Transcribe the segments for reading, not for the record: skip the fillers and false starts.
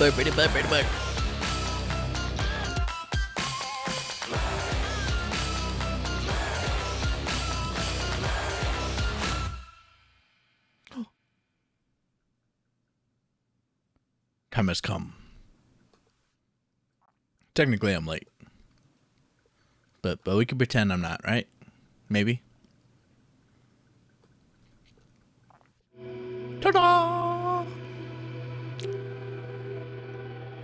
Birdie bird, birdie bird. Time has come. Technically, I'm late. But we can pretend I'm not, right? Maybe. Ta-da!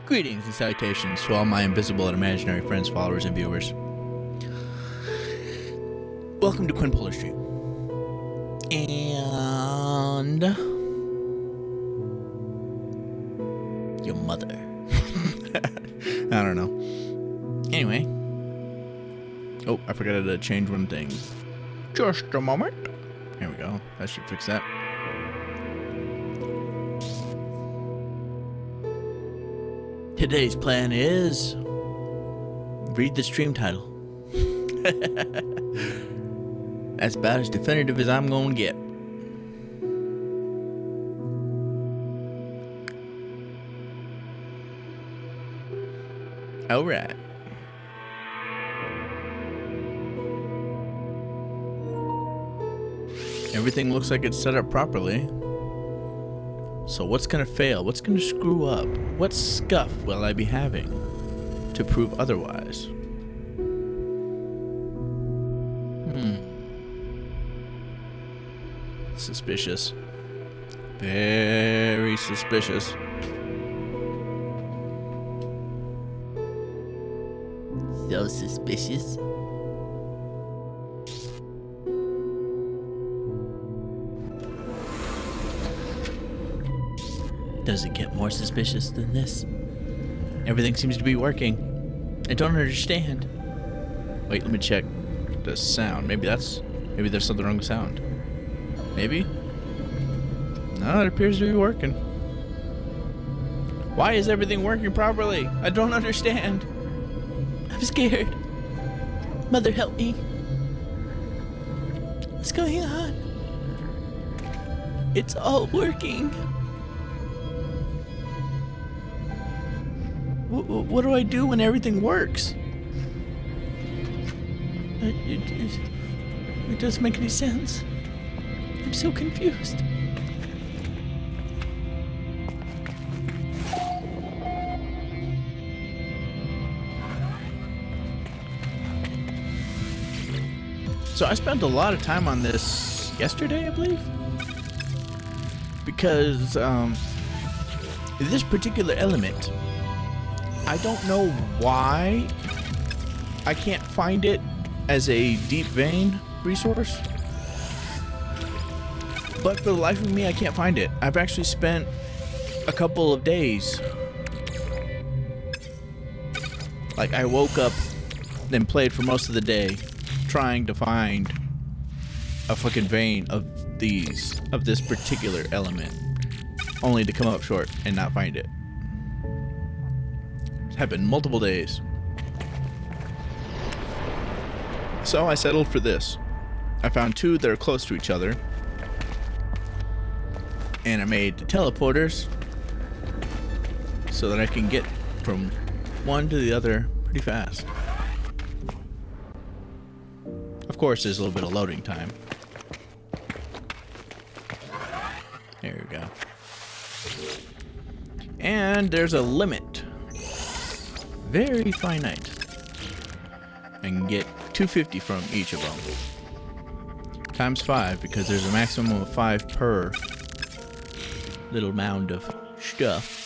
Greetings and salutations to all my invisible and imaginary friends, followers, and viewers. Welcome to QuinPolar Stream. And your mother. I don't know. Anyway. Oh, I forgot to change one thing. Just a moment. Here we go. That should fix that. Today's plan is read the stream title. That's about as definitive as I'm gonna get. All right. Everything looks like it's set up properly. So what's gonna fail? What's gonna screw up? What scuff will I be having to prove otherwise? Suspicious. Very suspicious. So suspicious. Does it get more suspicious than this? Everything seems to be working. I don't understand. Wait, let me check the sound. Maybe there's something wrong with sound. Maybe? No, it appears to be working. Why is everything working properly? I don't understand. I'm scared. Mother, help me. What's going on? It's all working. What do I do when everything works? It doesn't make any sense. I'm so confused. So I spent a lot of time on this yesterday, I believe. Because this particular element, I don't know why I can't find it as a deep vein resource. But for the life of me, I can't find it. I've actually spent a couple of days. Like, I woke up, then played for most of the day, trying to find a fucking vein of this particular element, only to come up short and not find it. It's happened multiple days. So I settled for this. I found two that are close to each other, and I made teleporters so that I can get from one to the other pretty fast. Of course, there's a little bit of loading time. There we go. And there's a limit. Very finite. I can get 250 from each of them. Times 5, because there's a maximum of 5 per little mound of stuff.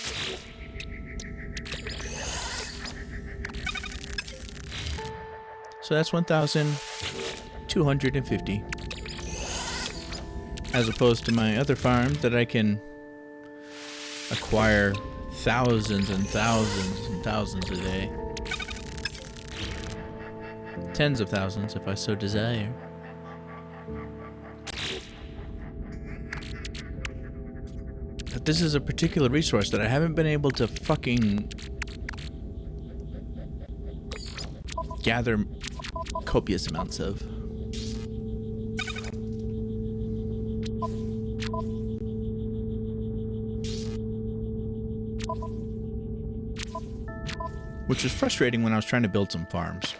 So that's 1,250. As opposed to my other farm that I can acquire thousands and thousands and thousands a day. Tens of thousands if I so desire. But this is a particular resource that I haven't been able to fucking gather copious amounts of. which was frustrating when I was trying to build some farms.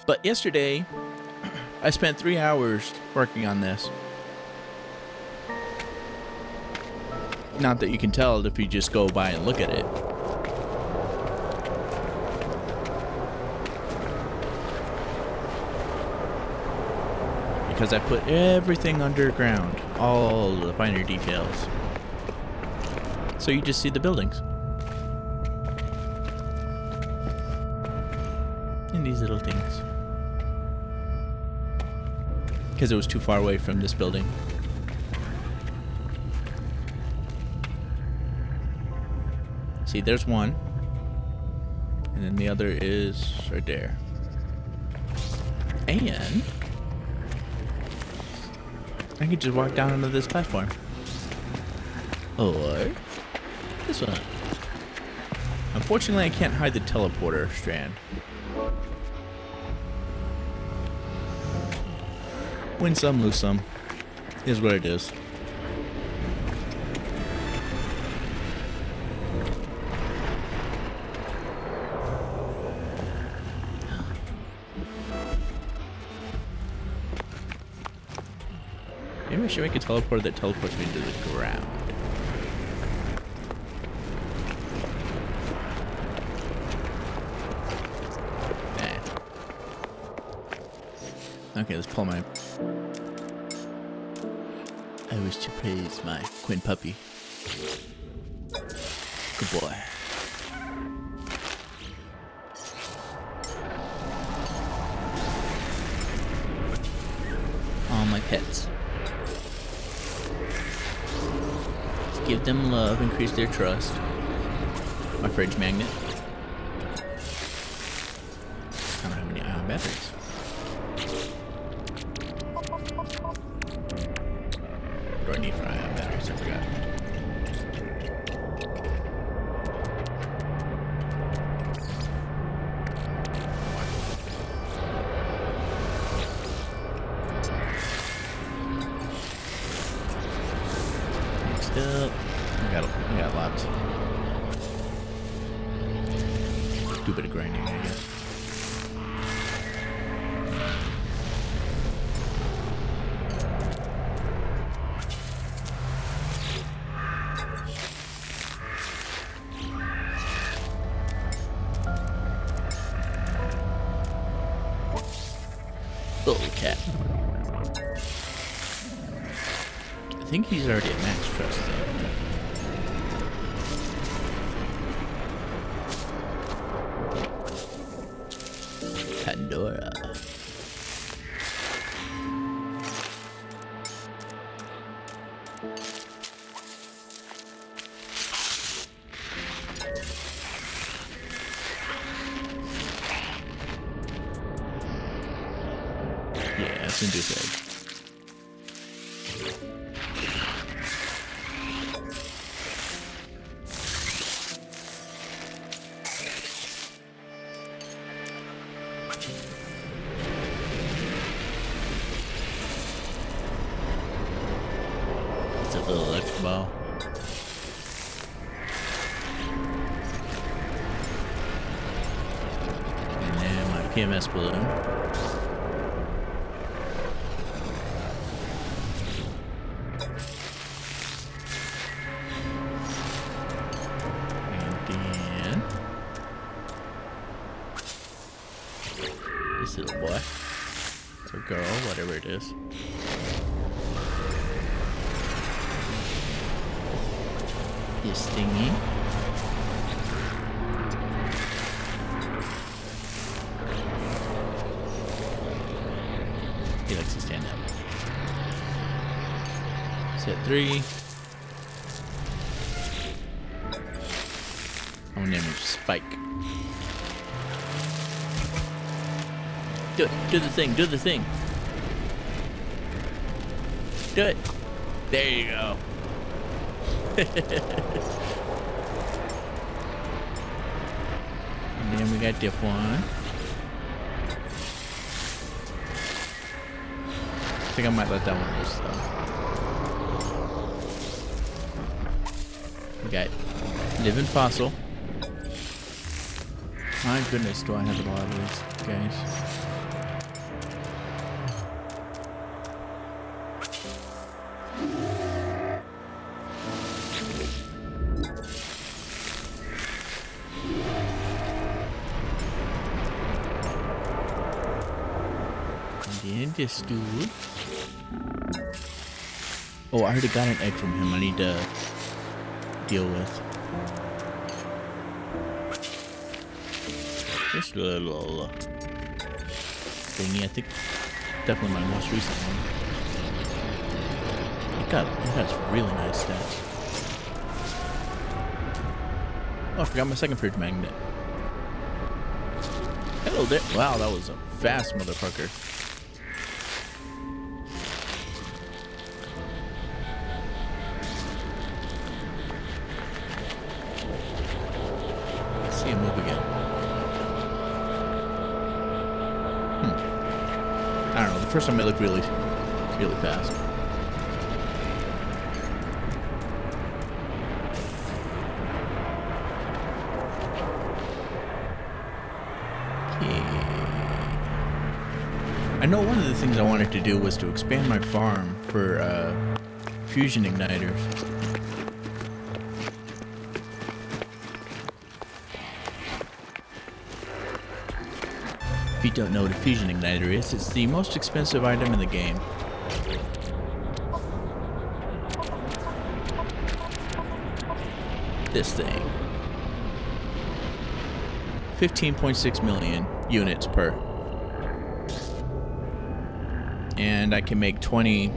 But yesterday, I spent 3 hours working on this. Not that you can tell if you just go by and look at it. Because I put everything underground, all the finer details. So you just see the buildings. And these little things. Because it was too far away from this building. See, there's one. And then the other is right there. And I could just walk down onto this platform. Or this one. Unfortunately, I can't hide the teleporter strand. Win some, lose some. Is what it is. Maybe I should make a teleporter that teleports me to the ground. Nah. Okay, let's pull my... I wish to praise my Quinn puppy. Good boy. All my pets. Give them love, increase their trust. My fridge magnet. I don't have any ion batteries. What do I need for ion batteries? I forgot. Next up. I got lots. Do a bit of grinding, I guess. Little cat. I think he's already at max trust though. Pandora. Yeah, that's in this egg. It's a little electric ball. And then my PMS balloon. This little boy. Or girl, whatever it is. This thingy. He likes to stand up. Set 3. I'm gonna name him Spike. Do it. Do the thing. Do the thing. Do it. There you go. And then we got Dip 1. I think I might let that one loose though. We got Living Fossil. My goodness, do I have a lot of these guys. And then this dude. Oh, I already got an egg from him I need to deal with. This little thingy, I think definitely my most recent one. It has really nice stats. Oh, I forgot my second fridge magnet. Hello there. Wow, that was a fast motherfucker. Let's see him move again. I don't know, the first time it looked really fast. I know one of the things I wanted to do was to expand my farm for fusion igniters. If you don't know what a fusion igniter is, it's the most expensive item in the game. This thing. 15.6 million units per. And I can make 20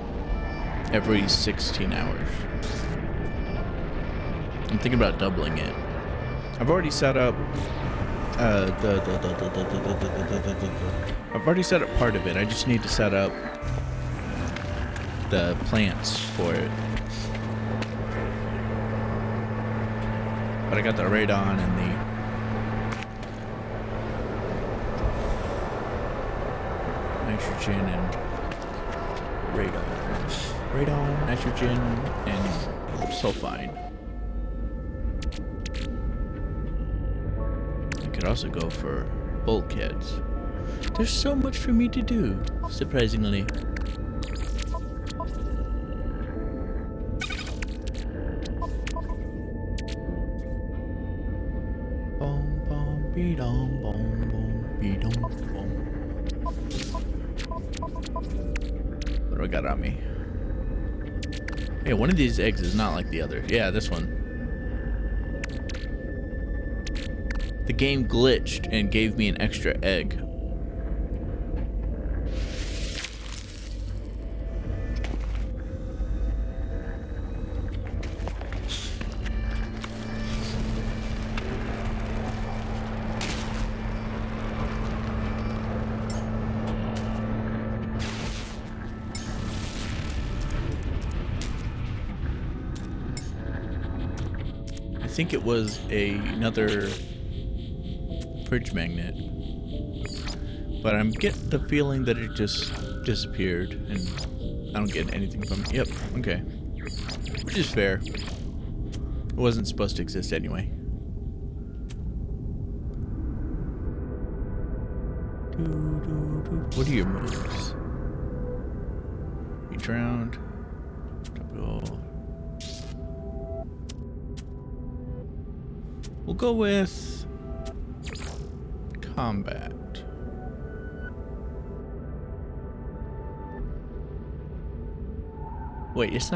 every 16 hours. I'm thinking about doubling it. I've already set up I've already set up part of it. I just need to set up the plants for it. But I got the radon and the nitrogen and radon, nitrogen, and sulfide. I could also go for bulkheads. There's so much for me to do, surprisingly. Boom, boom, be-dum, boom, boom, be-dum, boom. What do I got on me? Hey, one of these eggs is not like the other. Yeah, this one. The game glitched and gave me an extra egg. I think it was another fridge magnet, but I'm getting the feeling that it just disappeared and I don't get anything from it. Yep, okay, which is fair. It wasn't supposed to exist anyway. What are your moves? You drowned. We'll go with combat. Wait, it's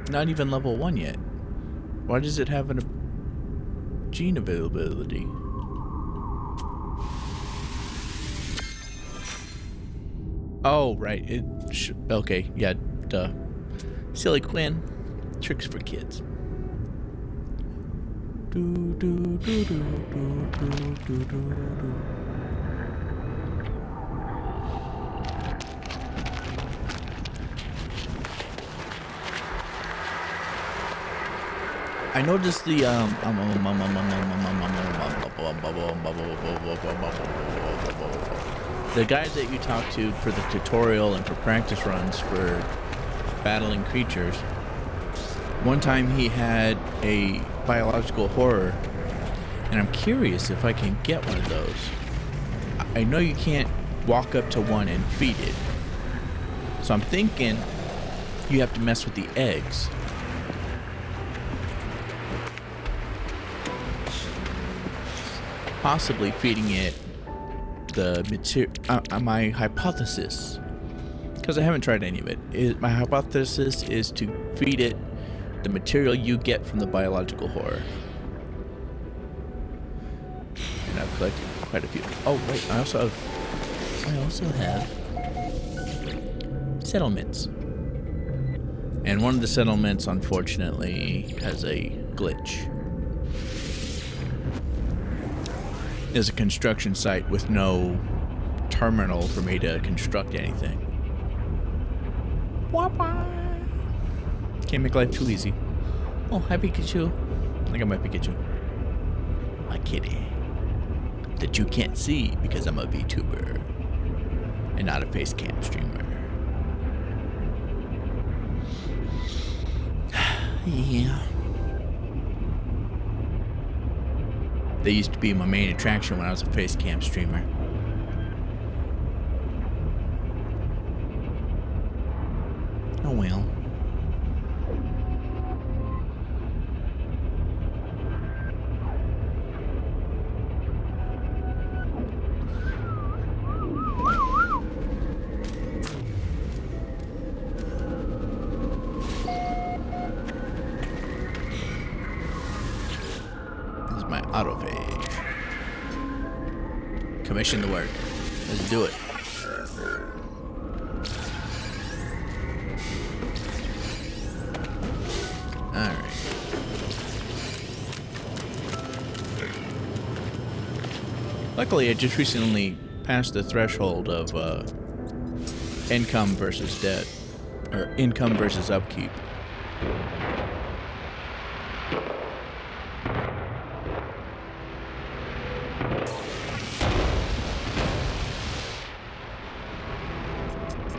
not even level 1 yet. Why does it have a gene availability? Oh, right. Okay, yeah, duh. Silly Quinn. Tricks for kids. I noticed the guy that you talked to for the tutorial and for practice runs for battling creatures. One time he had a biological horror, And I'm curious if I can get one of those. I know you can't walk up to one and feed it. So I'm thinking you have to mess with the eggs. Possibly feeding it the material. My hypothesis, because I haven't tried any of it, my hypothesis is to feed it the material you get from the biological horror. And I've collected quite a few. Oh wait, I also have settlements. And one of the settlements, unfortunately, has a glitch. There's a construction site with no terminal for me to construct anything. Can't make life too easy. Oh, hi Pikachu. I think I might Pikachu. My kitty. That you can't see because I'm a VTuber and not a face cam streamer. Yeah. They used to be my main attraction when I was a face cam streamer. Oh well. Autophage. Commission the work. Let's do it. Alright. Luckily, I just recently passed the threshold of income versus debt, or income versus upkeep.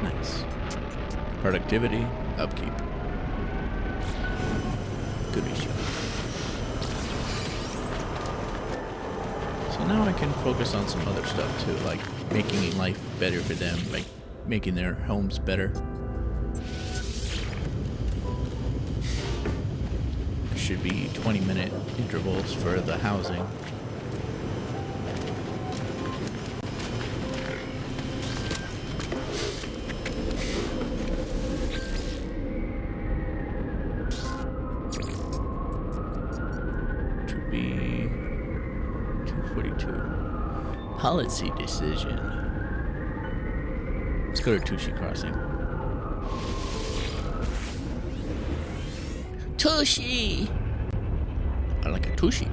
Nice. Productivity, upkeep. Good ratio. So now I can focus on some other stuff too, like making life better for them, like making their homes better. There should be 20-minute intervals for the housing. Be 242. Policy decision. Let's go to Tushy Crossing. Tushy! I like a Tushy.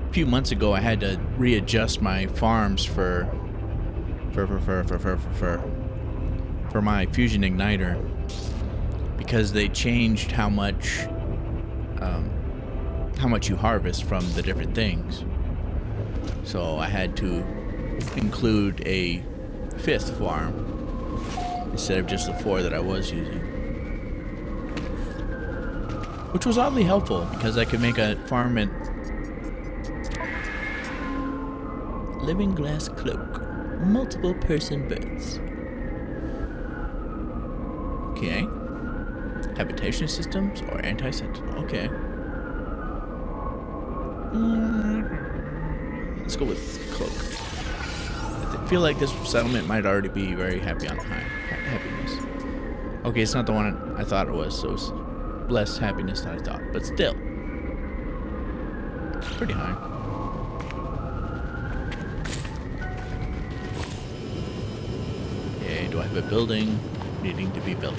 A few months ago, I had to readjust my farms for my fusion igniter because they changed how much you harvest from the different things. So I had to include a 5th farm instead of just the 4 that I was using, which was oddly helpful because I could make a farm at living glass cloak, multiple person births. Okay. Habitation systems or anti-sentinel. Okay. Let's go with cloak. I feel like this settlement might already be very happy on high happiness. Okay, it's not the one I thought it was, so it's less happiness than I thought, but still, it's pretty high. Do I have a building needing to be built?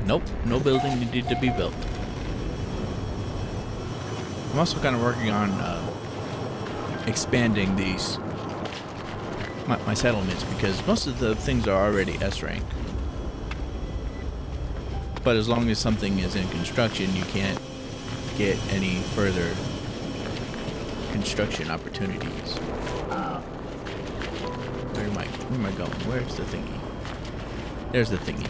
Nope, no building needed to be built. I'm also kind of working on expanding these my settlements, because most of the things are already S rank. But as long as something is in construction, you can't get any further construction opportunities. Where am I going? Where's the thingy? There's the thingy.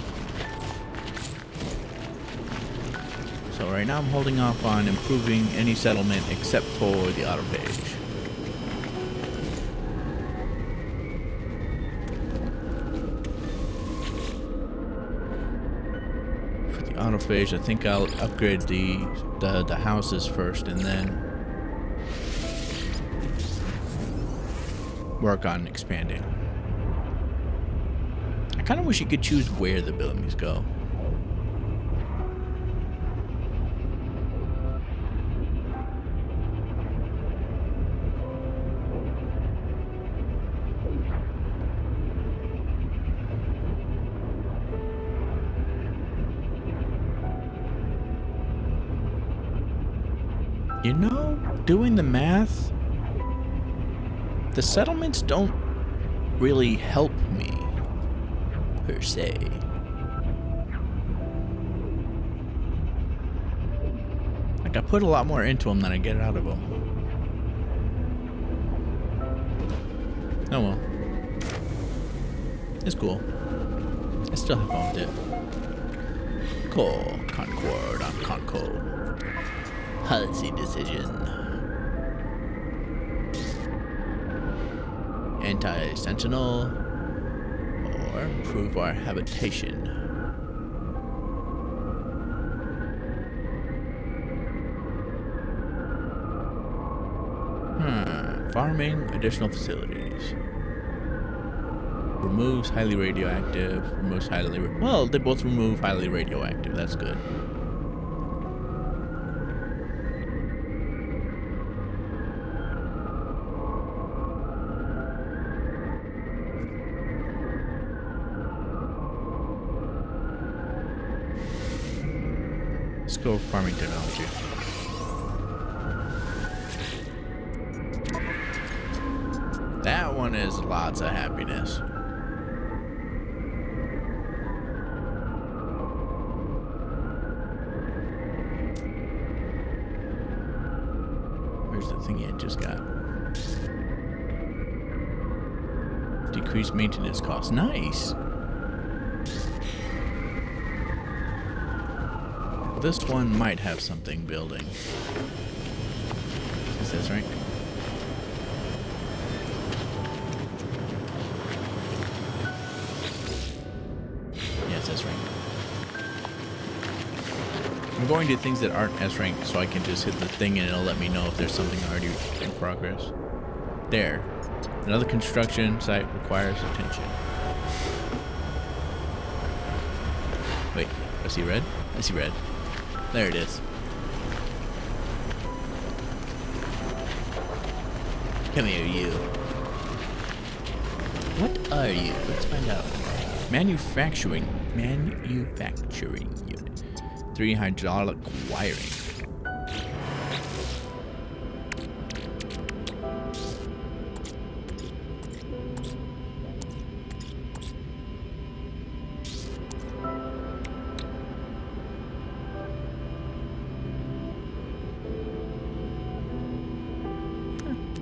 So right now I'm holding off on improving any settlement except for the auto page. For the auto page, I think I'll upgrade the houses first and then work on expanding. I kind of wish you could choose where the buildings go. You know, doing the math, the settlements don't really help me, per se. Like, I put a lot more into them than I get out of them. Oh well. It's cool. I still have fun with it. Cool. Concord on Concord. Policy decision. Anti-sentinel or improve our habitation. Farming additional facilities. Removes highly radioactive. Removes highly well, they both remove highly radioactive. That's good. Let's go farming technology. That one is lots of happiness. Where's the thingy I just got? Decreased maintenance costs. Nice. This one might have something building. Is this right? Yes, that's right. I'm going to things that aren't S rank so I can just hit the thing and it'll let me know if there's something already in progress. There. Another construction site requires attention. Wait, I see red? I see red. There it is. Come here, you. What are you? Let's find out. Manufacturing unit. 3 hydraulic wiring.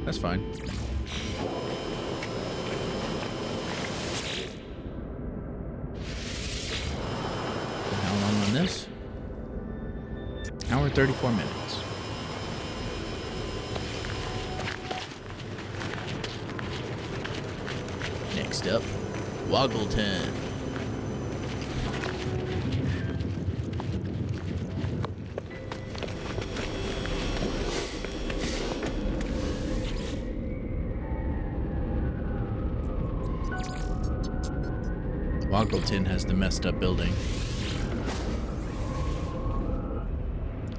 That's fine. How long on this? Hour 34 minutes. Next up, Woggleton. Woggleton has the messed up building.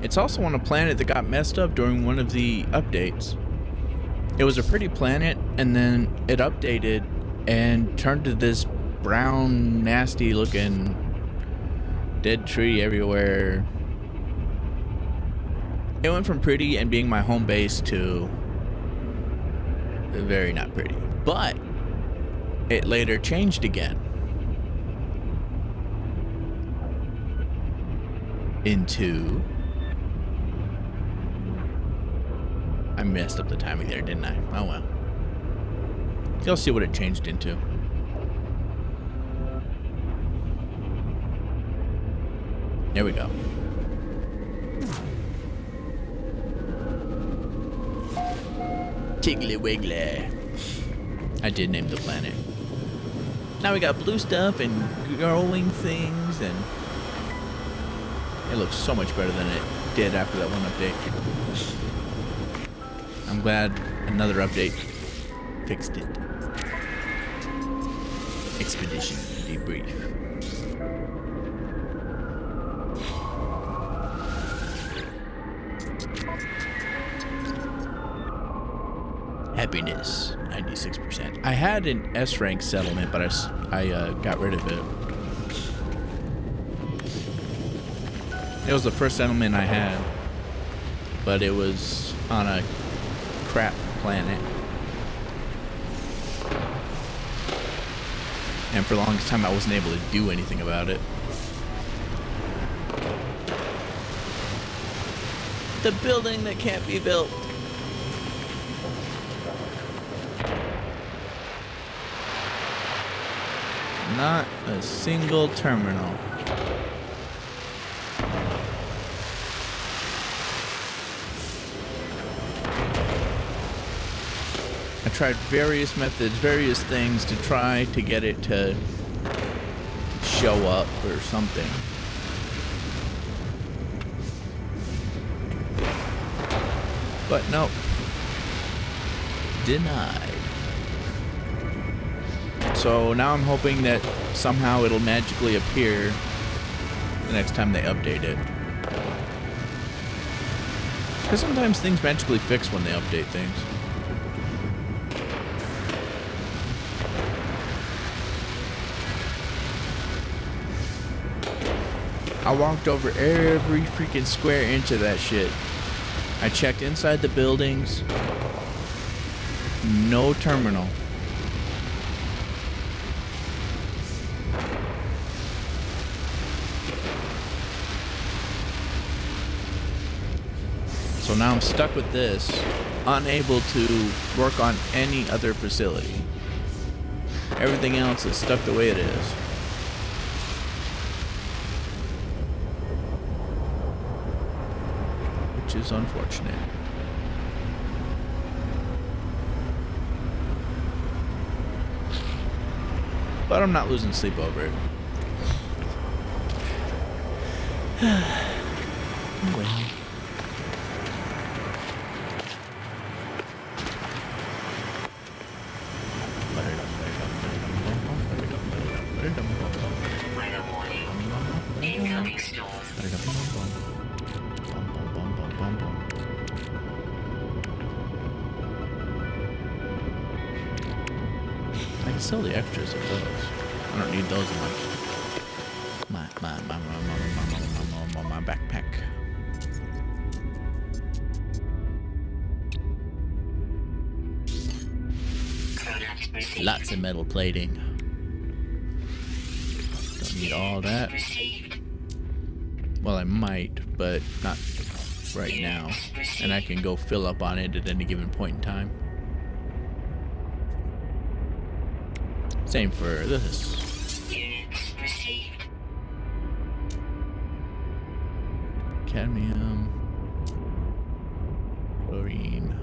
It's also on a planet that got messed up during one of the updates. It was a pretty planet, and then it updated and turned to this brown, nasty looking dead tree everywhere. It went from pretty and being my home base to very not pretty. But it later changed again into... I messed up the timing there, didn't I? Oh well. You'll see what it changed into. There we go. Tiggly Wiggly. I did name the planet. Now we got blue stuff and growing things, and it looks so much better than it did after that one update. I'm glad another update fixed it. Expedition debrief. Happiness, 96%. I had an S rank settlement, but I got rid of it. It was the first settlement I had, but it was on a crap planet. And for the longest time I wasn't able to do anything about it. The building that can't be built. Not a single terminal. I tried various methods, various things to try to get it to show up or something. But nope. Denied. So now I'm hoping that somehow it'll magically appear the next time they update it. Because sometimes things magically fix when they update things. I walked over every freaking square inch of that shit. I checked inside the buildings. No terminal. So now I'm stuck with this, unable to work on any other facility. Everything else is stuck the way it is. Which is unfortunate. But I'm not losing sleep over it. Well. Incoming storm. I can sell the extras of those. I don't need those in my backpack. Lots of metal plating. Don't need all that. Well, I might, but not right now. And I can go fill up on it at any given point in time. Same for this. Cadmium. Chlorine.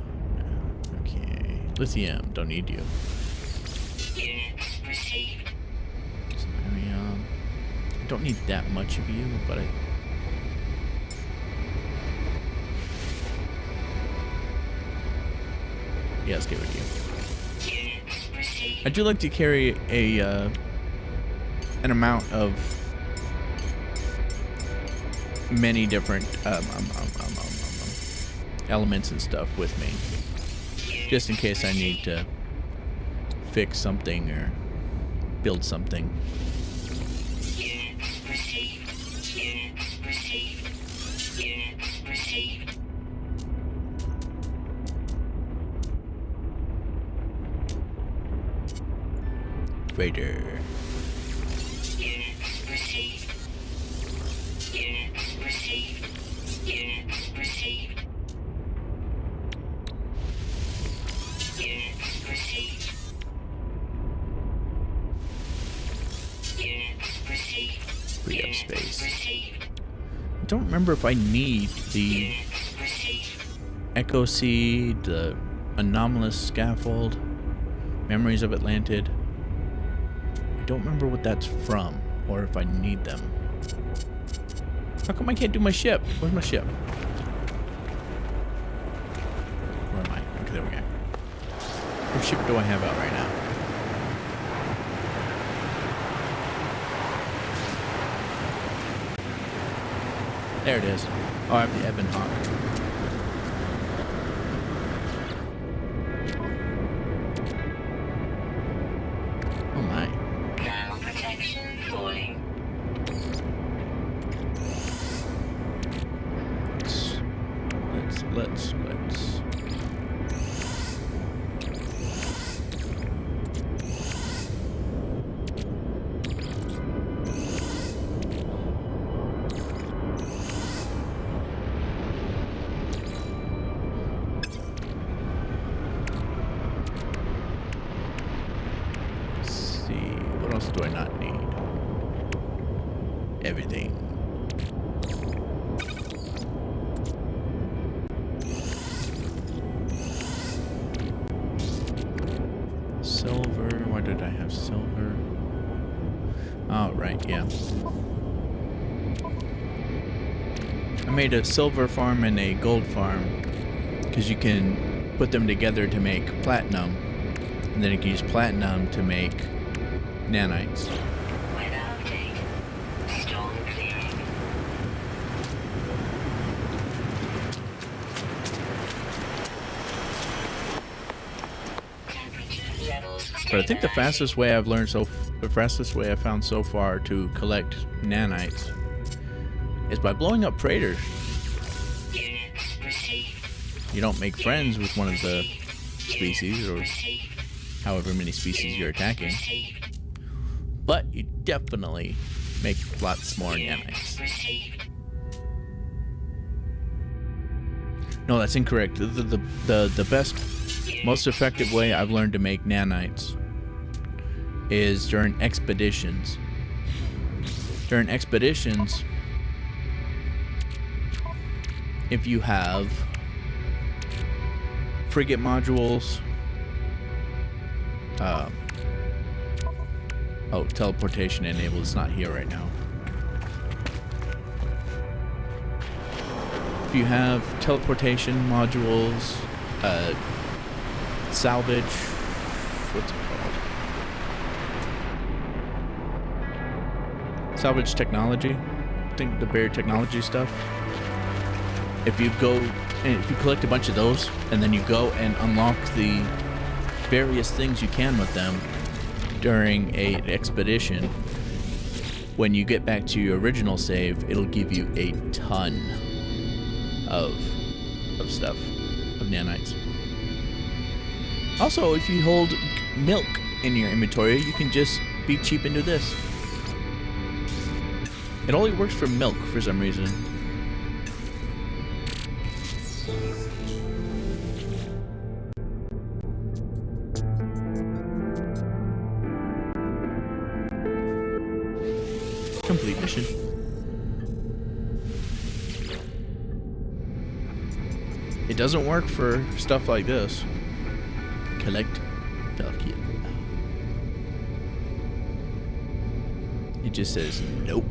Okay. Lithium. Don't need you. Samarium. I don't need that much of you, but I... Yeah, let's get rid of you. I do like to carry a an amount of many different elements and stuff with me, just in case I need to fix something or build something. freighter. Units received. Units received. Units received. Units received. Units received. Free up space. Received. I don't remember if I need the Units received. Echo Seed, the Anomalous Scaffold, Memories of Atlantid. I don't remember what that's from, or if I need them. How come I can't do my ship? Where's my ship? Where am I? Okay, there we go. What ship do I have out right now? There it is. Oh, I have the Ebon Hawk. Oh my. Now protection falling. Let's. See, what else do I not need? Everything. Silver, why did I have silver? Oh, right, yeah. I made a silver farm and a gold farm because you can put them together to make platinum, and then you can use platinum to make nanites. Weather update. Storm clearing. Temperature levels. But I think the fastest way I've found so far to collect nanites is by blowing up freighters. Units received. You don't make friends with one of the species or however many species you're attacking, but you definitely make lots more nanites. Received. No, that's incorrect. The best, most effective way I've learned to make nanites is during expeditions. During expeditions, if you have frigate modules, oh, teleportation enabled. It's not here right now. If you have teleportation modules, salvage, what's it called? Salvage technology. I think the barrier technology stuff. If you go and if you collect a bunch of those, and then you go and unlock the various things you can with them during an expedition, when you get back to your original save, it'll give you a ton of stuff, of nanites. Also, if you hold milk in your inventory, you can just be cheap and do this. It only works for milk for some reason. Complete mission. It doesn't work for stuff like this. Collect Falcon. It just says nope.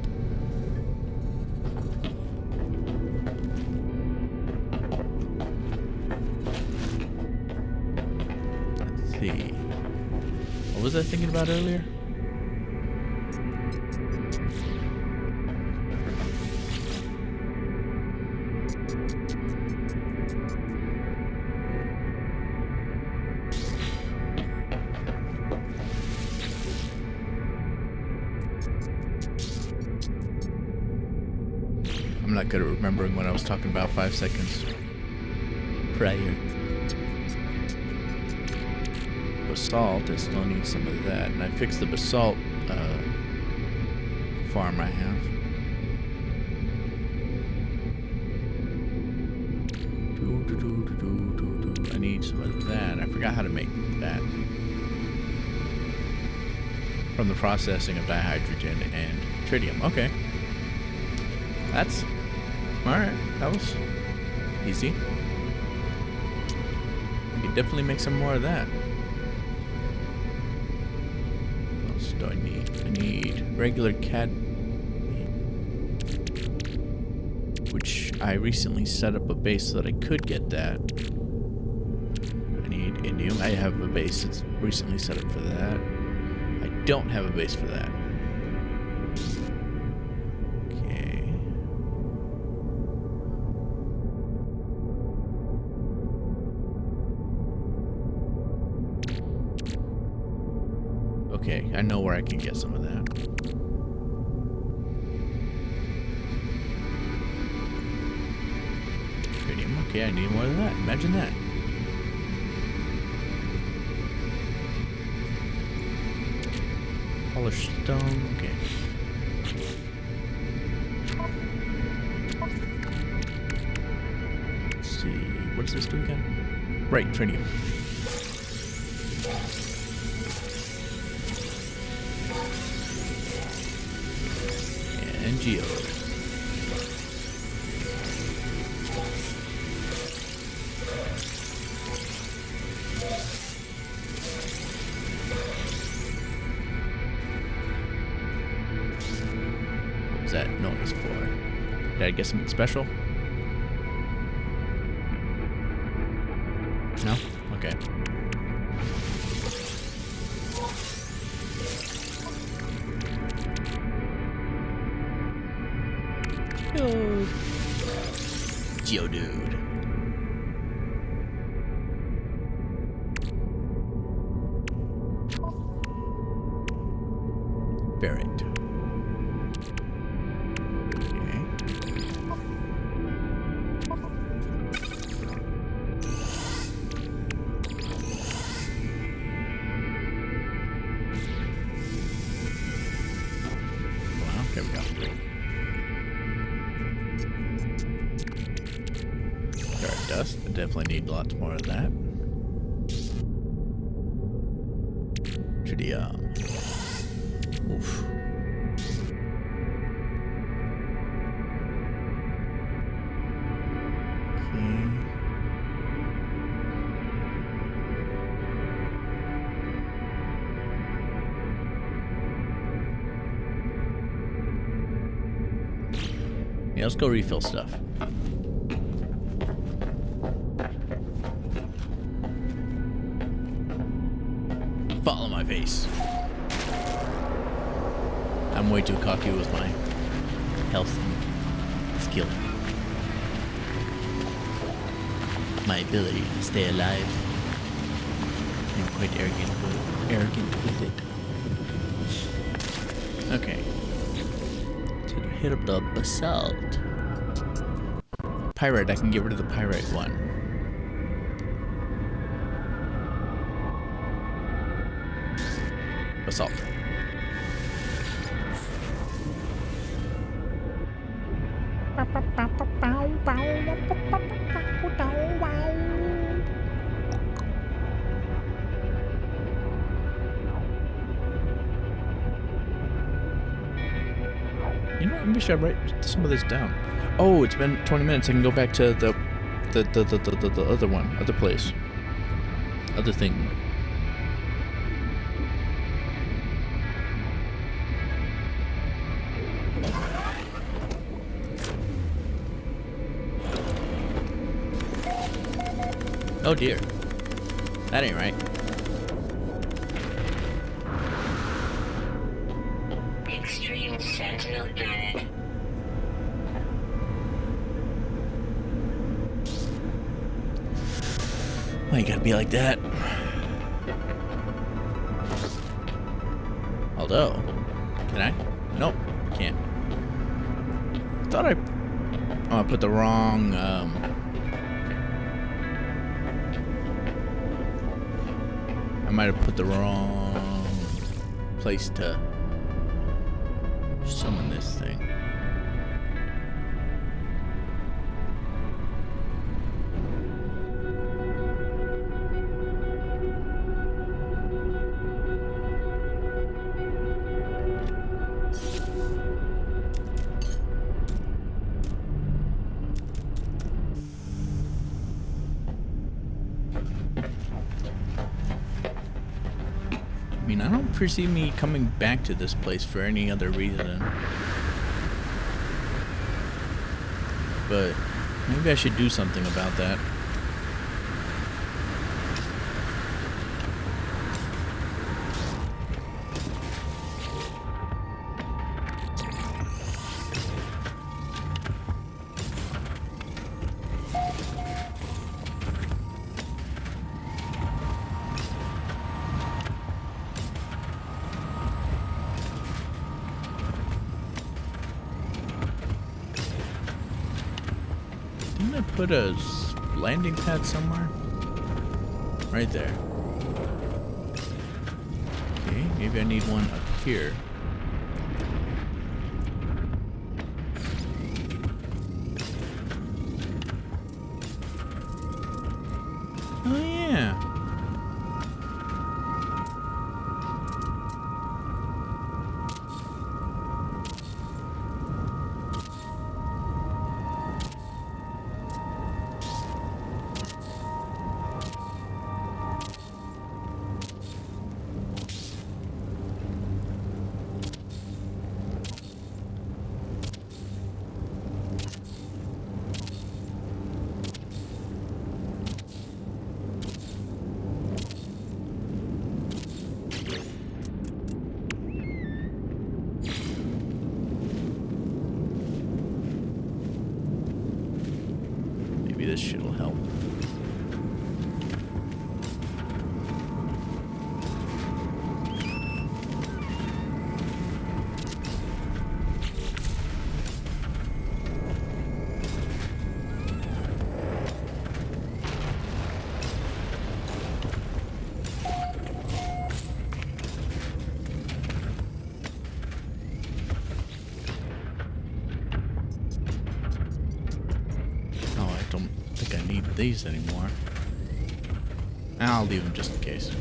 Let's see. What was I thinking about earlier? I'm not good at remembering what I was talking about 5 seconds prior. basalt. I still need some of that. And I fixed the basalt farm I have. I need some of that. I forgot how to make that. From the processing of dihydrogen and tritium. Okay. That's... Alright. That was easy. I could definitely make some more of that. What else do I need? I need regular which I recently set up a base so that I could get that. I need indium. I have a base that's recently set up for that. I don't have a base for that. Okay. Okay, I know where I can get some of that. Okay, I need more of that. Imagine that. Polished stone. Okay. Let's see. What does this do again? Right, tritium. And geode. That noise for? Did I get something special? No? Okay. Geodude. Ferret. There we go. Dark dust. I definitely need lots more of that. Tritium. Oof. Yeah, let's go refill stuff. Follow my face. I'm way too cocky with my health skill. My ability to stay alive. I'm quite arrogant with it. Okay. Hit up the basalt. Pyrite, I can get rid of the pyrite one. Basalt. You know, maybe I should write some of this down. Oh, it's been 20 minutes. I can go back to the other one, other place, other thing. Oh dear, that ain't right. Extreme Sentinel unit. Why you gotta be like that? Although, can I? Nope, can't. I thought I put the wrong, I I might have put the wrong place to summon this thing. I mean, I don't foresee me coming back to this place for any other reason. But maybe I should do something about that. Didn't I put a landing pad somewhere? Right there. Okay, maybe I need one up here. Oh yeah. Maybe this shit'll help. Don't think I need these anymore. I'll leave them just in case.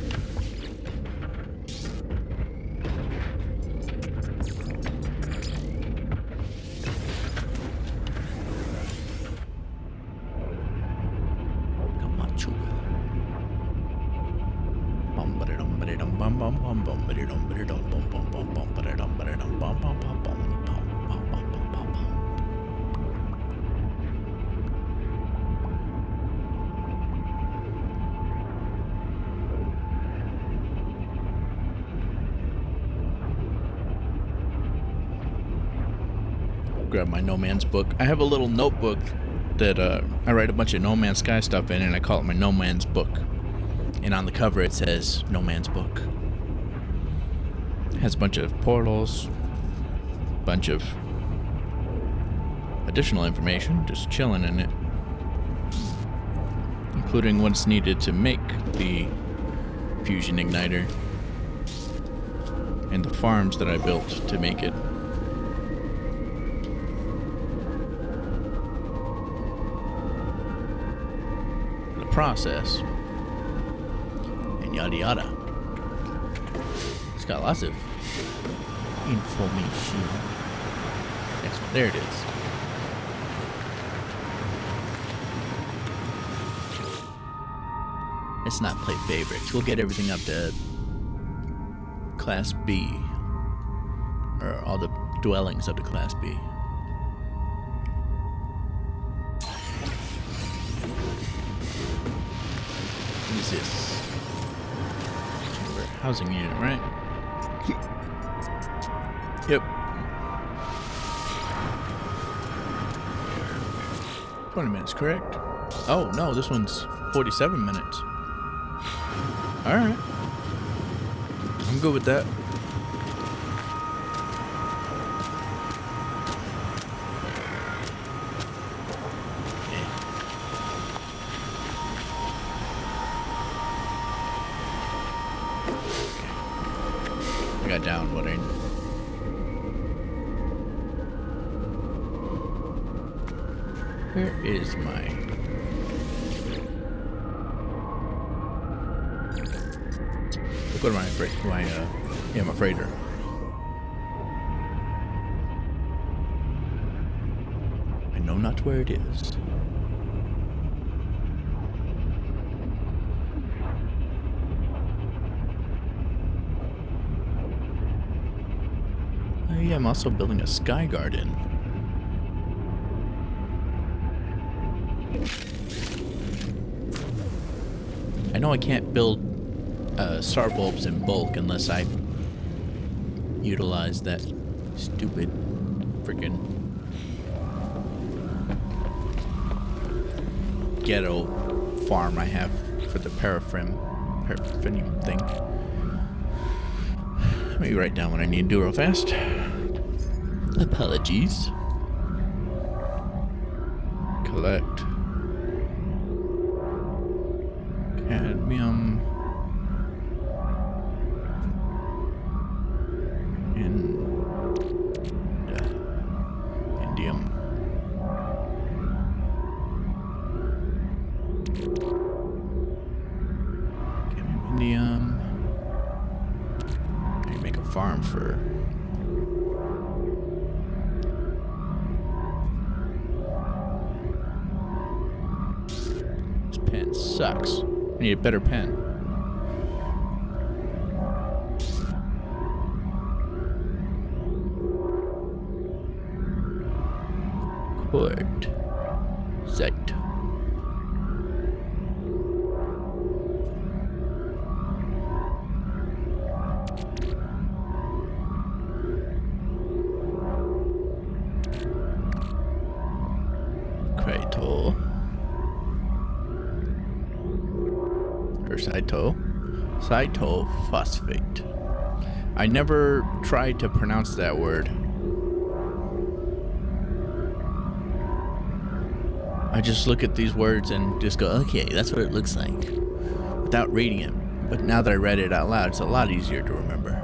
Come on, chuga. Bum ba dum ba dum bum bum bum bum ba dum ba dum bum bum bum bum ba dum ba dum bum bum bum bum bum bum bum bum bum. Grab my No Man's book. I have a little notebook that I write a bunch of No Man's Sky stuff in, and I call it my No Man's book. And on the cover it says No Man's book. It has a bunch of portals, bunch of additional information, just chilling in it, including what's needed to make the fusion igniter and the farms that I built to make it. Process and yada yada. It's got lots of information. Next one, there it is. Let's not play favorites. We'll get everything up to Class B, or all the dwellings up to Class B. What is this? Housing unit, right? Yep. 20 minutes, correct? Oh, no, this one's 47 minutes. Alright. I'm good with that. got down what I... Where is my... Look what my freighter. I know not where it is. Oh yeah, I'm also building a sky garden. I know I can't build star bulbs in bulk unless I utilize that stupid freaking ghetto farm I have for the paraffinium thing. Let me write down what I need to do real fast. Apologies. Collect cadmium and indium. Cadmium, indium. I can make a farm for. This pen sucks. I need a better pen. Cord. Sight. Crato. Or cytophosphate. I never tried to pronounce that word. I just look at these words and just go, okay, that's what it looks like, without reading it. But now that I read it out loud, it's a lot easier to remember.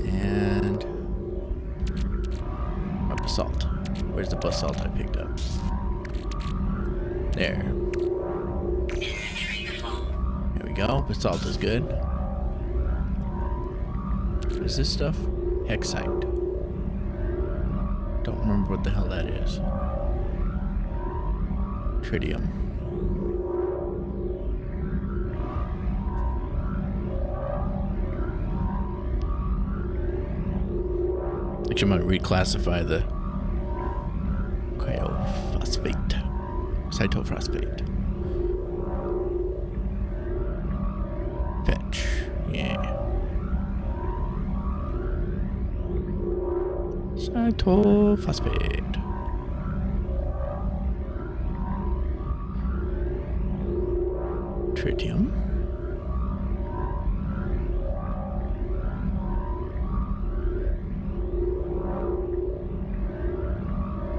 And my basalt. Where's the basalt I picked up? There. There we go. Basalt is good. What is this stuff? Hexite. Don't remember what the hell that is. Tritium. Actually, I'm going to reclassify the cryophosphate. Cytophosphate. Fetch. Yeah. Cytophosphate. Tritium.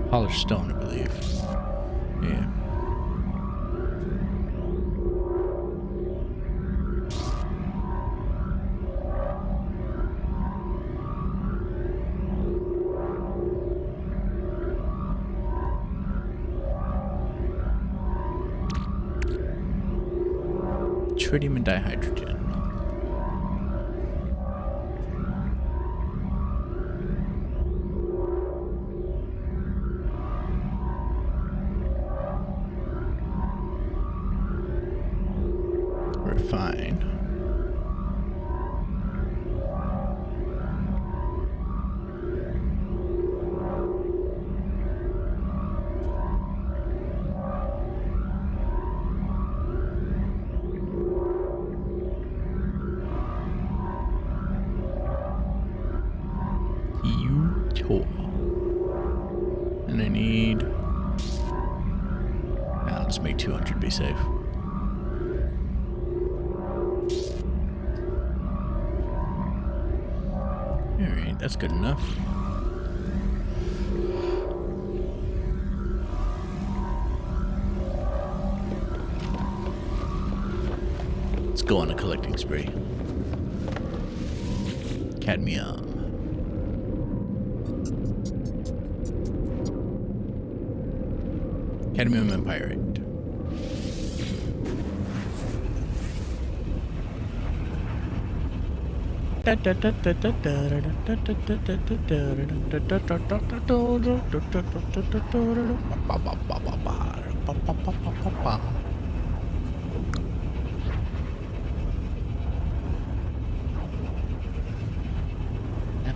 Polished stone, I believe. Yeah. Tritium and dihydrogen. Refine. And I need... I'll just make 200 be safe. Alright, that's good enough. Let's go on a collecting spree. Cadmium. Cadmium and pyrite.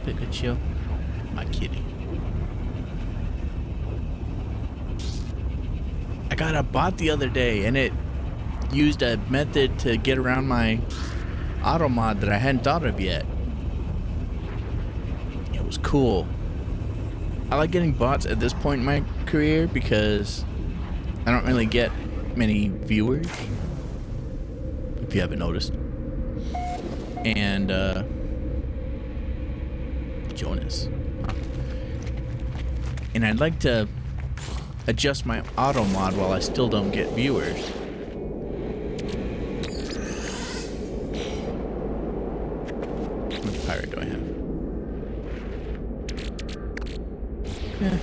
Pikachu, my kitty. I got a bot the other day and it used a method to get around my auto mod that I hadn't thought of yet. It was cool. I like getting bots at this point in my career because I don't really get many viewers, if you haven't noticed. And Jonas. And I'd like to adjust my auto mod while I still don't get viewers. How much pirate do I have? Yeah.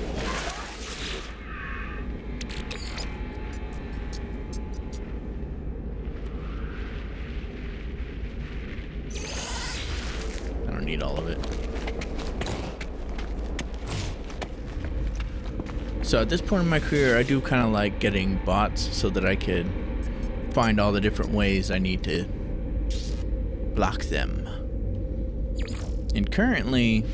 I don't need all of it. So at this point in my career, I do kind of like getting bots so that I could find all the different ways I need to block them. And currently,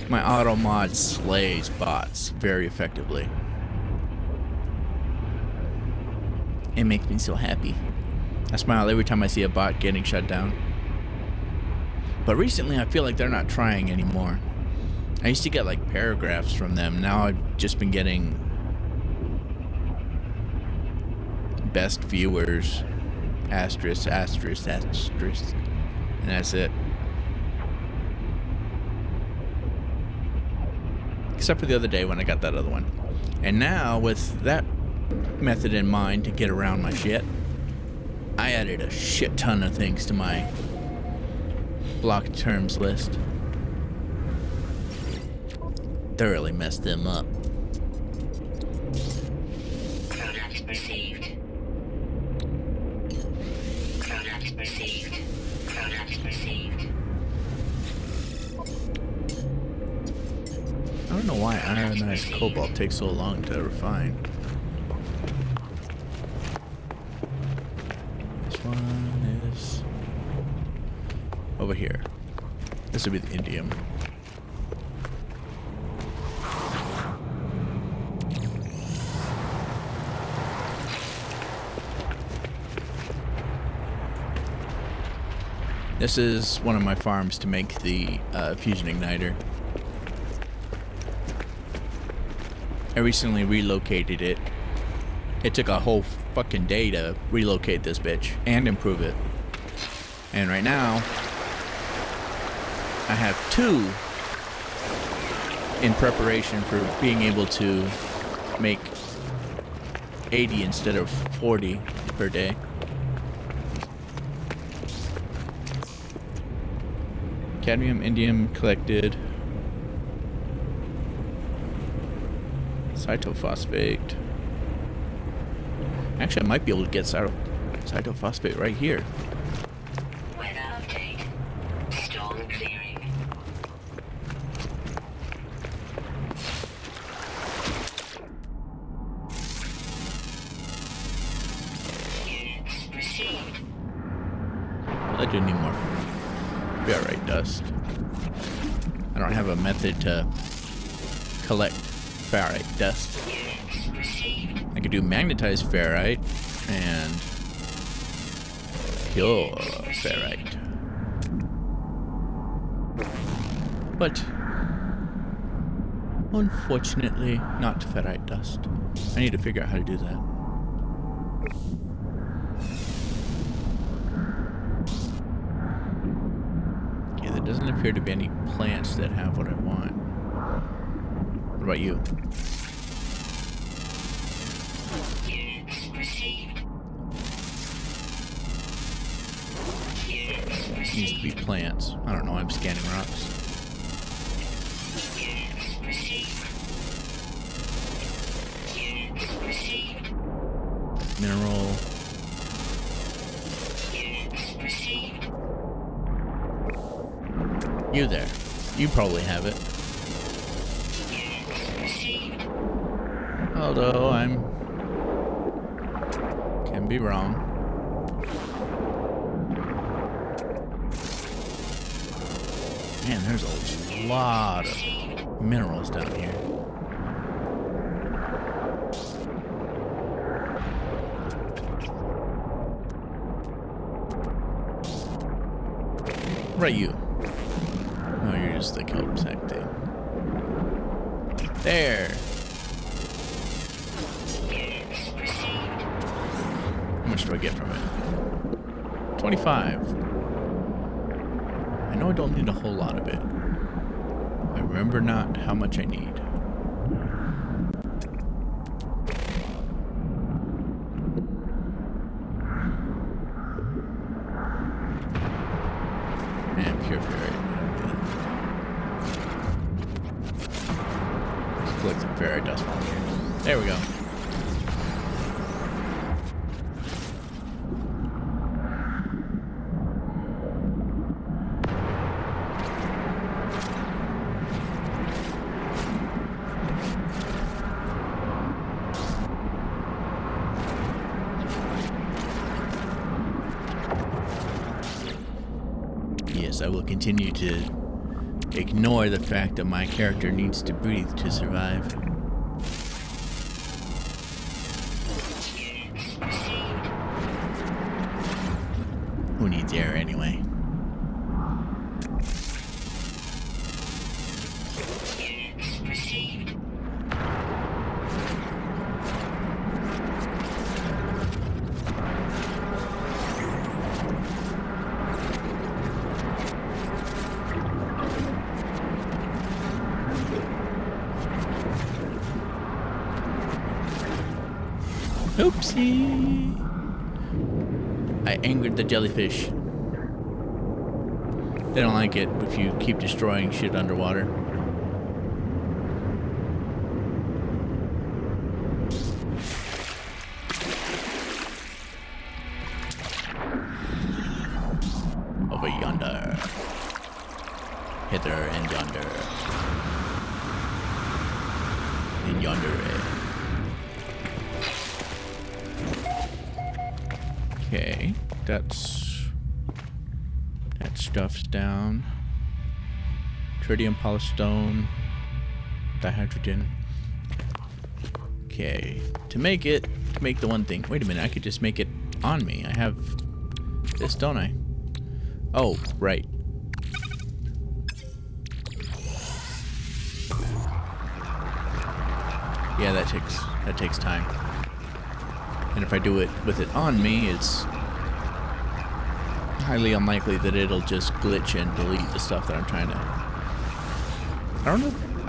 my auto mod slays bots very effectively. It makes me so happy. I smile every time I see a bot getting shut down. But recently, I feel like they're not trying anymore. I used to get like paragraphs from them. Now I've just been getting best viewers, asterisk, asterisk, asterisk, and that's it. Except for the other day when I got that other one. And now with that method in mind to get around my shit, I added a shit ton of things to my blocked terms list. Thoroughly messed them up. Product received. Product received. Product received. I don't know why ironized cobalt takes so long to refine. This one is over here. This would be the indium. This is one of my farms to make the fusion igniter. I recently relocated it. It took a whole fucking day to relocate this bitch and improve it. And right now, I have 2 in preparation for being able to make 80 instead of 40 per day. Cadmium, indium collected. Cytophosphate. Actually, I might be able to get cytophosphate right here. Weather update. Storm clearing. Units received. I do need more ferrite dust. I don't have a method to collect ferrite dust. Units received. I could do magnetized ferrite and pure ferrite. But unfortunately, not ferrite dust. I need to figure out how to do that. Okay, there doesn't appear to be any plants that have what I want. What about you? Units received. needs to be plants. I don't know, I'm scanning rocks. Units received. Units received. Mineral. Units received. You there. You probably have it. Units received. Although can be wrong. Man, there's a lot of minerals down here. Right, you. No, you're just the kelp sack thing. There. Units received. How much do I get from it? 25. I know I don't need a whole lot of it. I remember not how much I need. Man, pure ferrite. Let's collect some ferrite dust from here. There we go. Yes, I will continue to ignore the fact that my character needs to breathe to survive. Who needs air anyway? Units received. Oopsie! I angered the jellyfish. They don't like it if you keep destroying shit underwater. Over yonder. Hither and yonder. And yonder. Okay, that stuff's down. Tritium, polished stone, dihydrogen. Okay, to make the one thing. Wait a minute, I could just make it on me. I have this, don't I? Oh, right. Yeah, that takes time. And if I do it with it on me, it's highly unlikely that it'll just glitch and delete the stuff that I'm trying to. I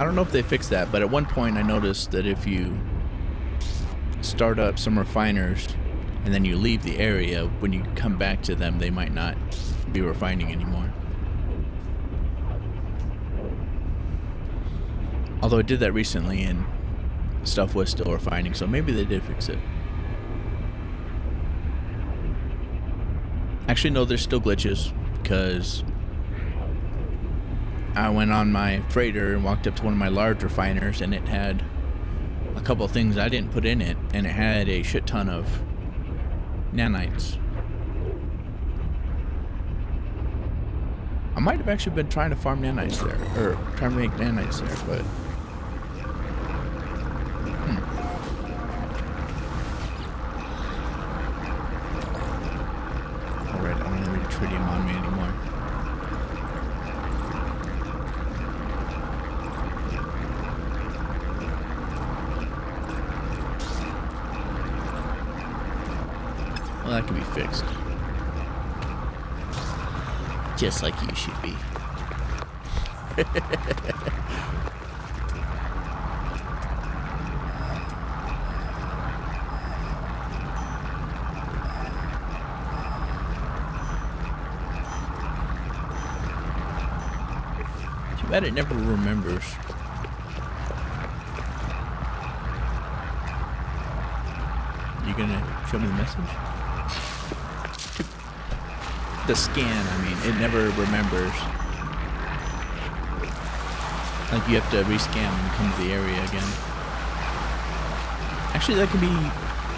don't know if they fixed that, but at one point I noticed that if you start up some refiners and then you leave the area, when you come back to them, they might not be refining anymore. Although I did that recently and stuff was still refining, so maybe they did fix it. Actually, no, there's still glitches, because I went on my freighter and walked up to one of my large refiners, and it had a couple of things I didn't put in it, and it had a shit ton of nanites. I might have actually been trying to farm nanites there, or trying to make nanites there, but alright, I don't have any tritium on me anymore. Well, that can be fixed. Just like you should be. Bet it never remembers. You gonna show me the message? The scan, I mean, it never remembers. Like you have to rescan and come to the area again. Actually, that can be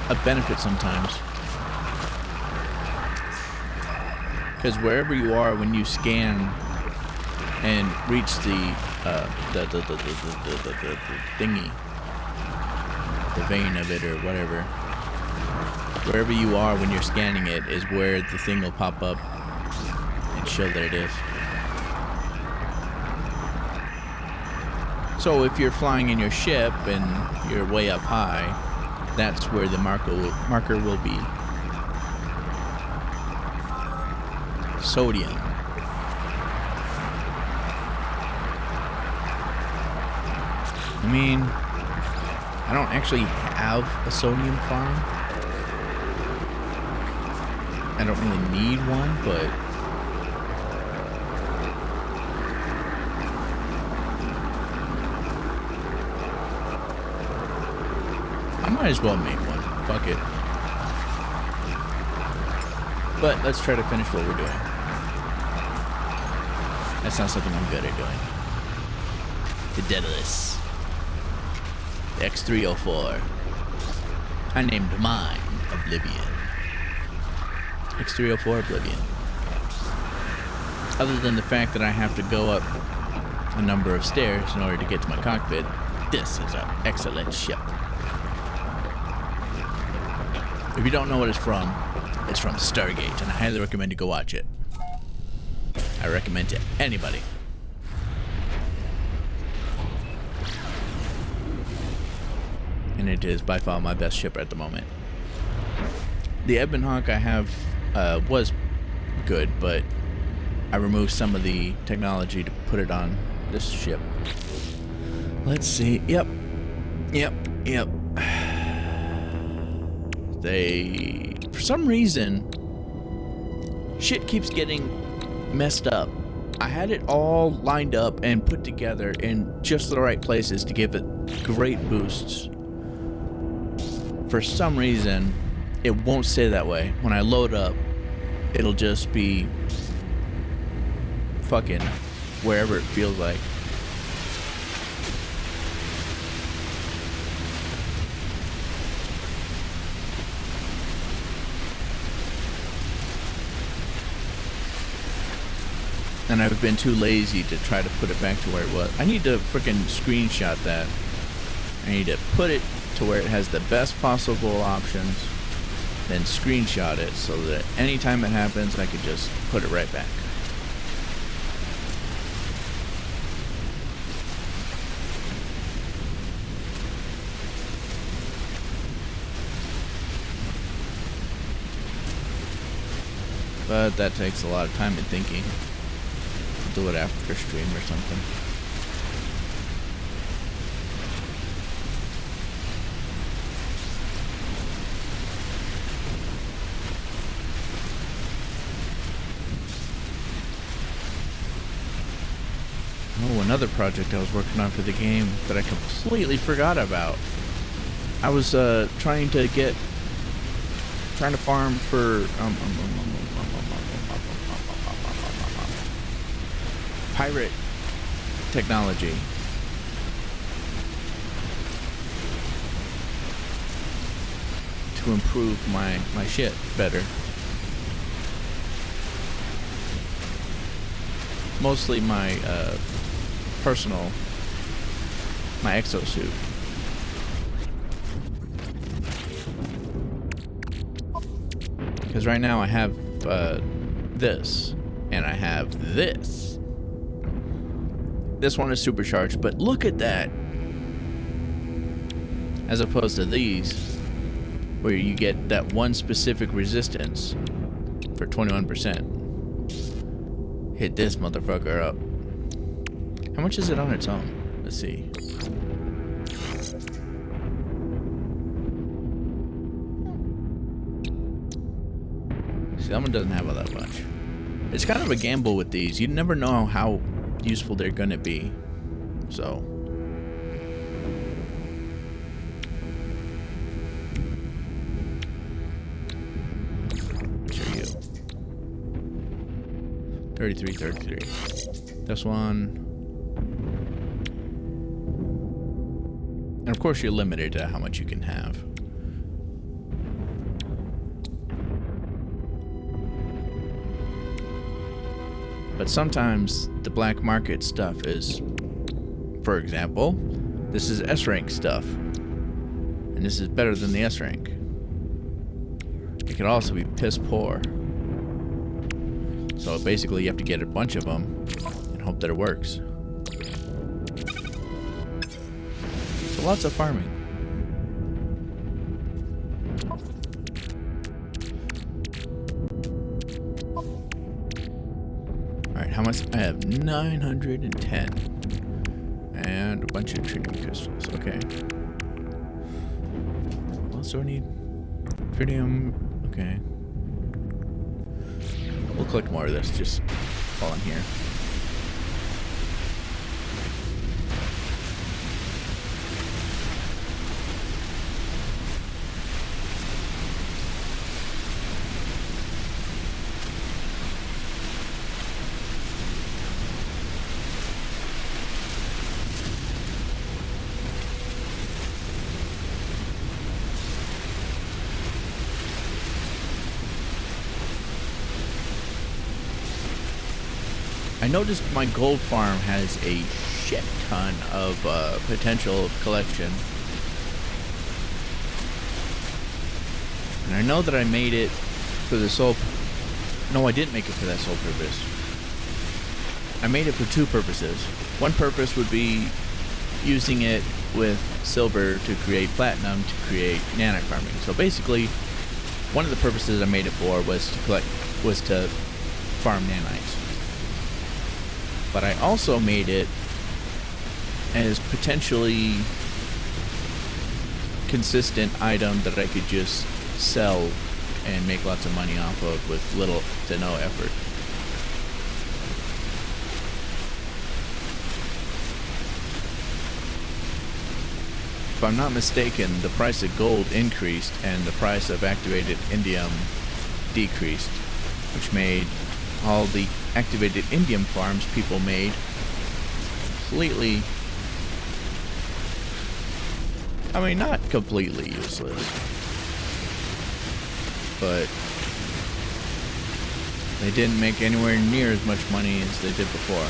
a benefit sometimes. Because wherever you are when you scan and reach the thingy, the vein of it or whatever, wherever you are when you're scanning it is where the thing will pop up and show that it is. So if you're flying in your ship and you're way up high, that's where the marker will be. Sodium. I mean, I don't actually have a sodium farm. I don't really need one, but I might as well make one. Fuck it. But let's try to finish what we're doing. That's not something I'm good at doing. The Daedalus. The X304. I named mine Oblivion. X304 Oblivion. Other than the fact that I have to go up a number of stairs in order to get to my cockpit, this is an excellent ship. If you don't know what it's from Stargate, and I highly recommend you go watch it. I recommend to anybody. And it is by far my best ship at the moment. The Ebon Hawk I have was good, but I removed some of the technology to put it on this ship. Let's see. Yep. They, for some reason, shit keeps getting messed up. I had it all lined up and put together in just the right places to give it great boosts. For some reason, it won't stay that way. When I load up, it'll just be fucking wherever it feels like. And I've been too lazy to try to put it back to where it was. I need to freaking screenshot that. I need to put it to where it has the best possible options, then screenshot it so that anytime it happens, I could just put it right back. But that takes a lot of time and thinking. Do it after stream or something. Oh, another project I was working on for the game that I completely forgot about. I was trying to farm for pirate technology. To improve my shit better. Mostly my personal, my exosuit. Because right now I have this, and I have this. This one is supercharged, but look at that. As opposed to these, where you get that one specific resistance for 21%. Hit this motherfucker up. How much is it on its own? Let's see. See, that one doesn't have all that much. It's kind of a gamble with these. You never know how useful they're gonna be. So which are you? 33. This one. And of course you're limited to how much you can have. But sometimes the black market stuff is, for example, this is S rank stuff. And this is better than the S rank. It could also be piss poor. So basically you have to get a bunch of them and hope that it works. So lots of farming. Alright, how much? I have 910. And a bunch of tritium crystals. Okay. What else do I need? Tritium. Okay. We'll collect more of this just while I'm here. I noticed my gold farm has a shit ton of potential collection. And I know that I made it for the sole... No, I didn't make it for that sole purpose. I made it for two purposes. One purpose would be using it with silver to create platinum to create nanite farming. So basically, one of the purposes I made it for was to farm nanites. But I also made it as potentially consistent item that I could just sell and make lots of money off of with little to no effort. If I'm not mistaken, the price of gold increased and the price of activated indium decreased, which made all the activated indium farms people made completely, I mean, not completely useless, but they didn't make anywhere near as much money as they did before.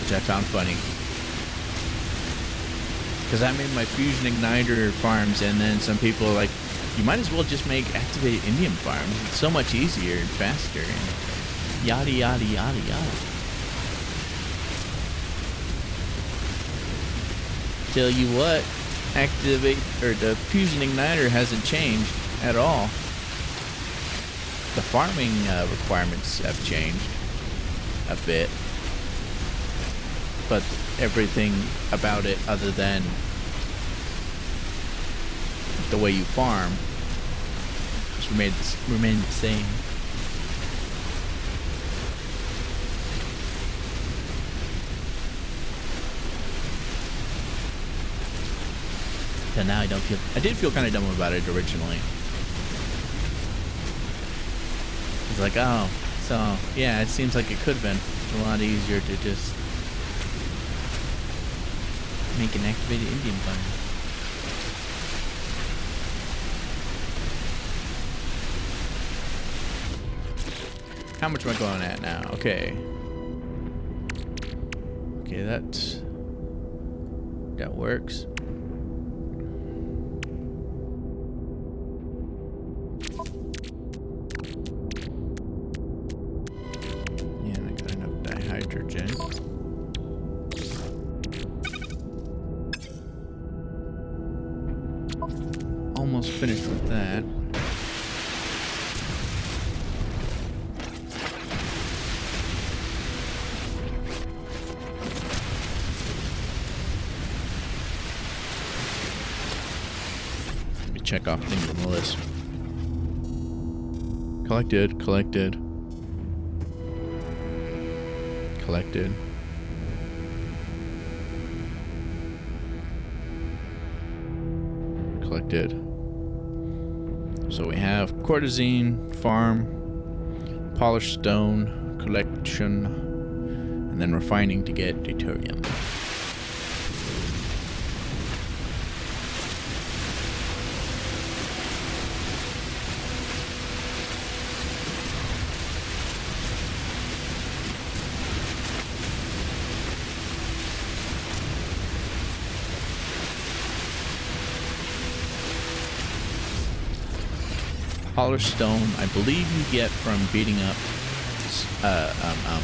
Which I found funny. Because I made my fusion igniter farms, and then some people are like, you might as well just make activated indium farms. It's so much easier and faster, and yada yada yada yada. Tell you what, the fusion igniter hasn't changed at all. The farming requirements have changed a bit, but everything about it other than the way you farm just remained the same. So now I did feel kind of dumb about it originally. It's like, oh, so yeah, it seems like it could have been a lot easier to just make an activated indium farm. How much am I going at now? Okay. Okay, that works. Yeah, and I got enough dihydrogen. Almost finished with that. Let me check off things on the list. Collected, collected. Collected. Collected. So we have quartzine, farm, polished stone, collection, and then refining to get deuterium. Polished stone, I believe you get from beating up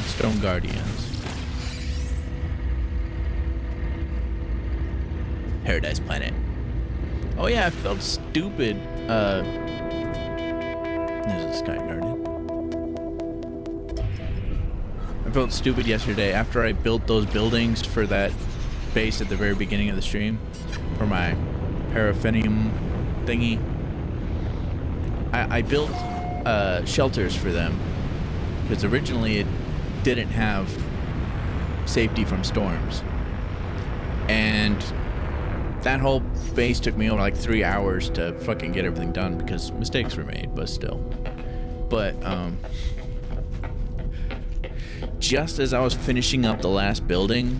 stone guardians. Paradise Planet. Oh yeah, I felt stupid. There's a Sky Guardian. I felt stupid yesterday after I built those buildings for that base at the very beginning of the stream for my paraphenium thingy. I built shelters for them because originally it didn't have safety from storms, and that whole base took me over like 3 hours to fucking get everything done because mistakes were made, but still. But just as I was finishing up the last building,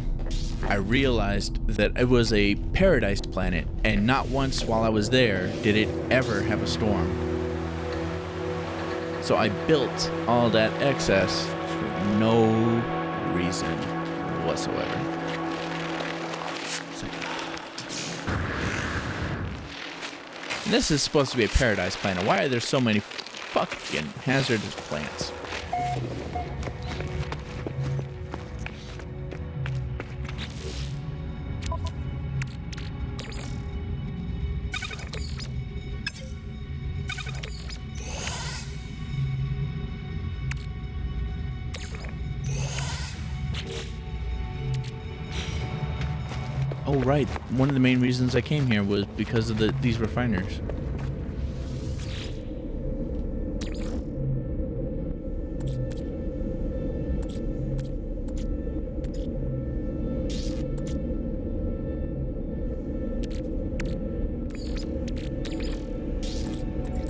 I realized that it was a paradise planet, and not once while I was there did it ever have a storm. So I built all that excess for no reason whatsoever. It's like, and this is supposed to be a paradise planet. Why are there so many fucking hazardous plants? Oh right, one of the main reasons I came here was because of these refiners.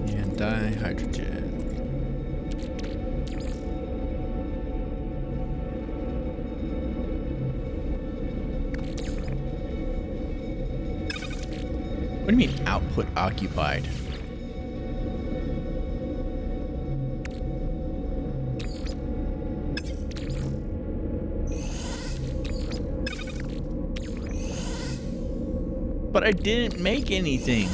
And dihydrogen. What do you mean output occupied? But I didn't make anything.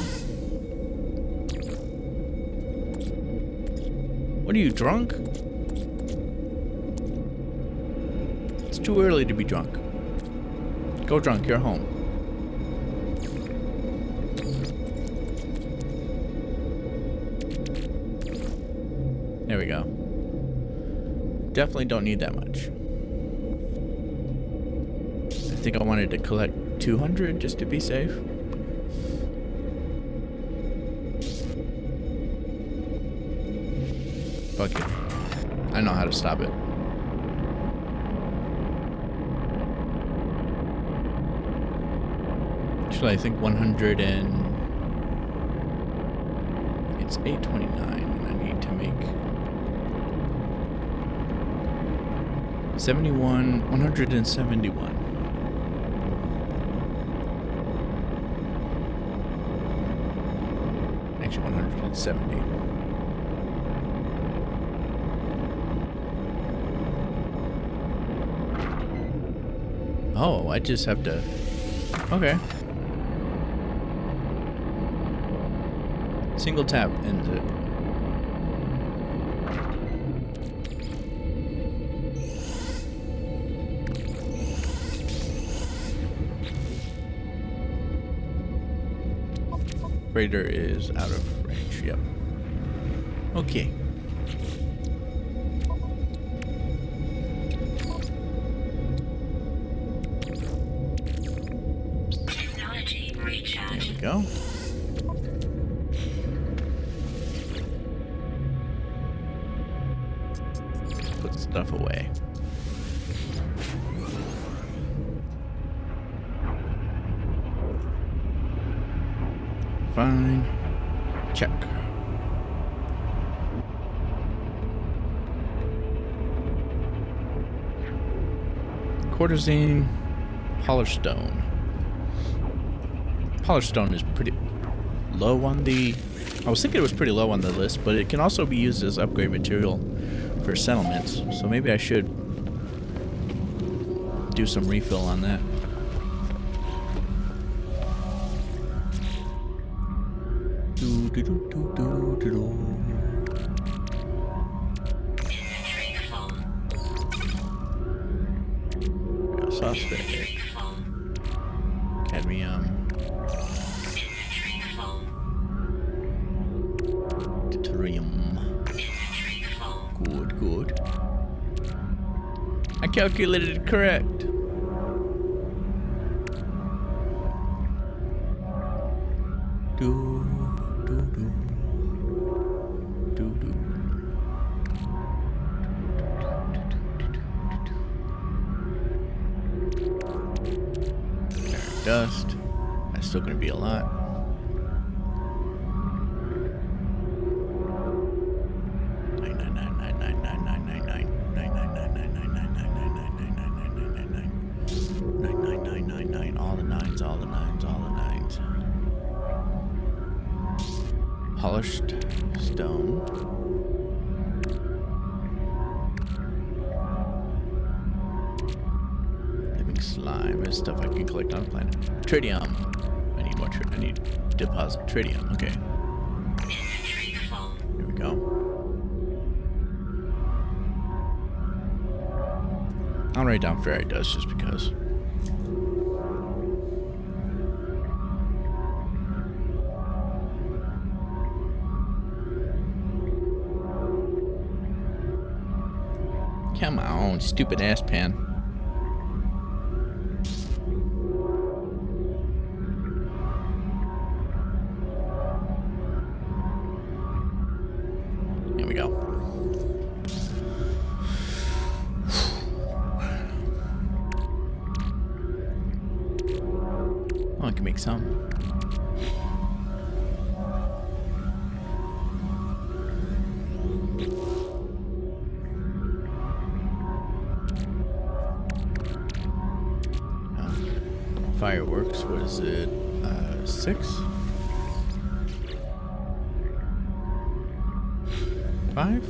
What are you, drunk? It's too early to be drunk. Go drunk, you're home. There we go. Definitely don't need that much. I think I wanted to collect 200 just to be safe. Fuck it. I know how to stop it. Actually, I think 100 and... It's 829 and I need to make... 171. Actually, 170. Oh, I just have to... Okay. Single tap ends it. Raider is out of range, yep. Okay. Technology recharge. There we go. stuff away. Fine. Check. Quarterzine, polished stone. Polished stone is pretty low on the... I was thinking it was pretty low on the list, but it can also be used as upgrade material for settlements. So maybe I should do some refill on that. Suspect. Cadmium. Deuterium. Good, good. I calculated it correct. Do, do, do. Do, do. Dust. That's still going to be a lot. All the nines, all the nines, all the nines. Polished stone. Slime is stuff I can collect on a planet. Tritium. I need more. I need deposit tritium. Okay. Here we go. I'll write down fairy dust just because. Come on, stupid ass pen. Here we go. Oh, I can make some. Fireworks, what is it? 6? 5?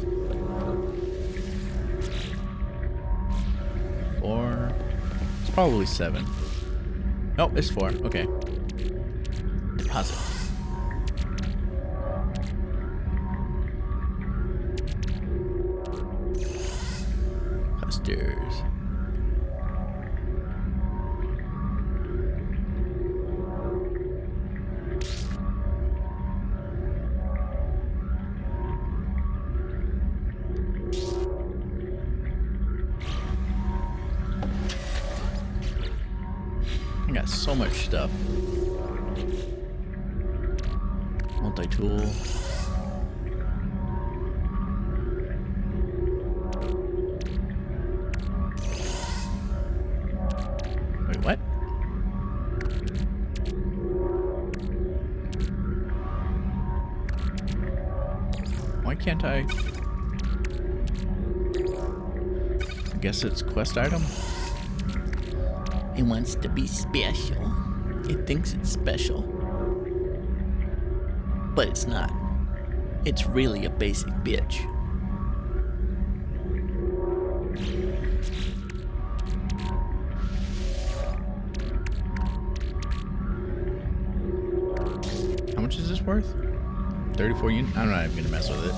4? It's probably 7. Nope, it's 4. Okay. Deposit. Clusters. I got so much stuff. Multi-tool. Wait, what? Why can't I guess it's quest item? It wants to be special. It thinks it's special. But it's not. It's really a basic bitch. How much is this worth? 34 units? I'm not even gonna mess with it.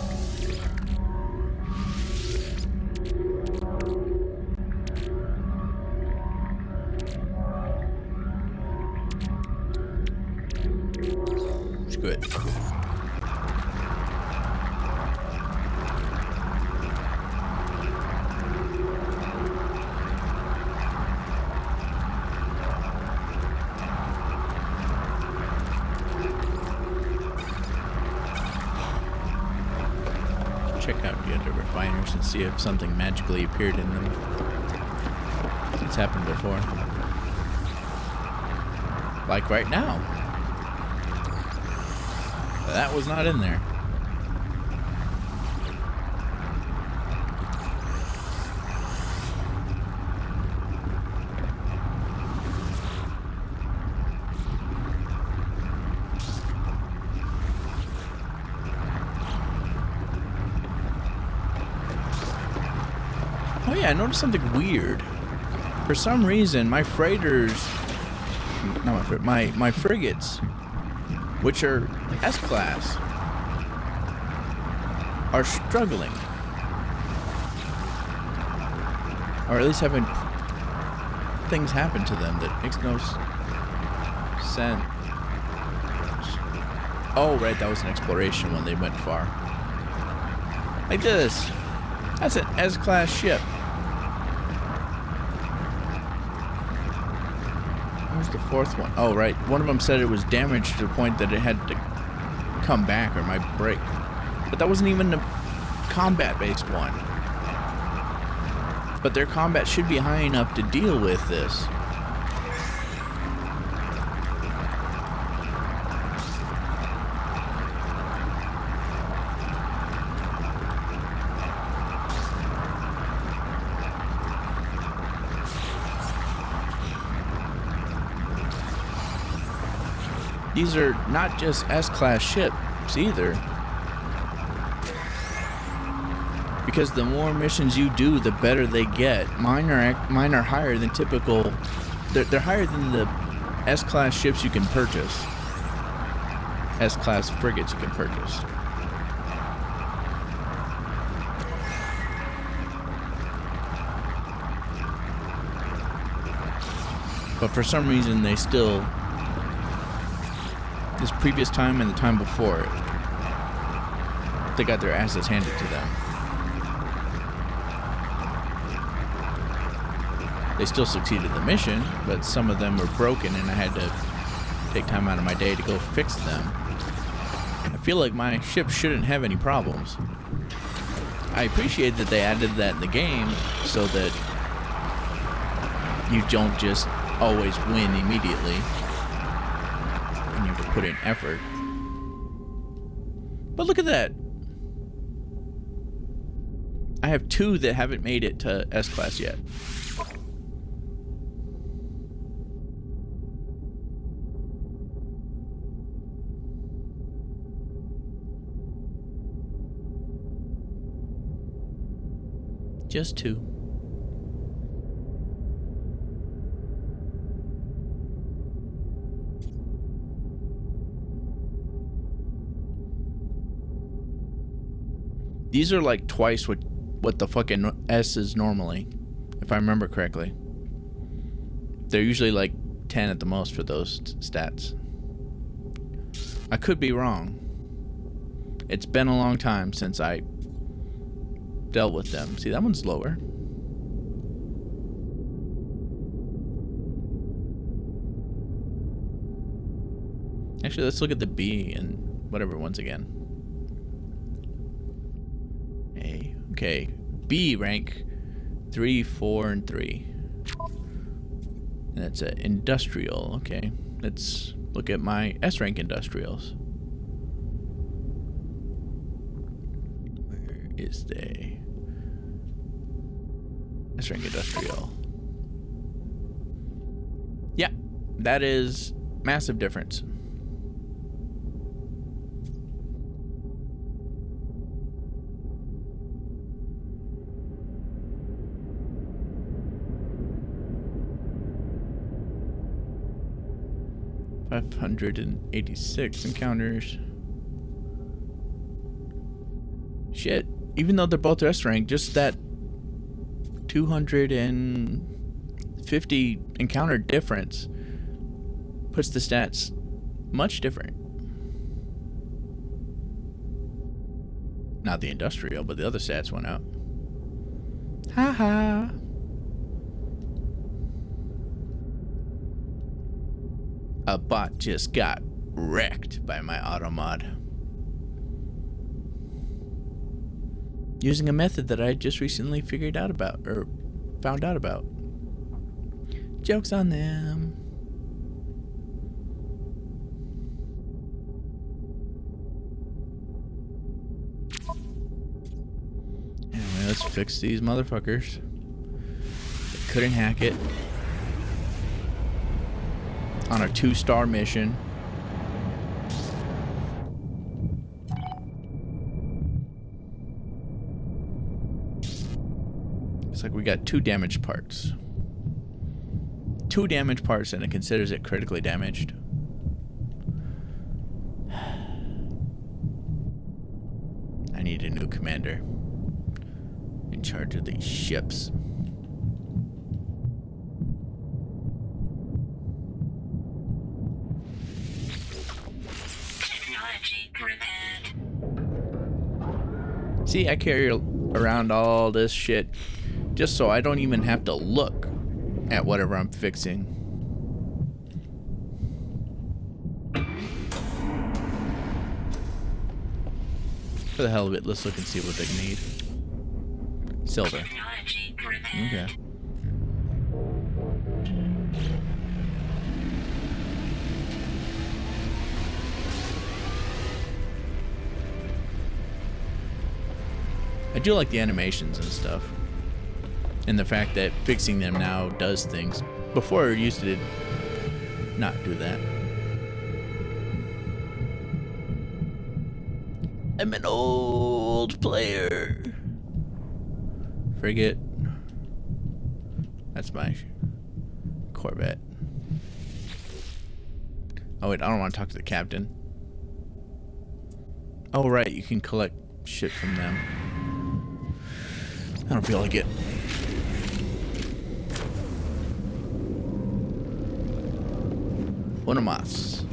Good. check out the other refiners and see if something magically appeared in them. It's happened before. Like right now. That was not in there. Oh yeah, I noticed something weird. For some reason, my freighters, my frigates, which are S-class, are struggling, or at least having things happen to them that makes no sense. Oh, right, that was an exploration when they went far. Like this. That's an S-class ship. Where's the fourth one? Oh, right. One of them said it was damaged to the point that it had to come back or might break. But that wasn't even the combat-based one. But their combat should be high enough to deal with this. These are not just S-class ships either. Because the more missions you do, the better they get. Mine are higher than typical. They're higher than the S-class ships you can purchase. S-class frigates you can purchase. But for some reason, they still... This previous time and the time before it, they got their asses handed to them. They still succeeded the mission, but some of them were broken and I had to take time out of my day to go fix them. I feel like my ship shouldn't have any problems. I appreciate that they added that in the game so that you don't just always win immediately. And you have to put in effort. But look at that. I have 2 that haven't made it to S-Class yet. Just 2. These are like twice what the fucking S is normally, if I remember correctly. They're usually like 10 at the most for those stats. I could be wrong. It's been a long time since I dealt with them. See, that one's lower. Actually, let's look at the B and whatever ones again. A. Okay. B rank 3, 4, and 3. And that's an industrial. Okay. Let's look at my S rank industrials. Where is they? S rank industrial. Yeah, that is massive difference. $586 encounters. Shit. Even though they're both S rank, just that 250 encounter difference puts the stats much different. Not the industrial, but the other stats went up. Haha. A bot just got wrecked by my automod. using a method that I just recently figured out about, or found out about. Joke's on them. Anyway, let's fix these motherfuckers. They couldn't hack it. On a 2-star mission. Looks like we got 2 damaged parts. 2 damaged parts, and it considers it critically damaged. I need a new commander in charge of these ships. See, I carry around all this shit just so I don't even have to look at whatever I'm fixing. For the hell of it, let's look and see what they need. Silver. Okay. I do like the animations and stuff. And the fact that fixing them now does things. Before it used to not do that. I'm an old player. Frigate. That's my Corvette. Oh wait, I don't want to talk to the captain. Oh right, you can collect shit from them. I don't feel like it. One of us.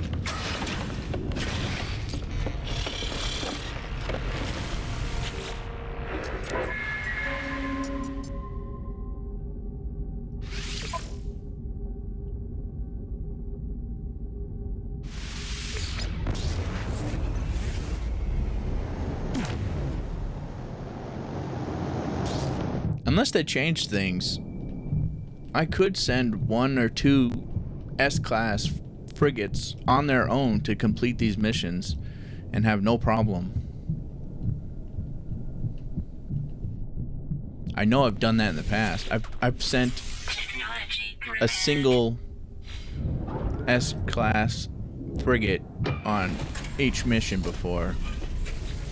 Unless they change things, I could send 1 or 2 S-class frigates on their own to complete these missions and have no problem. I know I've done that in the past. I've sent a single S-class frigate on each mission before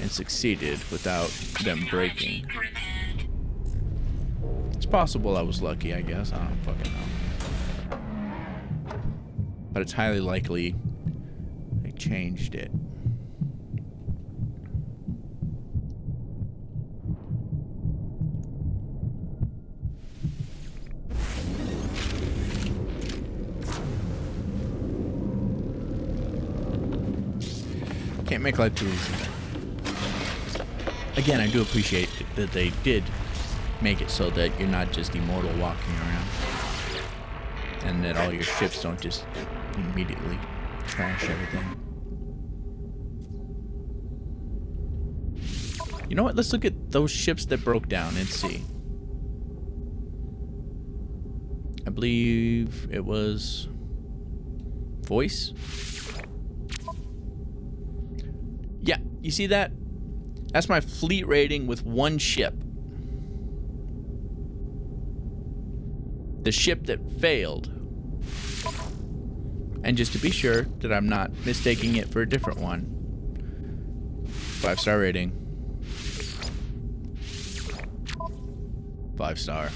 and succeeded without them breaking. It's possible I was lucky, I guess. I don't fucking know. But it's highly likely they changed it. Can't make life too easy. Again, I do appreciate that they did make it so that you're not just immortal walking around. And that all your ships don't just immediately trash everything. You know what? Let's look at those ships that broke down and see. I believe it was Voice. Yeah, you see that? That's my fleet rating with 1 ship. The ship that failed. And just to be sure that I'm not mistaking it for a different one. 5-star rating. 5-star.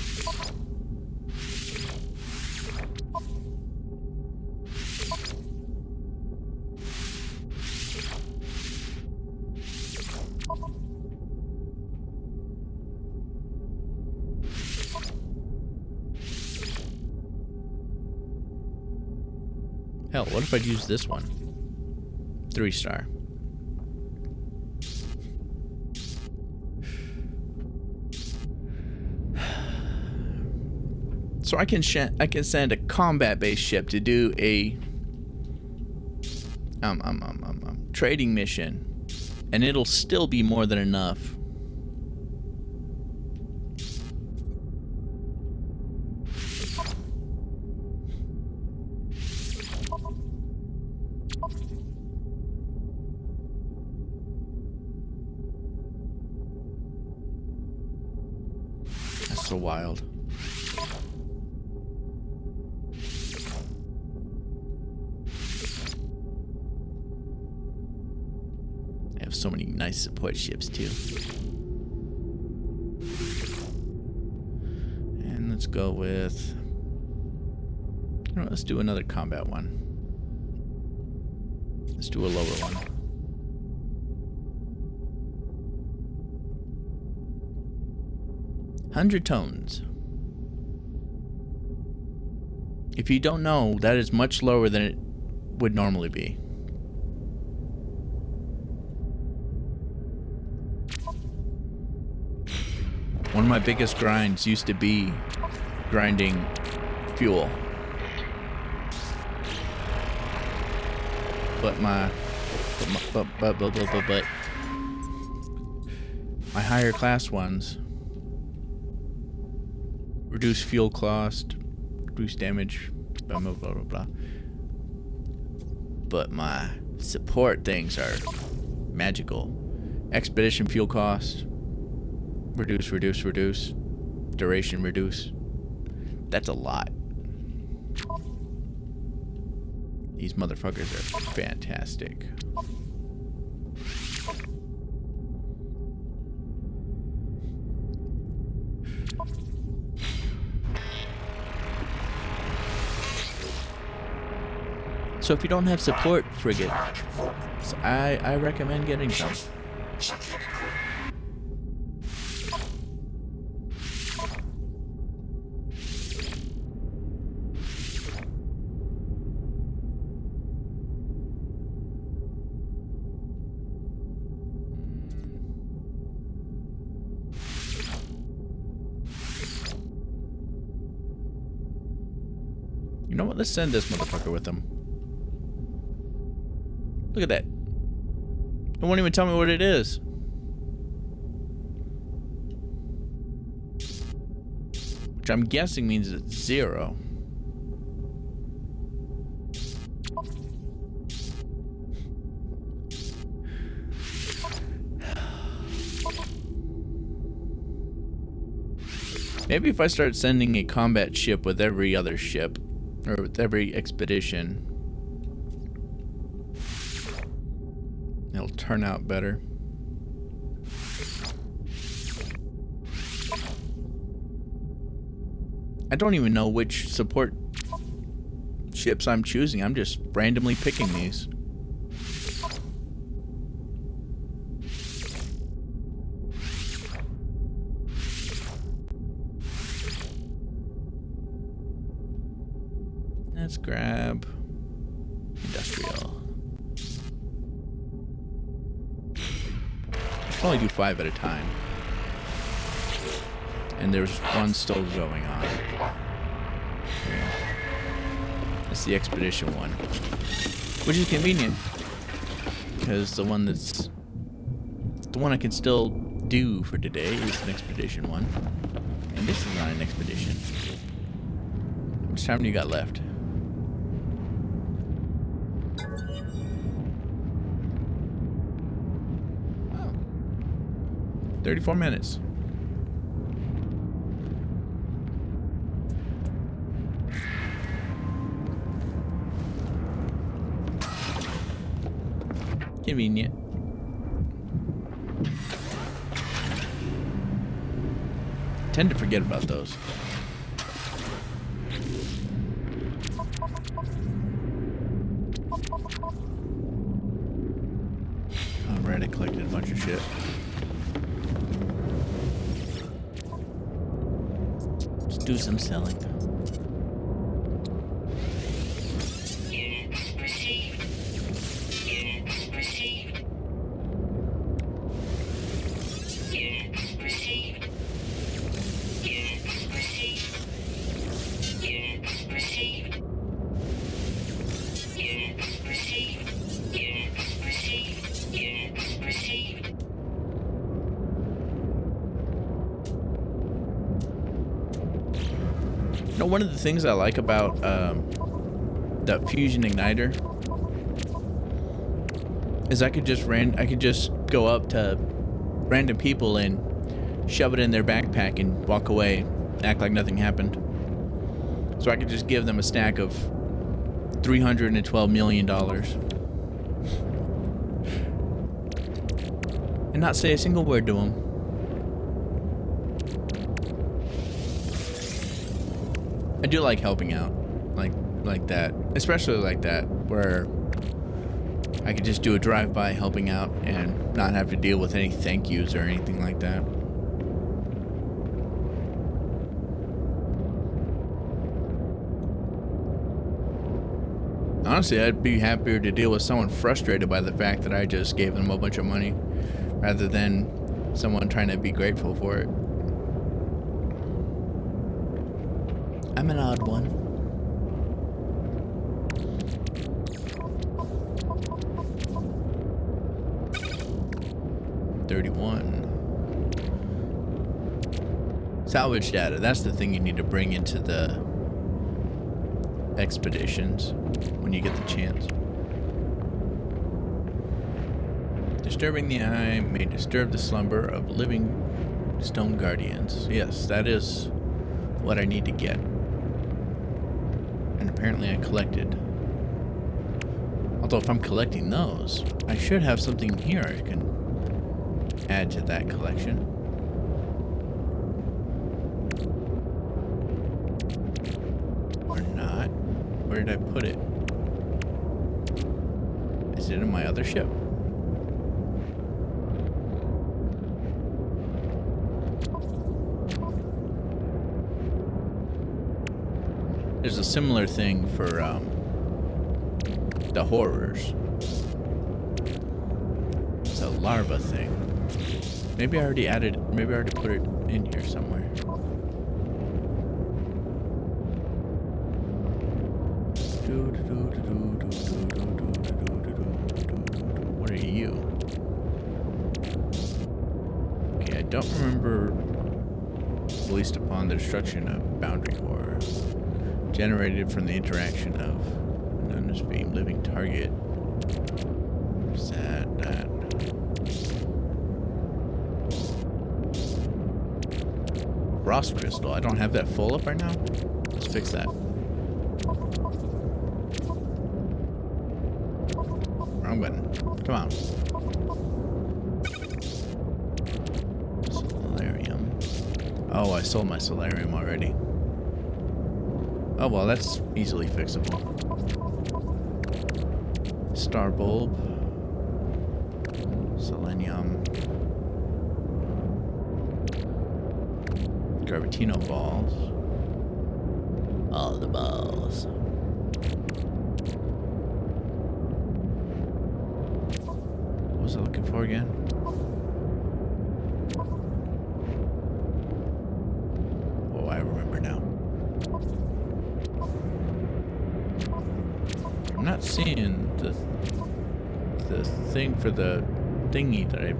Hell, what if I'd use this one? 3-star. So I can send a combat-based ship to do a trading mission, and it'll still be more than enough so wild. They have so many nice support ships too. And let's go with, you know, let's do another combat one. Let's do a lower one. $100 tones. If you don't know, that is much lower than it would normally be. One of my biggest grinds used to be grinding fuel. But my higher class ones reduce fuel cost, reduce damage, blah blah blah blah blah. But my support things are magical. Expedition fuel cost, reduce, duration reduce. That's a lot. These motherfuckers are fantastic. So if you don't have support frigate, I recommend getting some. You know what? Let's send this motherfucker with them. Look at that. It won't even tell me what it is. Which I'm guessing means it's 0. Maybe if I start sending a combat ship with every other ship, or with every expedition, it'll turn out better. I don't even know which support ships I'm choosing. I'm just randomly picking these. Let's grab industrial. I'll only do 5 at a time. And there's one still going on. Here. That's the expedition one. Which is convenient. Because the one I can still do for today is an expedition one. And this is not an expedition. How much time do you got left? 34 minutes. Convenient. Tend to forget about those. Alright, I collected a bunch of shit. Do some selling. Units received. Units received. Units received. Units received. Units received. Units received. Units received. Units received. You know, one of the things I like about the fusion igniter is I could just go up to random people and shove it in their backpack and walk away act like nothing happened. So I could just give them a stack of $312 million. And not say a single word to them. I do like helping out. Like that. Especially like that, where I could just do a drive-by helping out and not have to deal with any thank yous or anything like that. Honestly, I'd be happier to deal with someone frustrated by the fact that I just gave them a bunch of money rather than someone trying to be grateful for it. I'm an odd one. Salvage data. That's the thing you need to bring into the expeditions when you get the chance. Disturbing the eye may disturb the slumber of living stone guardians. Yes, that is what I need to get. And apparently I collected. Although if I'm collecting those, I should have something here I can add to that collection. Or not. Where did I put it? Is it in my other ship? There's a similar thing for the horrors. It's a larva thing. Maybe I already added, maybe I already put it in here somewhere. What are you? Okay, I don't remember. Released upon the destruction of boundary horror. Generated from the interaction of an undisturbed living target. Is that? Frost crystal. I don't have that full up right now. Let's fix that. Wrong button. Come on. Solarium. Oh, I sold my solarium already. Oh, well, that's easily fixable. Star bulb. Selenium. Gravitino balls. All the balls. What was I looking for again? Oh, I remember now. I'm not seeing the thing for the thingy that I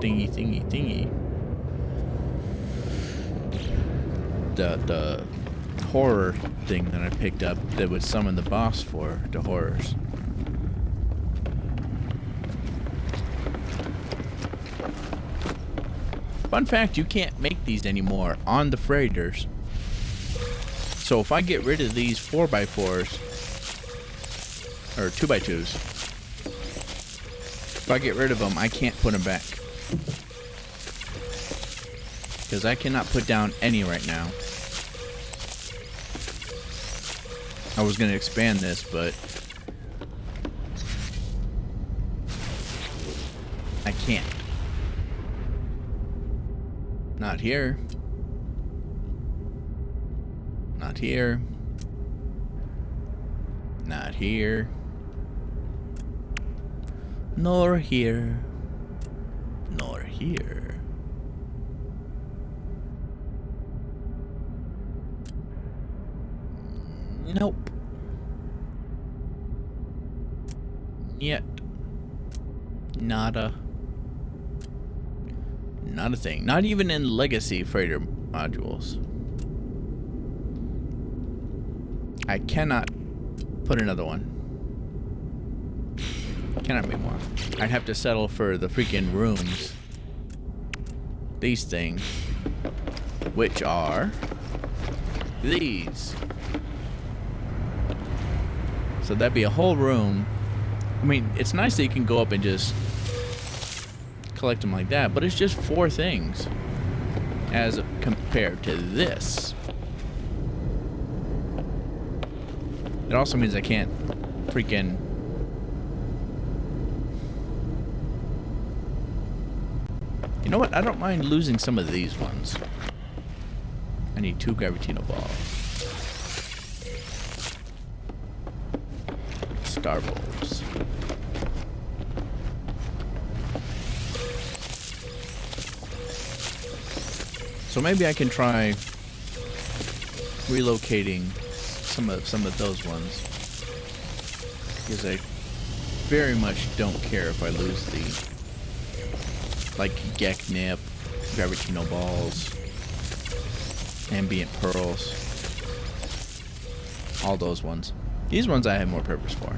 thingy. The horror thing that I picked up that would summon the boss for the horrors. Fun fact, you can't make these anymore on the freighters. So if I get rid of these 4x4s or 2x2s, if I get rid of them, I can't put them back. Because I cannot put down any right now. I was going to expand this, but I can't. Not here. Not here. Not here. Nor here. Nor here. Nope. Yet. Nada. Not a thing. Not even in legacy freighter modules. I cannot put another one. Cannot make more. I'd have to settle for the freaking rooms. These things. Which are these. So that'd be a whole room. I mean, it's nice that you can go up and just collect them like that, but it's just 4 things as compared to this. It also means I can't freaking... You know what? I don't mind losing some of these ones. I need 2 Gravitino balls. Star bulbs. So maybe I can try relocating some of those ones, because I very much don't care if I lose the like Geknip, Gravitino balls, Ambient Pearls, all those ones. These ones I have more purpose for.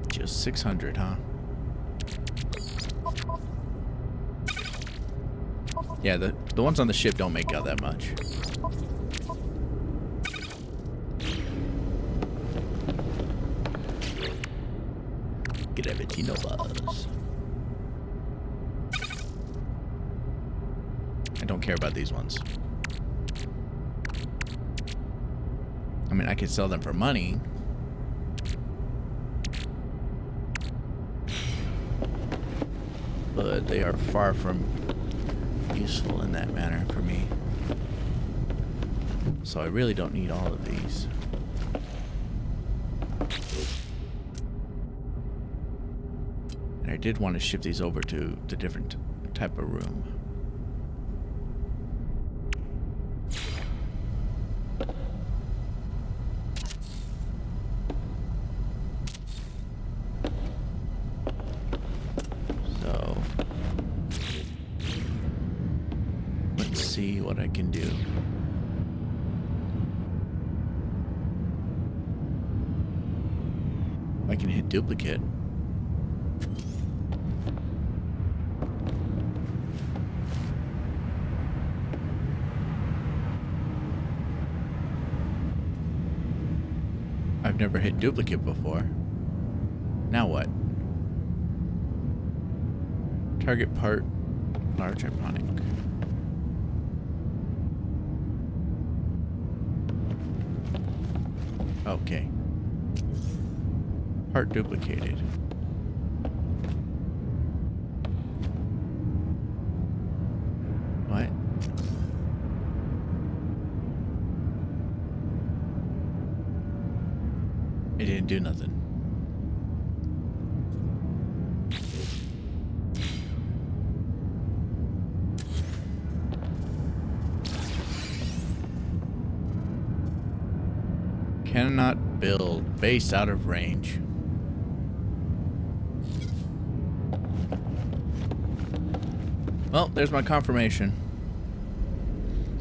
Just 600, huh? Yeah, the ones on the ship don't make out that much. Gravitino balls. I don't care about these ones. I mean, I could sell them for money. But they are far from useful in that manner for me. So I really don't need all of these. And I did want to ship these over to the different type of room. See what I can do. I can hit duplicate. I've never hit duplicate before. Now what? Target part, large harmonic. Okay. Part duplicated. What? It didn't do nothing. Cannot build base out of range. Well, there's my confirmation.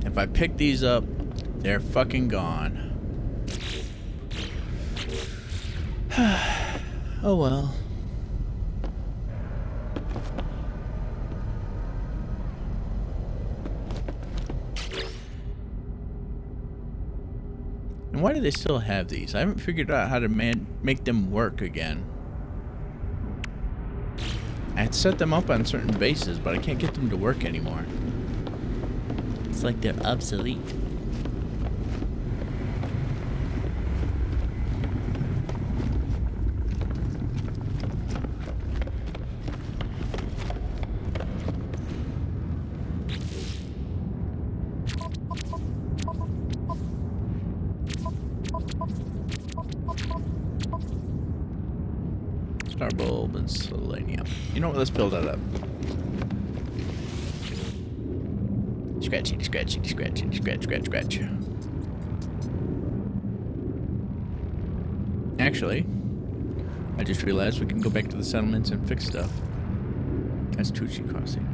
If I pick these up, they're fucking gone. Oh well. And why do they still have these? I haven't figured out how to make them work again. I had set them up on certain bases, but I can't get them to work anymore. It's like they're obsolete. Star bulb and selenium. You know what? Let's build that up. Scratchy, scratchy, scratchy, scratch, scratch, scratch. Actually, I just realized we can go back to the settlements and fix stuff. That's Tucci Crossing.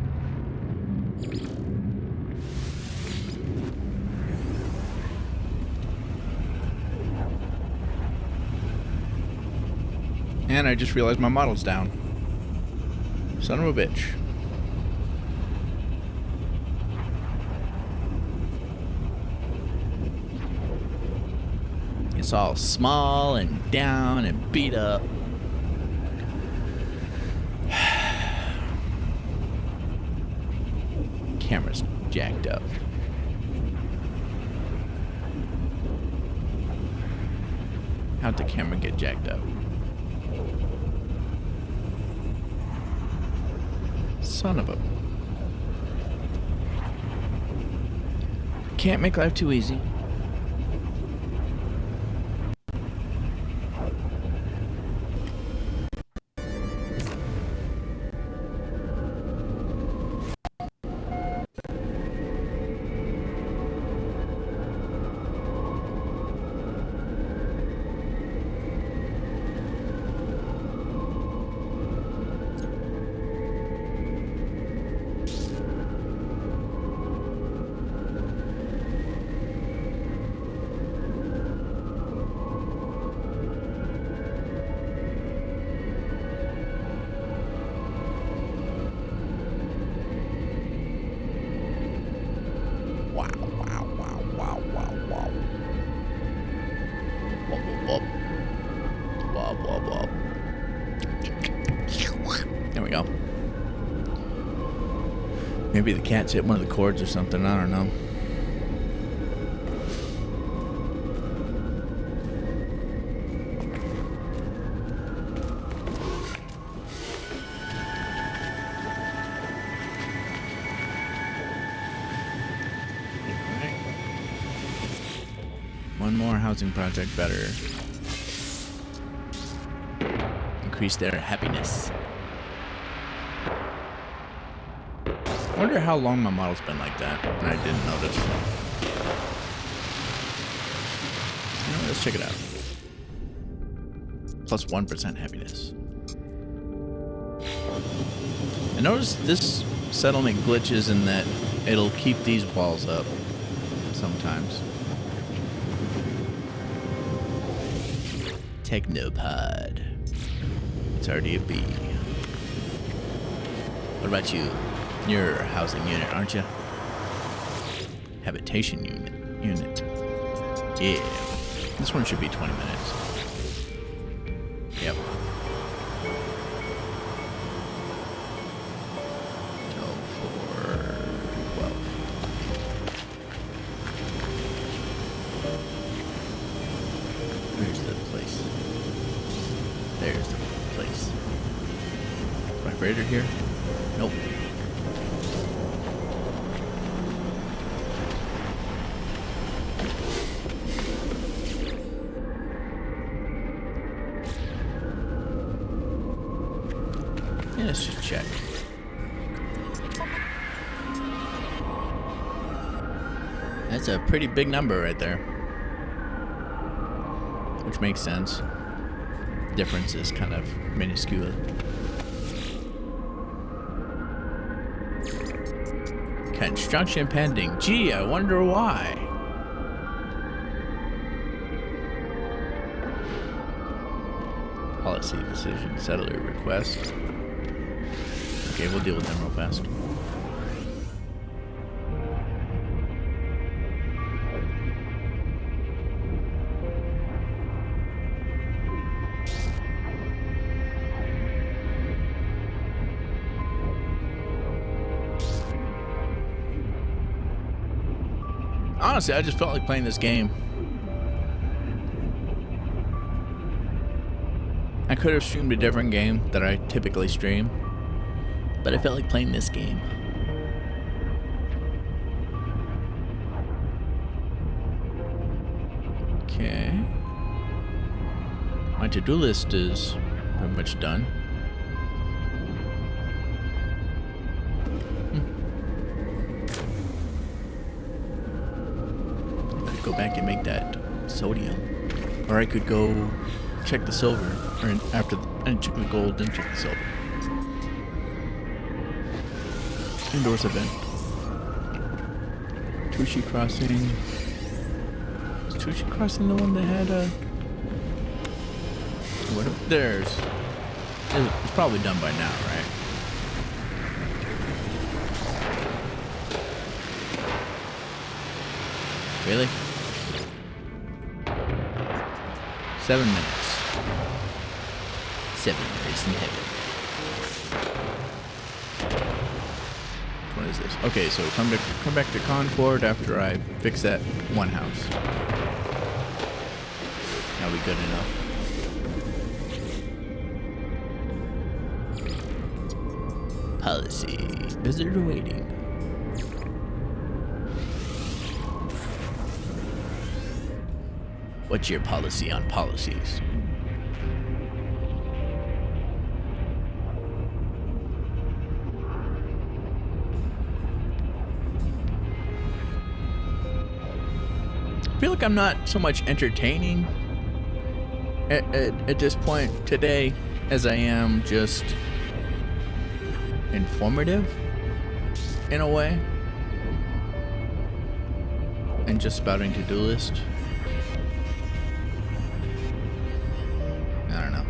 And I just realized my model's down. Son of a bitch. It's all small and down and beat up. Camera's jacked up. How'd the camera get jacked up? Son of a... Can't make life too easy. There we go. Maybe the cat's hit one of the cords or something. I don't know. One more housing project better. Increase their happiness. I wonder how long my model's been like that, and I didn't notice. You know, let's check it out. Plus 1% happiness. I noticed this settlement glitches in that it'll keep these walls up sometimes. Technopod. It's already a B. What about you? You're a housing unit, aren't you? Habitation unit. Yeah. This one should be 20 minutes. Yep. Till 4:12. Where's the place? There's the place. My freighter here? Nope. Yeah, let's just check. That's a pretty big number right there. Which makes sense. Difference is kind of minuscule. Construction pending. Gee, I wonder why. Policy decision. Settler request. Okay, we'll deal with them real fast. Honestly, I just felt like playing this game. I could have streamed a different game that I typically stream, but I felt like playing this game. Okay. My to-do list is pretty much done. I could go back and make that sodium. Or I could go check the silver. Or after and check the gold, then check the silver. Indoors event. Tushi Crossing. Is Tushi Crossing the one that had a... What? There's... It's probably done by now, right? Really? 7 minutes. 7 minutes in heaven. What is this? Okay, so come back to Concord after I fix that one house. That'll be good enough. Policy. Visitor waiting. What's your policy on policies? I feel like I'm not so much entertaining at this point today as I am just informative in a way, and just spouting to-do list. I don't know.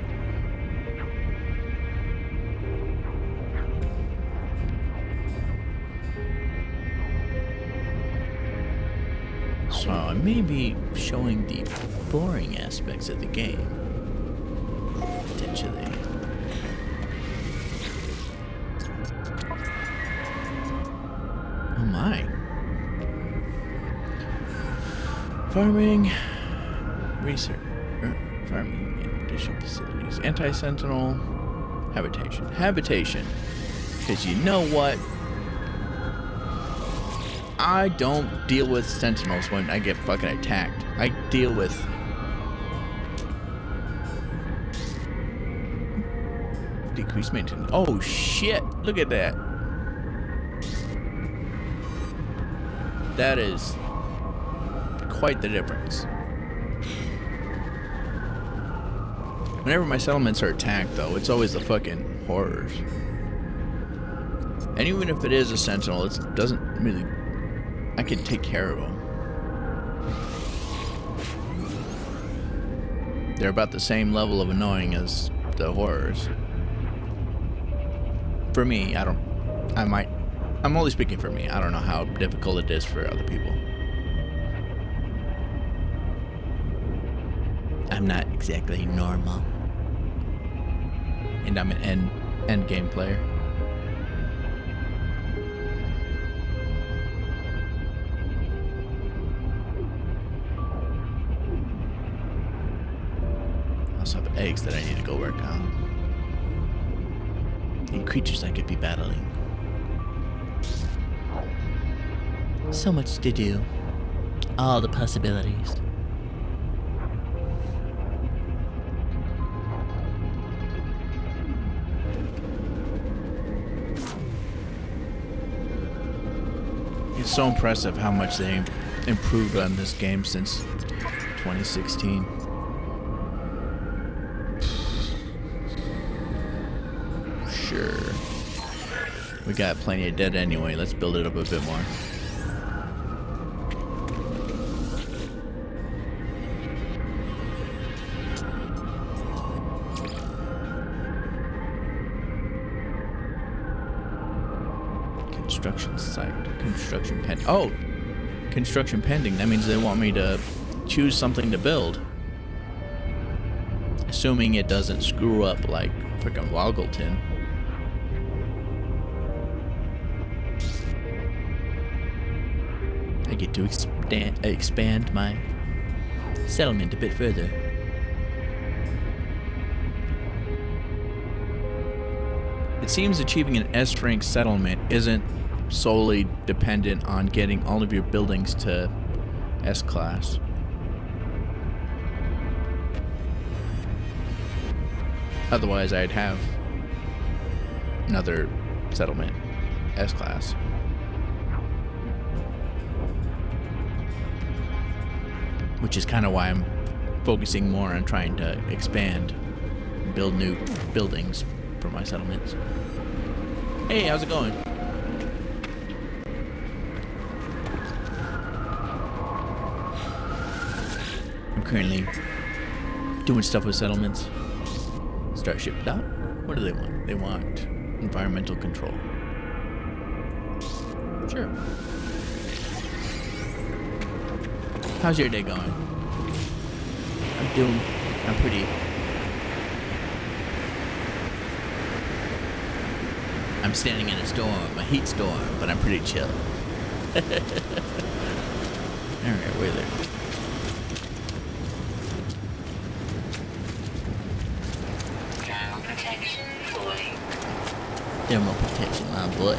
So I may be showing the boring aspects of the game, potentially. Oh my. Farming, research, farming and additional facilities, anti-sentinel, habitation. Habitation, because you know what? I don't deal with sentinels when I get fucking attacked. I deal with decreased maintenance. Oh shit, look at that. That is quite the difference. Whenever my settlements are attacked, though, it's always the fucking horrors. And even if it is a sentinel, it doesn't really... I can take care of them. They're about the same level of annoying as the horrors. For me, I'm only speaking for me. I don't know how difficult it is for other people. I'm not exactly normal. And I'm an end game player. I also have eggs that I need to go work on. And creatures I could be battling. So much to do. All the possibilities. It's so impressive how much they improved on this game since 2016. Sure. We got plenty of dead anyway. Let's build it up a bit more. Construction site. Construction pending. Oh! Construction pending. That means they want me to choose something to build. Assuming it doesn't screw up like frickin' Woggleton. I get to expand my settlement a bit further. It seems achieving an S-rank settlement isn't solely dependent on getting all of your buildings to S-class. Otherwise, I'd have another settlement S-class. Which is kind of why I'm focusing more on trying to expand, build new buildings for my settlements. Hey, how's it going? I'm currently doing stuff with settlements. Starship dot? What do they want? They want environmental control. Sure. How's your day going? I'm I'm pretty... I'm standing in a storm, a heat storm, but I'm pretty chill. Alright, we're there. Thermal protection fully. Thermal protection, my boy.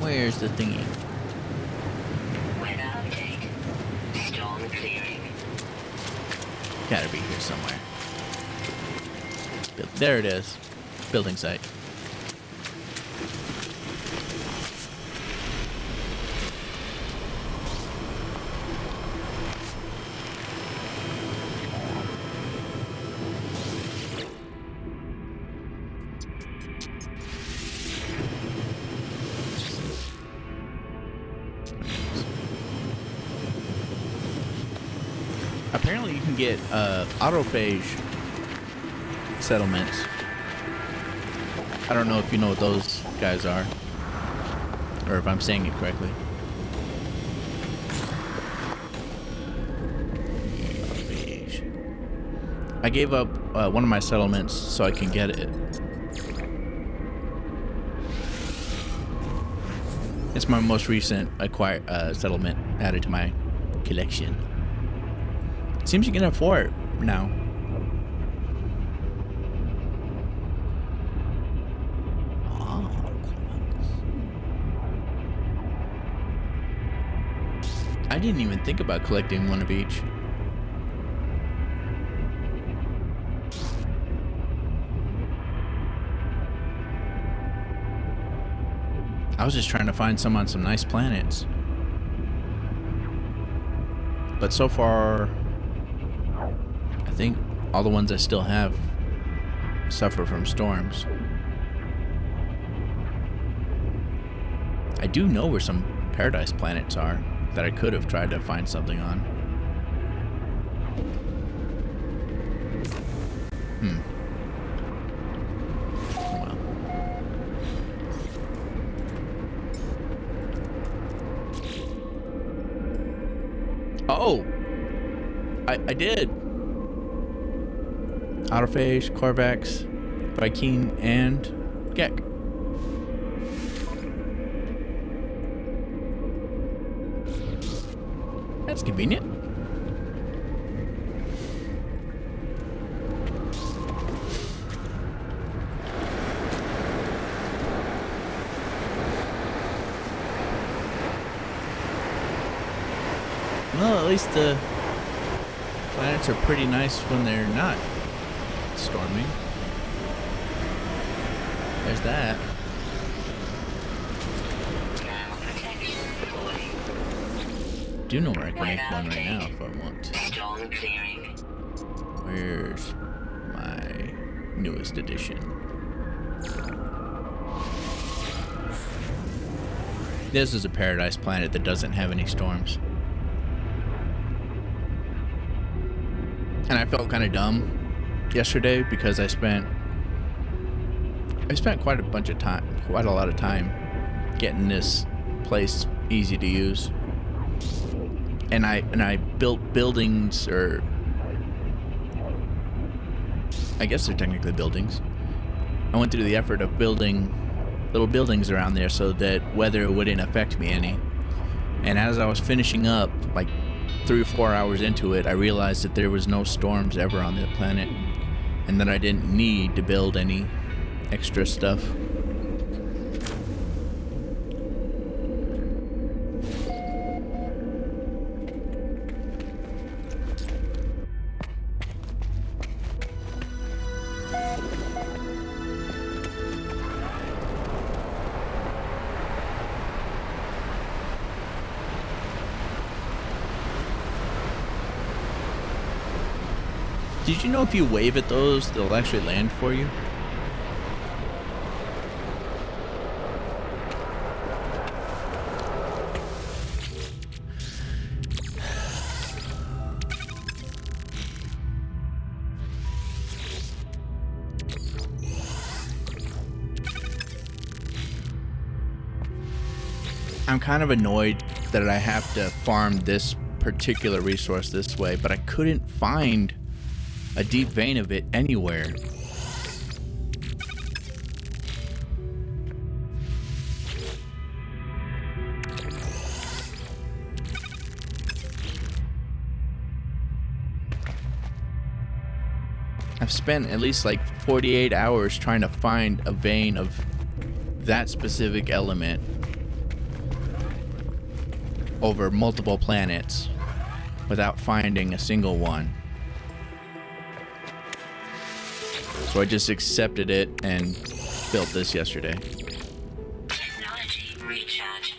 Where's the thingy? Weather update. Storm clearing. Gotta be here somewhere. There it is. Building site. Apparently you can get autophage settlements. I don't know if you know what those guys are, or if I'm saying it correctly. Autophage. I gave up one of my settlements so I can get it. It's my most recent acquired settlement added to my collection. Seems you can afford it now. Oh, I didn't even think about collecting one of each. I was just trying to find some on some nice planets. But so far, I think all the ones I still have suffer from storms. I do know where some paradise planets are that I could have tried to find something on. Oh! I did! Autophage, Corvax, Viking, and Gek. That's convenient. Well, at least the planets are pretty nice when they're not storming. There's that. Do know where I can make one right now if I want to. Storm clearing. Where's my newest edition? This is a paradise planet that doesn't have any storms. And I felt kind of dumb yesterday because I spent quite a lot of time getting this place easy to use. And I built buildings, or I guess they're technically buildings. I went through the effort of building little buildings around there so that weather wouldn't affect me any. And as I was finishing up, like 3 or 4 hours into it, I realized that there was no storms ever on the planet, and that I didn't need to build any extra stuff. Did you know if you wave at those, they'll actually land for you? I'm kind of annoyed that I have to farm this particular resource this way, but I couldn't find a deep vein of it anywhere. I've spent at least like 48 hours trying to find a vein of that specific element over multiple planets without finding a single one. So I just accepted it and built this yesterday. Technology recharge.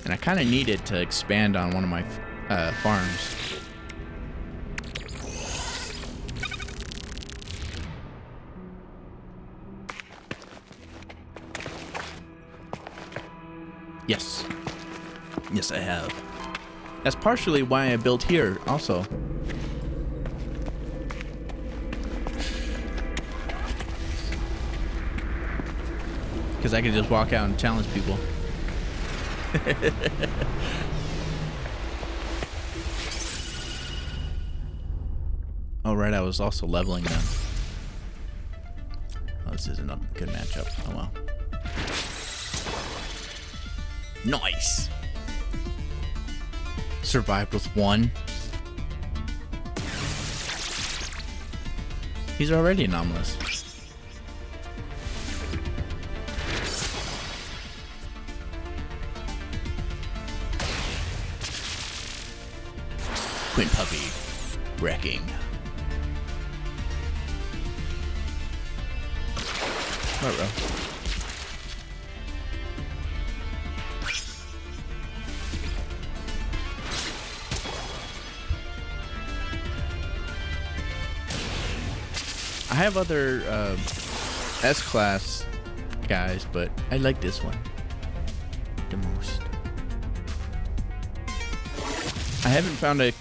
And I kind of need it to expand on one of my farms. Yes. Yes, I have. That's partially why I built here also. Because I could just walk out and challenge people. Oh, right, I was also leveling them. Oh, this isn't a good matchup. Oh, well. Nice! Survived with 1. He's already anomalous. Quinn Puppy wrecking. Uh-oh. I have other S-class guys, but I like this one the most. I haven't found a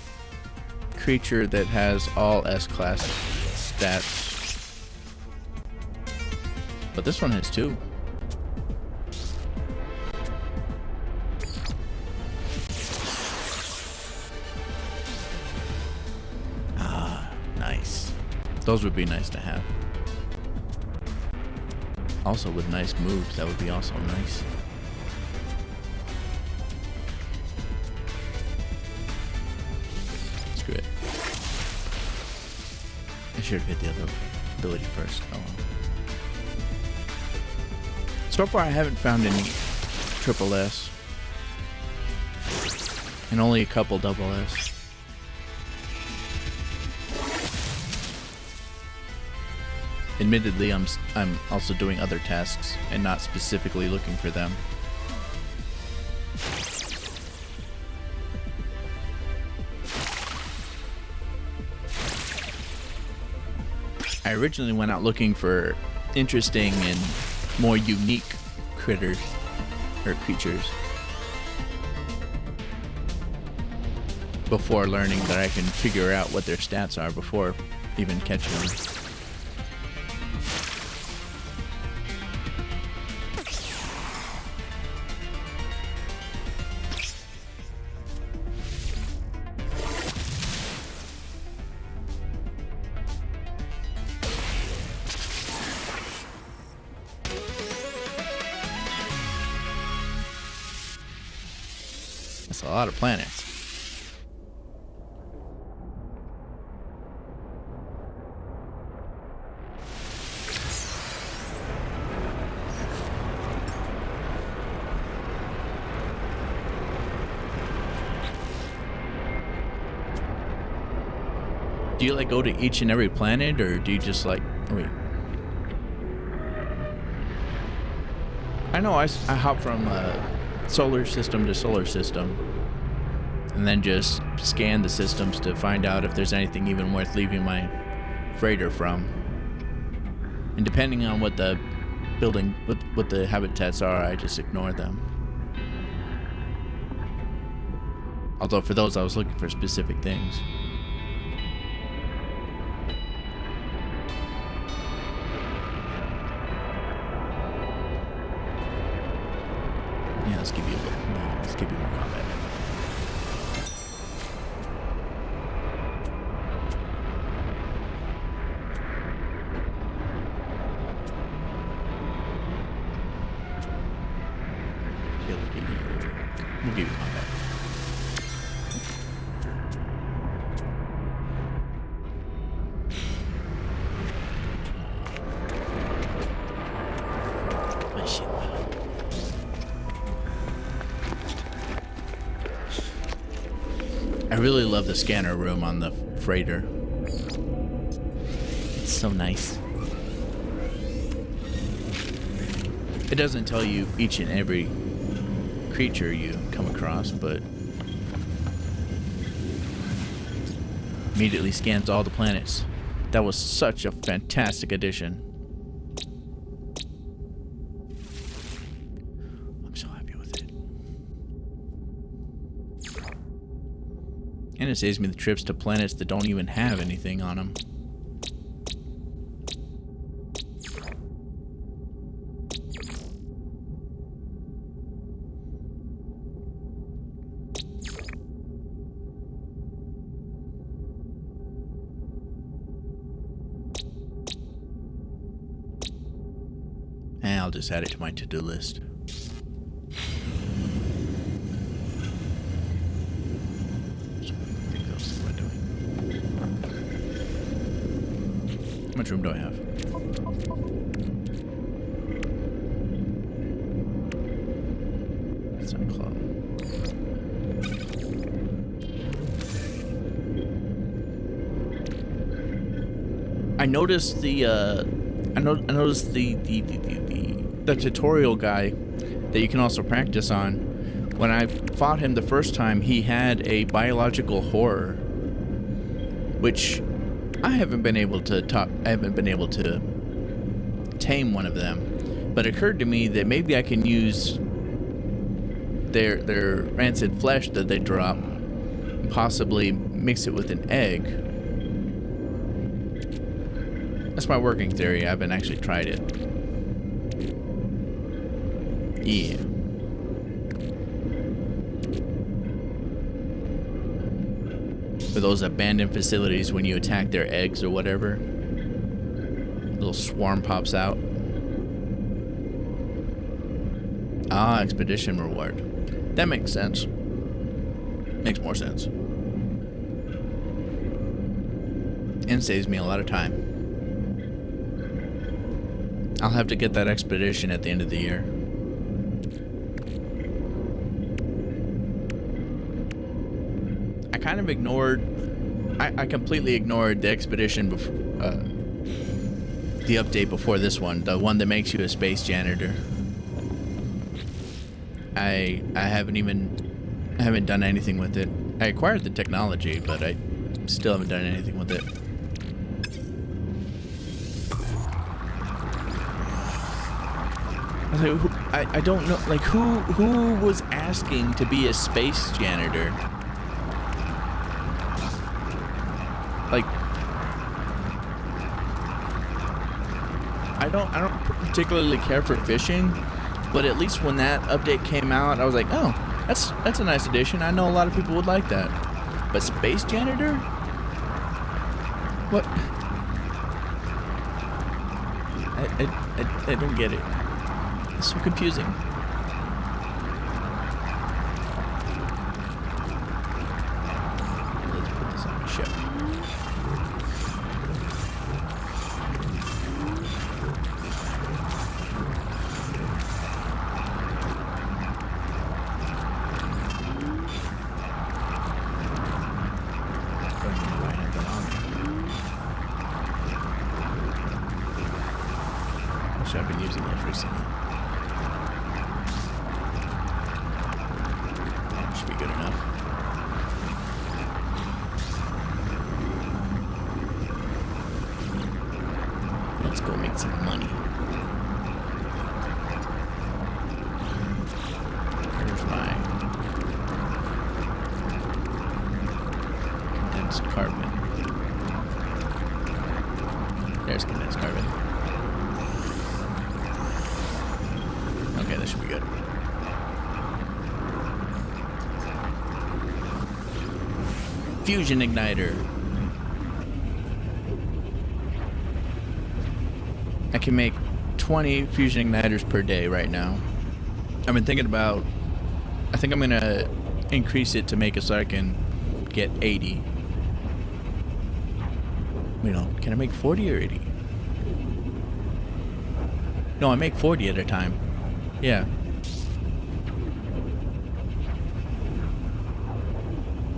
creature that has all S-class stats, but this one has 2. Ah, nice. Those would be nice to have. Also with nice moves, that would be also nice. Screw it. I should have hit the other ability first. Oh well. So far I haven't found any triple S. And only a couple double S. Admittedly, I'm also doing other tasks and not specifically looking for them. I originally went out looking for interesting and more unique critters or creatures before learning that I can figure out what their stats are before even catching them. That's a lot of planets. Do you like go to each and every planet, or do you just like wait? I know I hop from solar system to solar system and then just scan the systems to find out if there's anything even worth leaving my freighter from. And depending on what the building what the habitats are, I just ignore them. Although for those, I was looking for specific things. Yeah, let's give you a little. No, let's give you more combat. We'll give you combat. I really love the scanner room on the freighter. It's so nice. It doesn't tell you each and every creature you come across, but immediately scans all the planets. That was such a fantastic addition. I'm so happy with it. And it saves me the trips to planets that don't even have anything on them. And I'll just add it to my to-do list. How much room do I have? It's not close. I noticed I noticed the tutorial guy that you can also practice on. When I fought him the first time, he had a biological horror, which I haven't been able to tame one of them. But it occurred to me that maybe I can use their rancid flesh that they drop and possibly mix it with an egg. That's my working theory. I haven't actually tried it. Yeah. For those abandoned facilities, when you attack their eggs or whatever, a little swarm pops out. Ah, expedition reward. That makes sense. Makes more sense. And saves me a lot of time. I'll have to get that expedition at the end of the year. I kind of ignored... I completely ignored the expedition before... the update before this one. The one that makes you a space janitor. I haven't done anything with it. I acquired the technology, but I still haven't done anything with it. I don't know, like, who was asking to be a space janitor? Like, I don't particularly care for fishing, but at least when that update came out, I was like, oh, that's a nice addition. I know a lot of people would like that. But space janitor? What? I don't get it. It's so confusing. Let's put this on my ship. I've been using that recently. should be good. Fusion igniter. I can make 20 fusion igniters per day right now. I've been thinking about, I think I'm gonna increase it to make it so I can get 80. You know, can I make 40 or 80? No, I make 40 at a time. Yeah.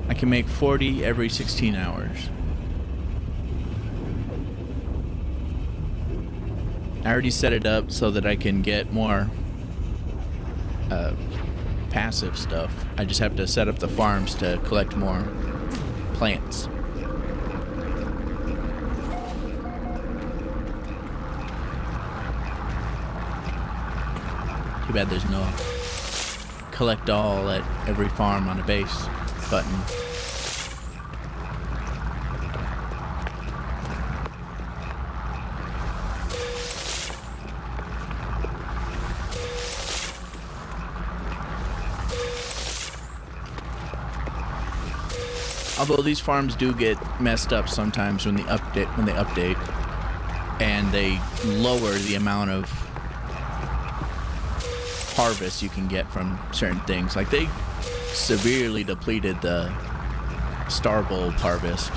I can make 40 every 16 hours. I already set it up so that I can get more passive stuff. I just have to set up the farms to collect more plants. Too bad there's no collect all at every farm on a base button. Although these farms do get messed up sometimes when they update, and they lower the amount of harvest you can get from certain things. Like they severely depleted the Star Bulb harvest.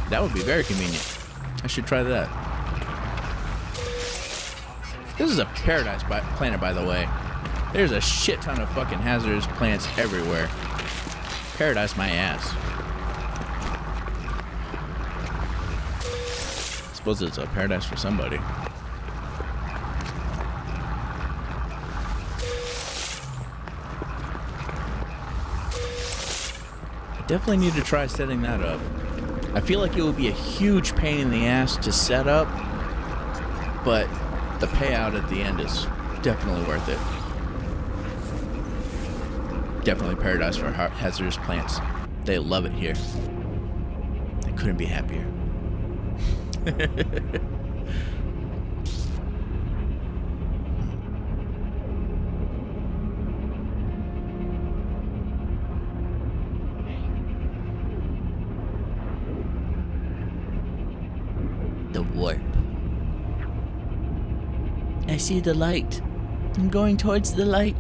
That would be very convenient. I should try that. This is a paradise planet, by the way. There's a shit ton of fucking hazardous plants everywhere. Paradise my ass. I suppose it's a paradise for somebody. I definitely need to try setting that up. I feel like it would be a huge pain in the ass to set up, but the payout at the end is definitely worth it. Definitely paradise for hazardous plants. They love it here. I couldn't be happier. The warp. I see the light. I'm going towards the light.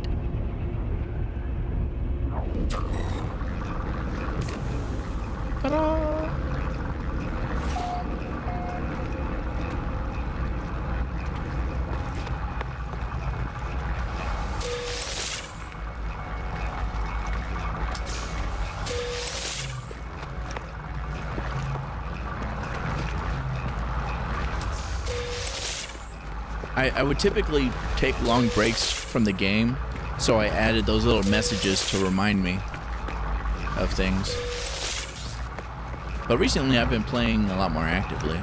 Ta-da! I would typically take long breaks from the game, so I added those little messages to remind me of things. But recently I've been playing a lot more actively.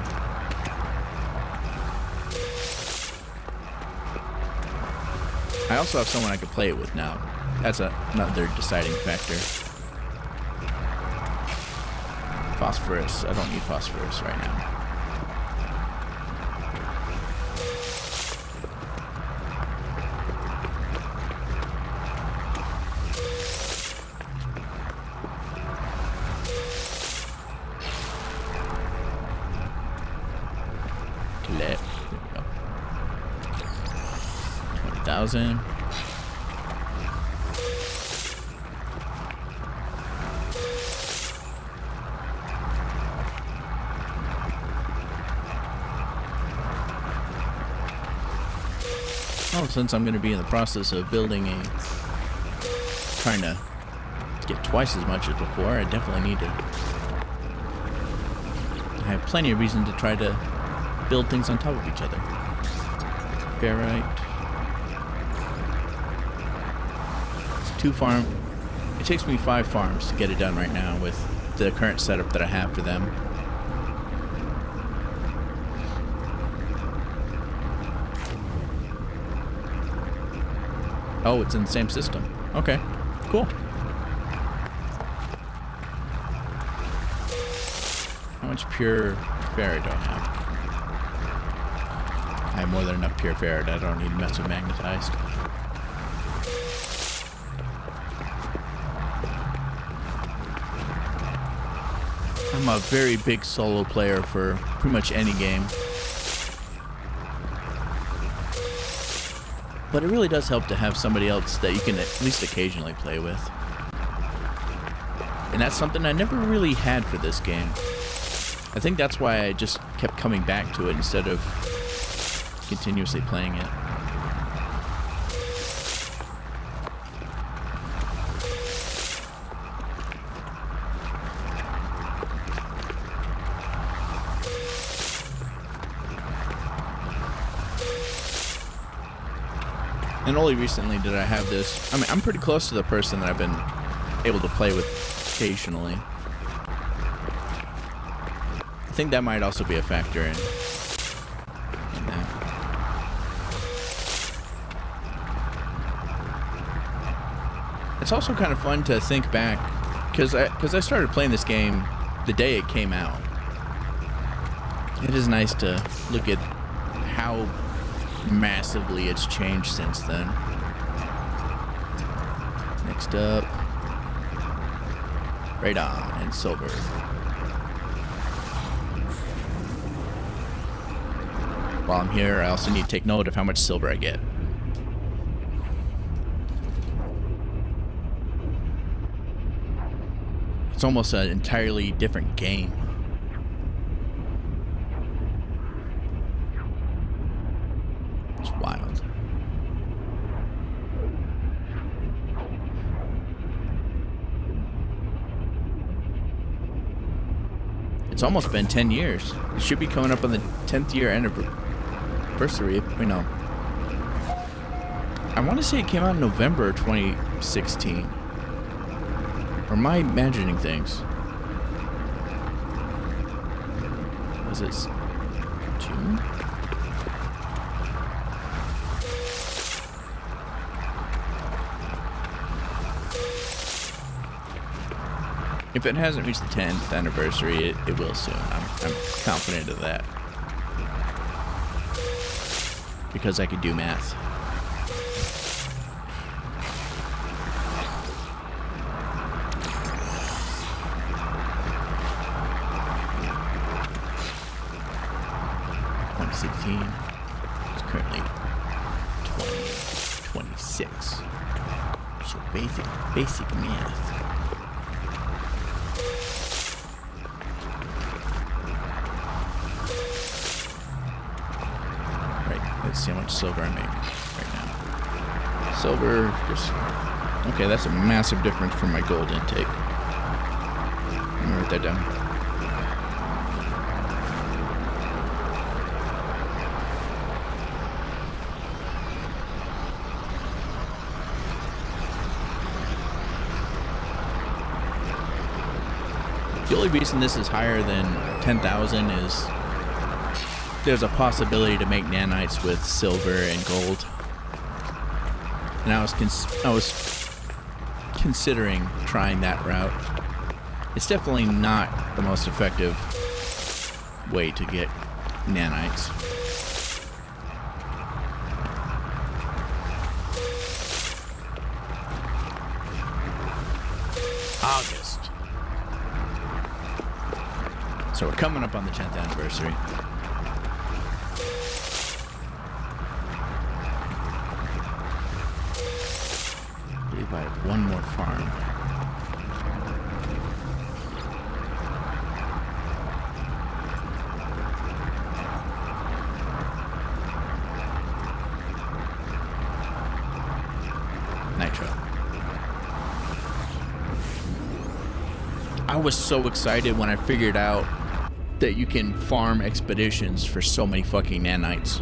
I also have someone I can play it with now. That's another deciding factor. Phosphorus. I don't need phosphorus right now. There we go. 20,000. Oh, since I'm going to be in the process of building trying to get twice as much as before, I definitely need to. I have plenty of reason to try to build things on top of each other. Ferrite. It's 2 farms. It takes me 5 farms to get it done right now with the current setup that I have for them. Oh, it's in the same system. Okay, cool. How much pure ferret do I have? I have more than enough pure ferret. I don't need to mess with magnetized. I'm a very big solo player for pretty much any game. But it really does help to have somebody else that you can at least occasionally play with. And that's something I never really had for this game. I think that's why I just kept coming back to it instead of continuously playing it. And only recently did I have this. I mean, I'm pretty close to the person that I've been able to play with occasionally. I think that might also be a factor in that. It's also kind of fun to think back, because I started playing this game the day it came out. It is nice to look at how massively it's changed since then. Next up, radon and silver. While I'm here, I also need to take note of how much silver I get. It's almost an entirely different game. It's wild. It's almost been 10 years. It should be coming up on the 10th year anniversary. Wait, no. I want to say it came out in November 2016. Or am I imagining things? Was it June? If it hasn't reached the 10th anniversary, it will soon. I'm confident of that. Because I can do math. It's currently 2026. So basic math. Let's see how much silver I make right now. Silver, just... Okay, that's a massive difference from my gold intake. Let me write that down. The only reason this is higher than 10,000 is... there's a possibility to make nanites with silver and gold, and I was considering trying that route. It's definitely not the most effective way to get nanites. August. So we're coming up on the 10th anniversary. I have one more farm. Nitro. I was so excited when I figured out that you can farm expeditions for so many fucking nanites.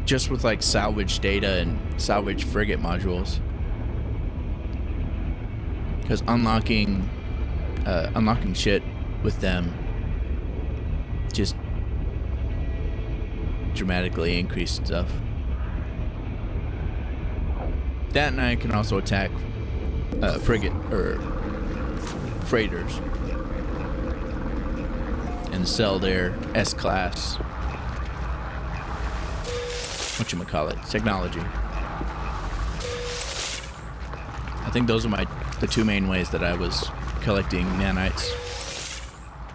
Just with like salvage data and salvage frigate modules, because unlocking shit with them just dramatically increased stuff. That, and I can also attack frigate or freighters and sell their S-class, whatchamacallit, technology. I think those are the two main ways that I was collecting nanites.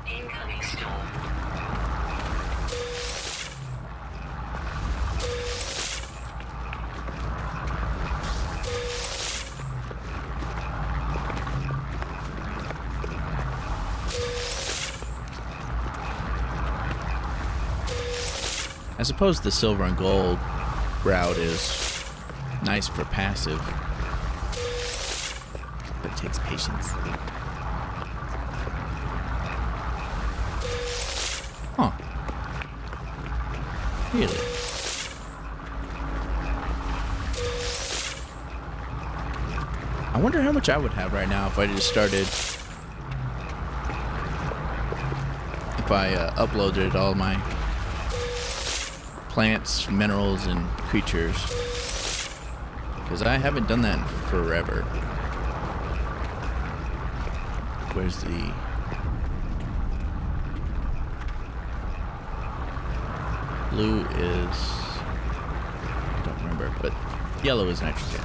Incoming storm. I suppose the silver and gold route is nice for passive, but it takes patience. Huh. Really? I wonder how much I would have right now if I just started... If I uploaded all my plants, minerals, and creatures. Because I haven't done that in forever. Where's the... Blue is... I don't remember, but yellow is nitrogen.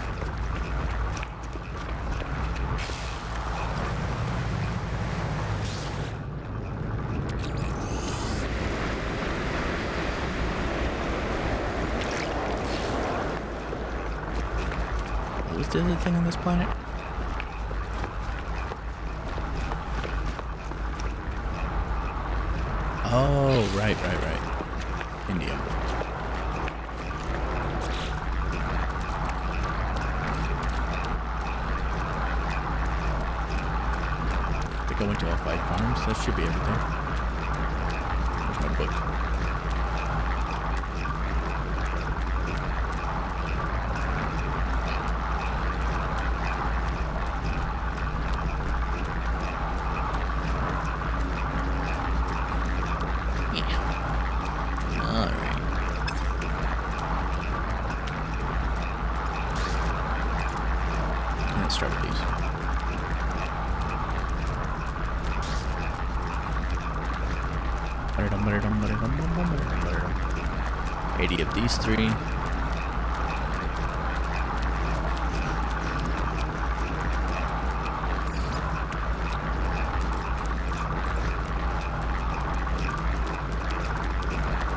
What's the other thing on this planet? Oh, right. Indium. I think I went to all 5 farms. That should be everything. Where's my book? Let's start with these. $80 of these 3.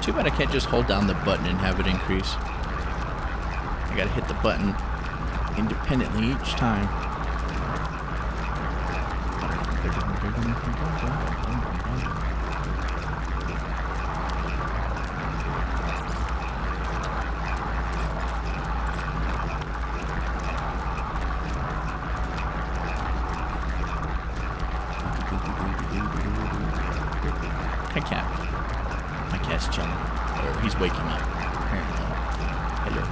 Too bad I can't just hold down the button and have it increase. I gotta hit the button independently each time. Hi, cat. My cat's chilling. Or he's waking up, apparently. Hello.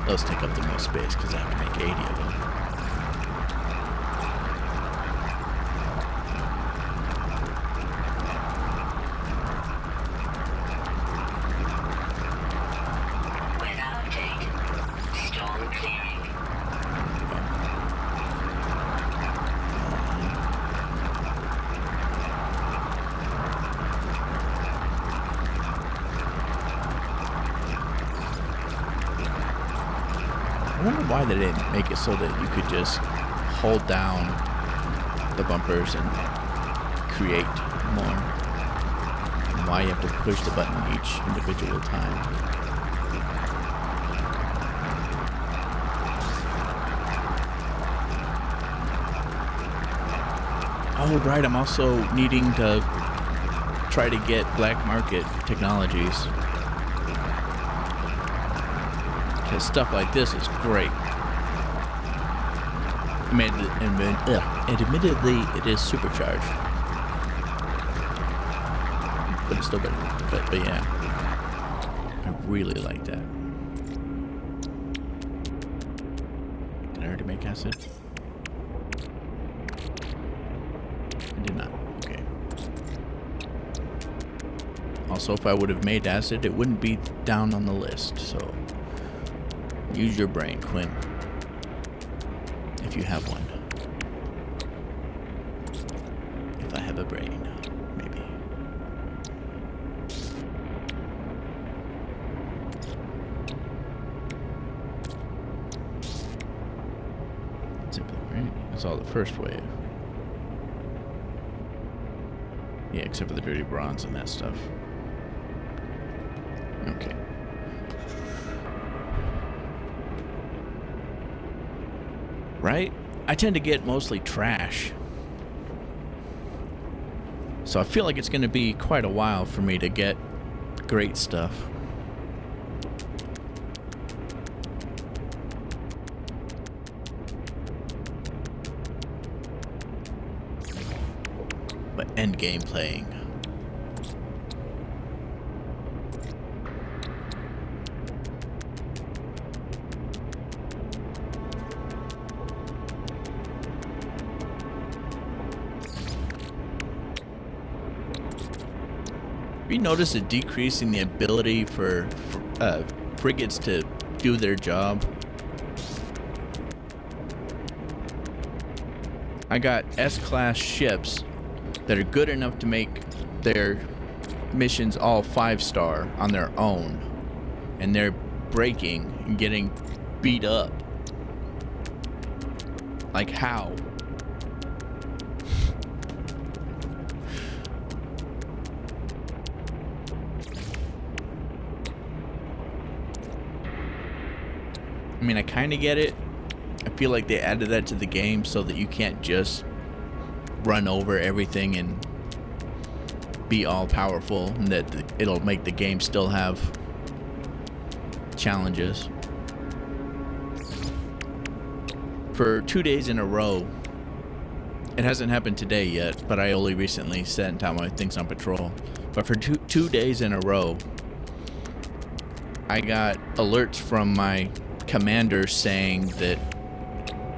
Those take up the most space because I have to make 80 of them. Weather update. Storm clearing. I wonder why they didn't make it so that you could just hold down the bumpers and create more. And why you have to push the button each individual time. Oh, right, I'm also needing to try to get black market technologies. Because stuff like this is great. Admittedly, it is supercharged. But it's still better. But yeah. I really like that. Did I already make acid? I did not. Okay. Also, if I would have made acid, it wouldn't be down on the list, so use your brain, Quinn. If you have one. If I have a brain, maybe. Simple, right? That's all the first wave. Yeah, except for the dirty bronze and that stuff. Okay. Right? I tend to get mostly trash. So I feel like it's going to be quite a while for me to get great stuff. But end game playing. You notice a decrease in the ability for frigates to do their job. I got S-class ships that are good enough to make their missions all 5-star on their own, and they're breaking and getting beat up. Like how? I mean, I kind of get it. I feel like they added that to the game so that you can't just run over everything and be all powerful, and that it'll make the game still have challenges. For 2 days in a row, it hasn't happened today yet, but I only recently sent out my things on patrol. But for two days in a row, I got alerts from my commander saying that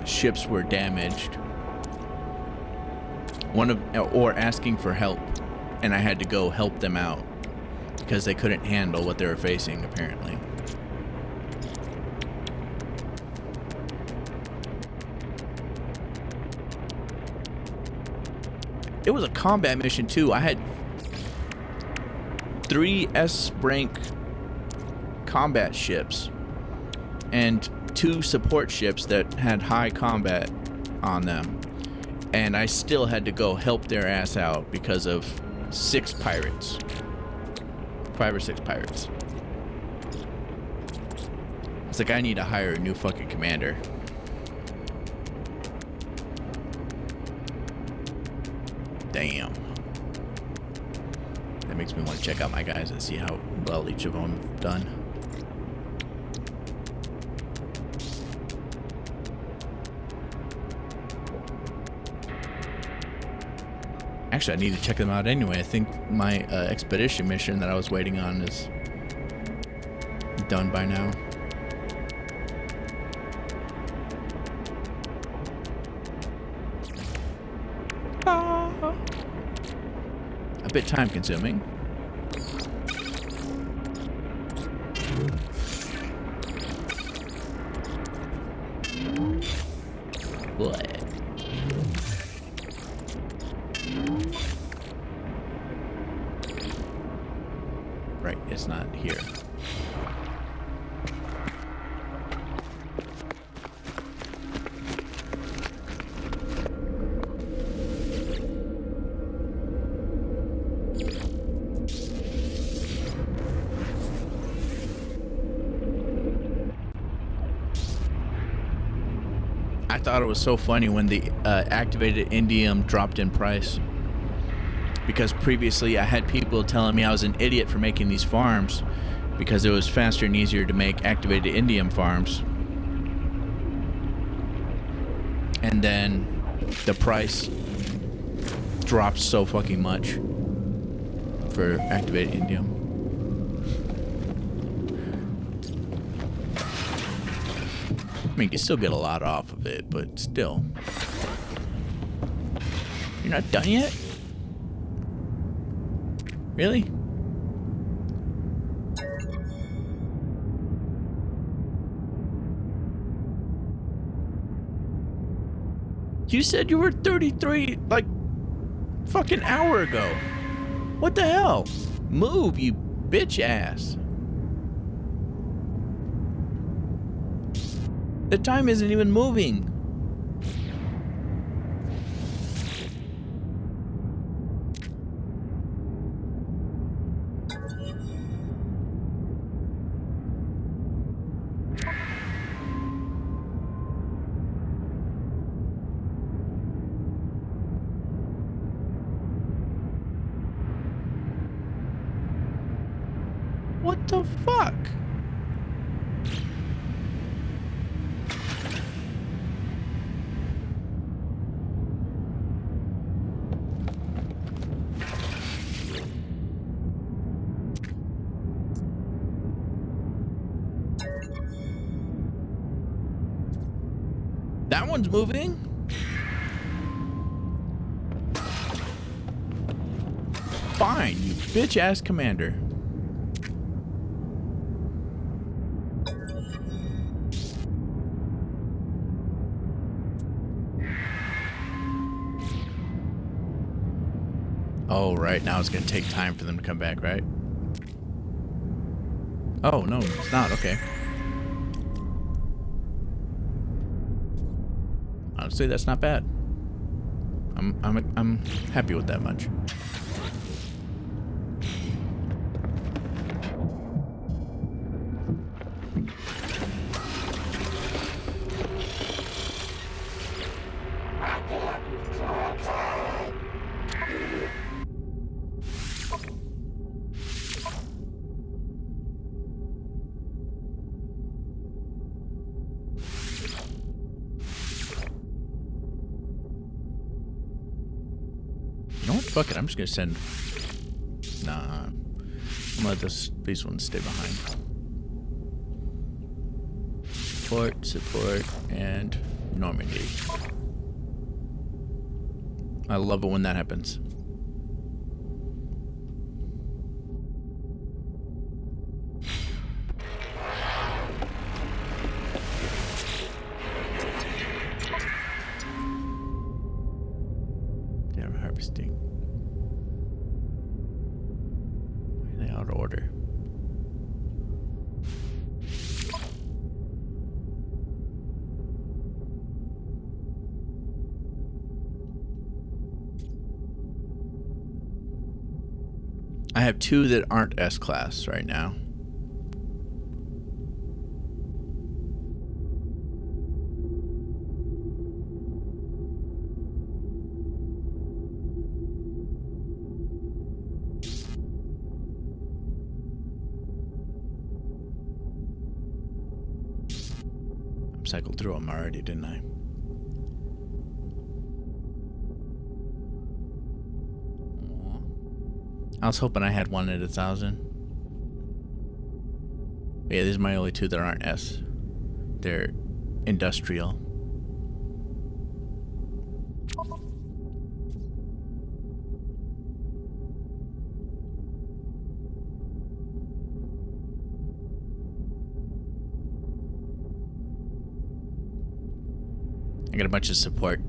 ships were damaged, or asking for help, and I had to go help them out because they couldn't handle what they were facing, apparently. It was a combat mission too. I had 3 S-rank combat ships and 2 support ships that had high combat on them, and I still had to go help their ass out because of 6 pirates. 5 or 6 pirates. It's like I need to hire a new fucking commander. Damn. That makes me want to check out my guys and see how well each of them have done. Actually, I need to check them out anyway. I think my expedition mission that I was waiting on is done by now. A bit time consuming. What? Right, it's not here. I thought it was so funny when the activated indium dropped in price, because previously I had people telling me I was an idiot for making these farms because it was faster and easier to make activated indium farms, and then the price dropped so fucking much for activated indium. I mean, you can still get a lot off of it, but still. You're not done yet? Really? You said you were 33 like fucking hour ago. What the hell? Move, you bitch ass. The time isn't even moving. What the fuck? That one's moving. Fine, you bitch ass commander. Oh, right, now it's gonna take time for them to come back, right? Oh, no, it's not, okay. Honestly, that's not bad. I'm happy with that much. You know what? Fuck it. I'm just gonna send. Nah. I'm gonna let these ones stay behind. Support, and Normandy. I love it when that happens. They're harvesting. Why are they out of order? I have two that aren't S-class right now. I cycled through them already, didn't I? I was hoping I had one at 1,000. Yeah, these are my only two that aren't S. They're industrial. I got a bunch of support.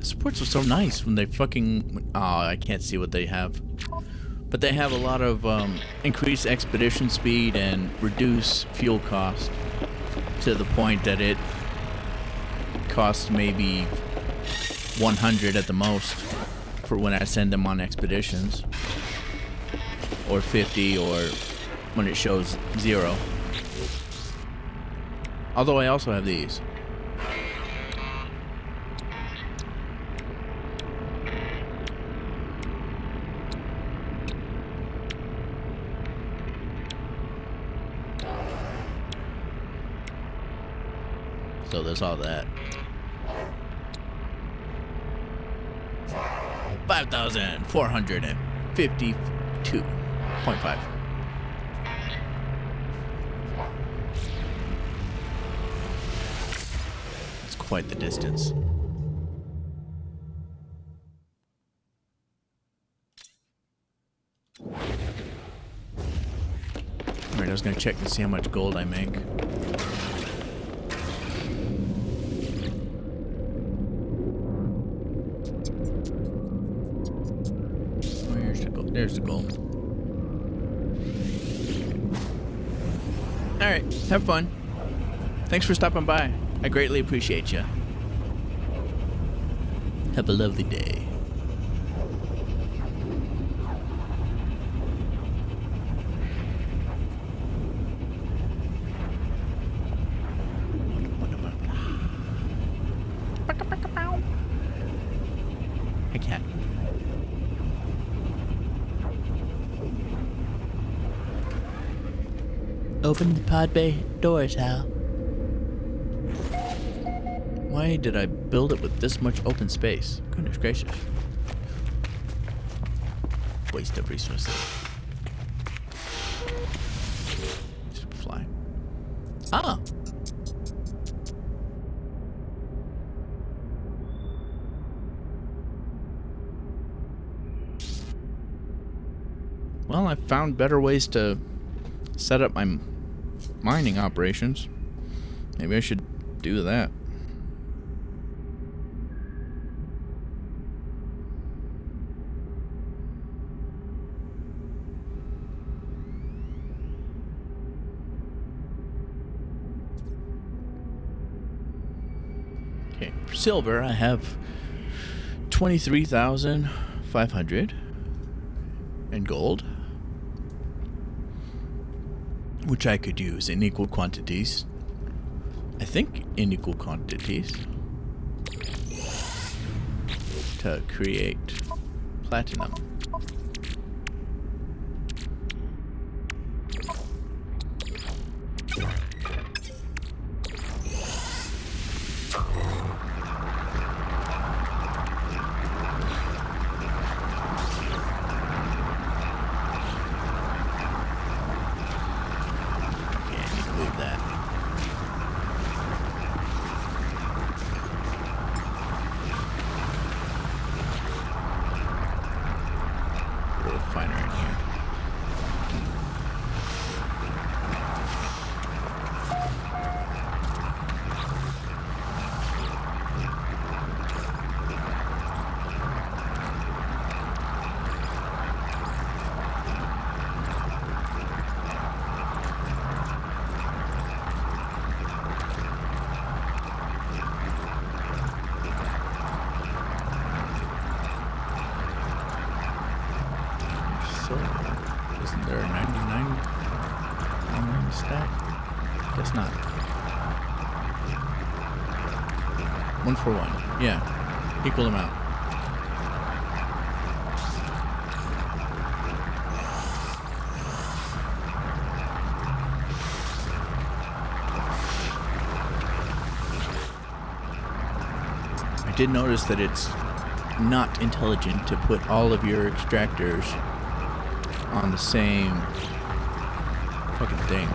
Supports are so nice when they fucking... Oh, I can't see what they have. But they have a lot of increased expedition speed and reduce fuel cost to the point that it costs maybe 100 at the most for when I send them on expeditions. Or 50, or when it shows 0. Although I also have these. So there's all that. 5,452.5. quite the distance. Alright, I was gonna check to see how much gold I make. Where's the gold? There's the gold. Alright, have fun. Thanks for stopping by. I greatly appreciate you. Have a lovely day. Hey, cat. Open the pod bay doors, Hal. Why did I build it with this much open space? Goodness gracious. Waste of resources. Superfly. Ah! Well, I found better ways to set up my mining operations. Maybe I should do that. Okay, for silver, I have 23,500, and gold, which I could use in equal quantities. I think in equal quantities to create platinum. Isn't there a 99 online stack? Guess not. 1 for 1. Yeah. Equal amount. I did notice that it's not intelligent to put all of your extractors on the same fucking thing.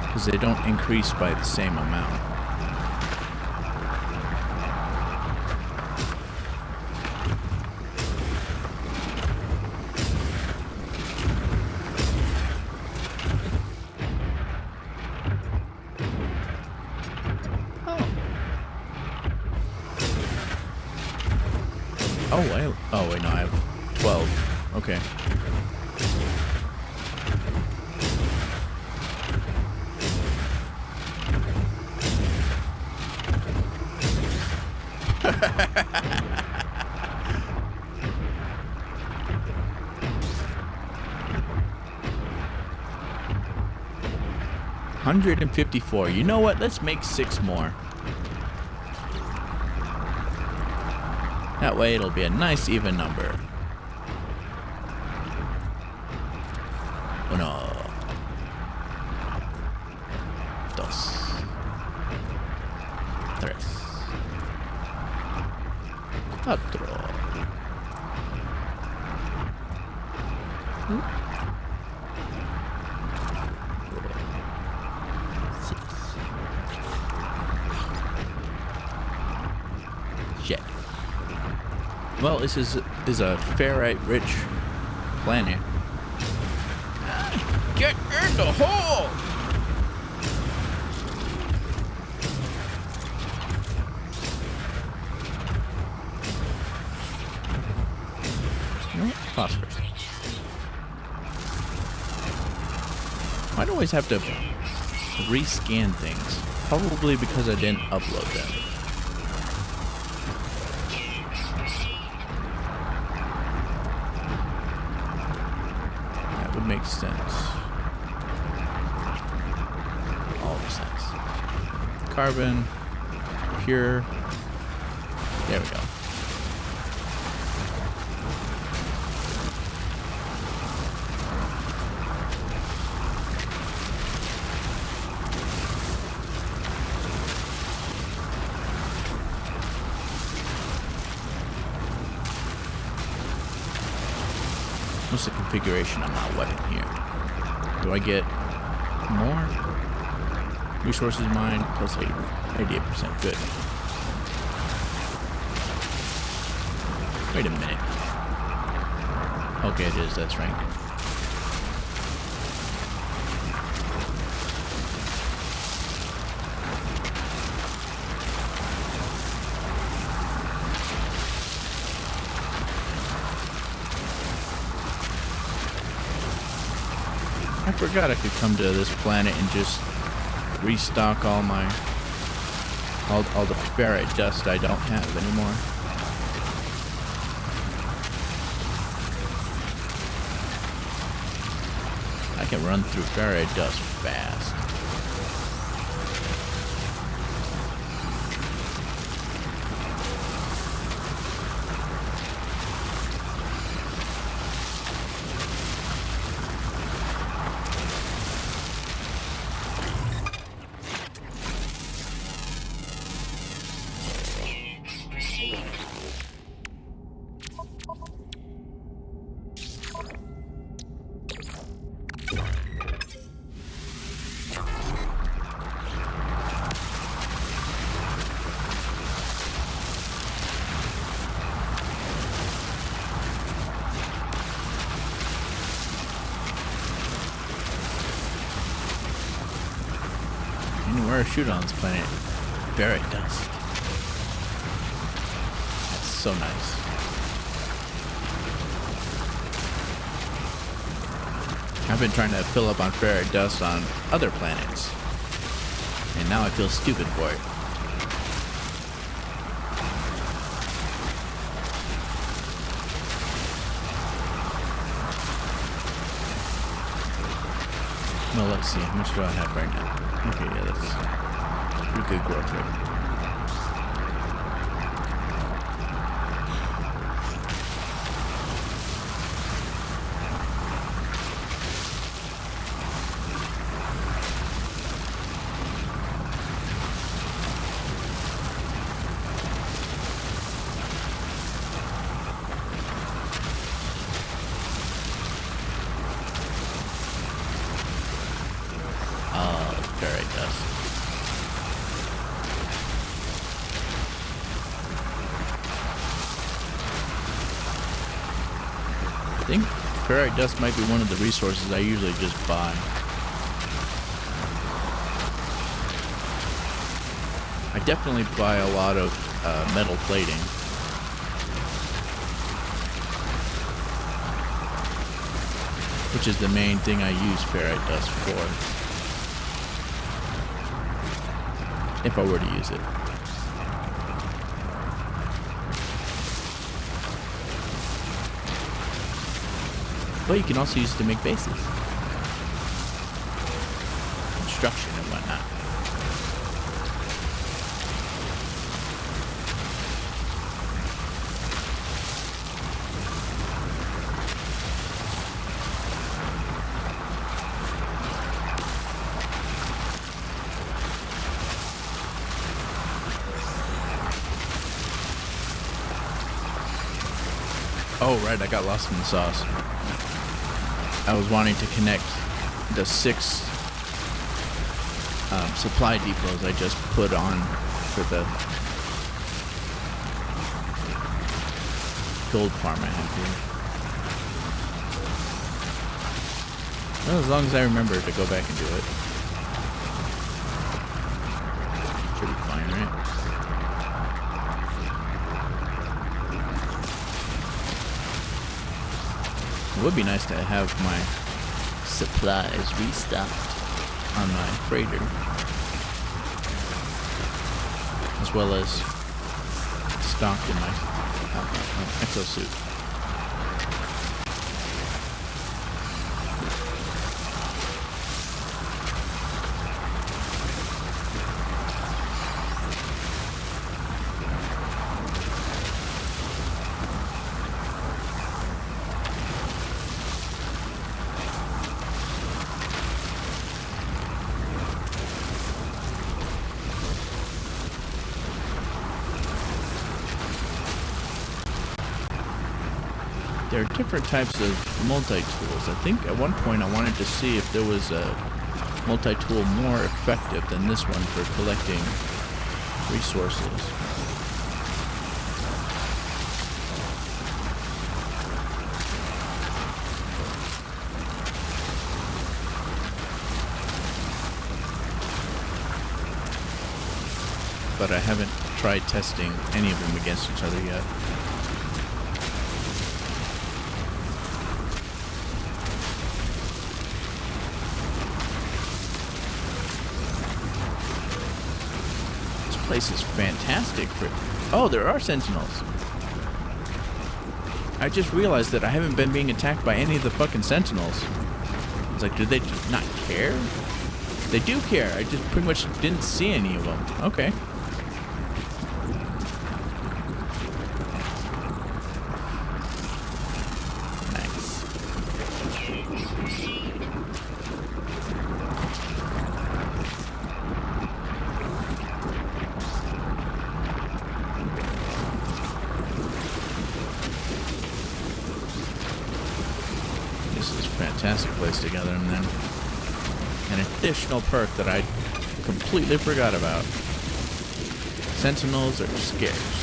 Because they don't increase by the same amount. Oh wait, no, I have 12. Okay. $154. You know what? Let's make 6 more. That way it'll be a nice even number. Uno. Dos. Tres. Cuatro. Well, this is a ferrite-rich planet. Get in the hole! You know what? Phosphorus. I'd always have to rescan things. Probably because I didn't upload them. That would make sense. All the sense. Carbon. Pure. There we go. What's the configuration on my weapon here? Do I get more? Resources mined plus 88%. Good. Wait a minute. Okay, it is. That's right. I forgot I could come to this planet and just restock all my all the ferrite dust I don't have anymore. I can run through ferrite dust fast. Anywhere I shoot on this planet, ferrite dust. That's so nice. I've been trying to fill up on ferrite dust on other planets, and now I feel stupid for it. Well, let's see. How much do I have right now? Okay, yeah, that's pretty good growth rate. Ferrite dust. I think ferrite dust might be one of the resources I usually just buy. I definitely buy a lot of metal plating. Which is the main thing I use ferrite dust for. If I were to use it. But you can also use it to make bases. Construction and whatnot. Oh, right, I got lost in the sauce. I was wanting to connect the 6 supply depots I just put on for the gold farm I have here. Well, as long as I remember to go back and do it. Should be fine, right? It would be nice to have my supplies restocked on my freighter, as well as stocked in my exosuit. There are different types of multi-tools. I think at one point I wanted to see if there was a multi-tool more effective than this one for collecting resources. But I haven't tried testing any of them against each other yet. Place is fantastic for... Oh, there are sentinels. I just realized that I haven't been being attacked by any of the fucking sentinels. It's like, do they just not care? They do care. I just pretty much didn't see any of them. Okay. Nice. Fantastic place to gather them then. An additional perk that I completely forgot about. Sentinels are scarce.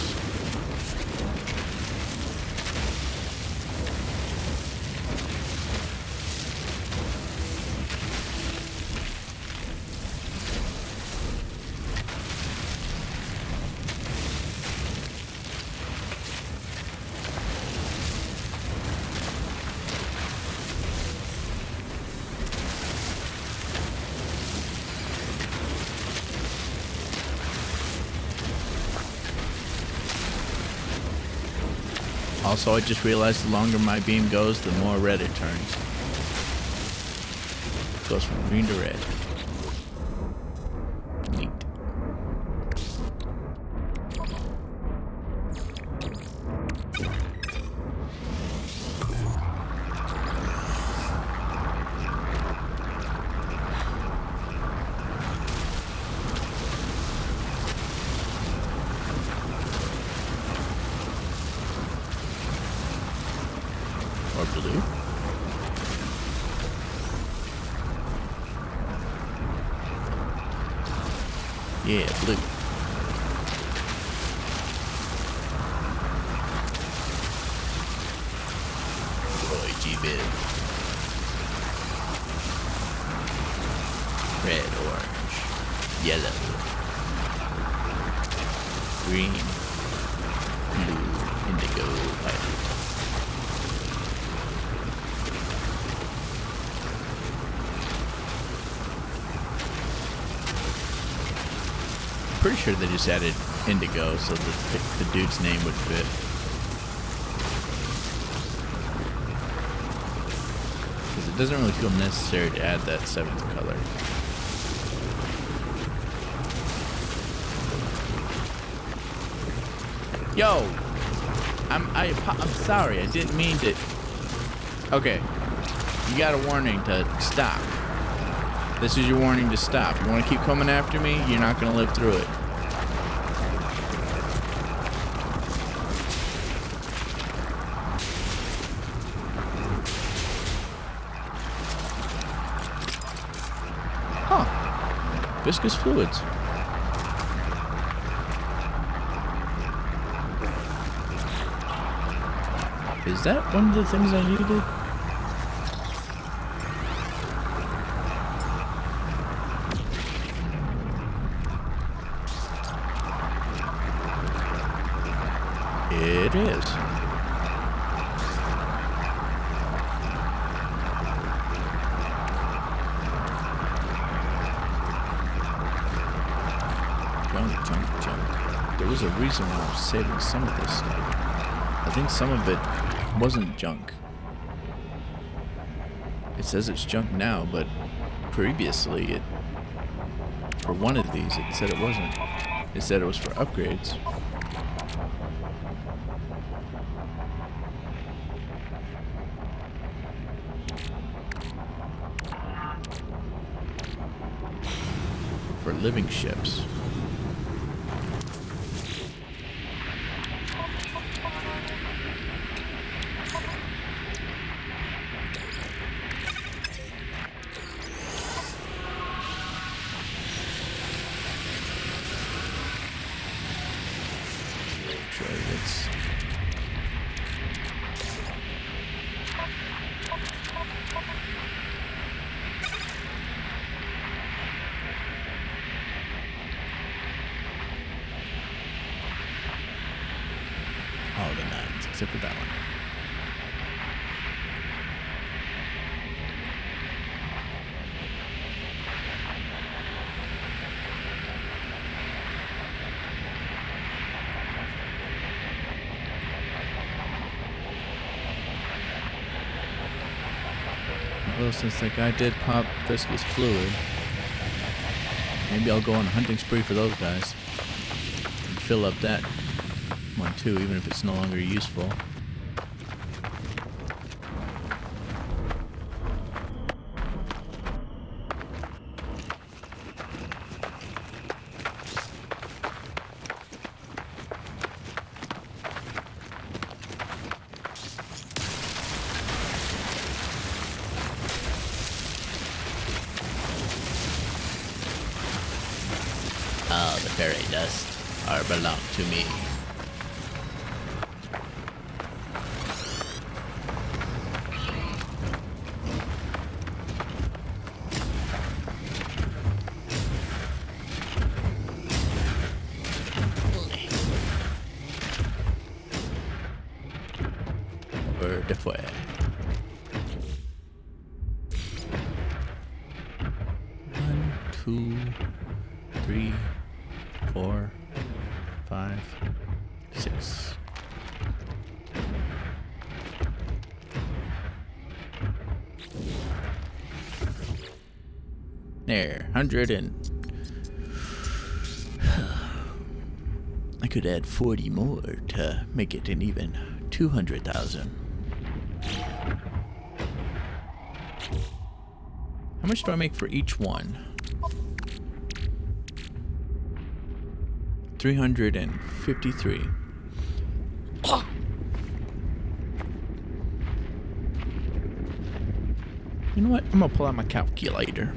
Also, I just realized the longer my beam goes, the more red it turns. It goes from green to red. Neat. Or blue. Yeah, blue. Roy G. Biv. Red, orange, yellow, green, blue, indigo, violet. Pretty sure they just added indigo so that the dude's name would fit. Because it doesn't really feel necessary to add that 7th color. Yo! I'm sorry, I didn't mean to... Okay. You got a warning to stop. This is your warning to stop. You want to keep coming after me? You're not going to live through it. Huh. Viscous fluids. Is that one of the things I needed? It is. Junk. There was a reason why I was saving some of this stuff. I think some of it wasn't junk. It says it's junk now, but previously for one of these, it said it wasn't. It said it was for upgrades. For living ships. All the nines, except for that one. Well, since that guy did pop viscous fluid, maybe I'll go on a hunting spree for those guys and fill up that one too, even if it's no longer useful. All the fairy dust are belong to me. De fue. One, two, three, 4, 5, 6. There, 100 and... I could add 40 more to make it an even 200,000. How much do I make for each one? 353. You know what? I'm gonna pull out my calculator.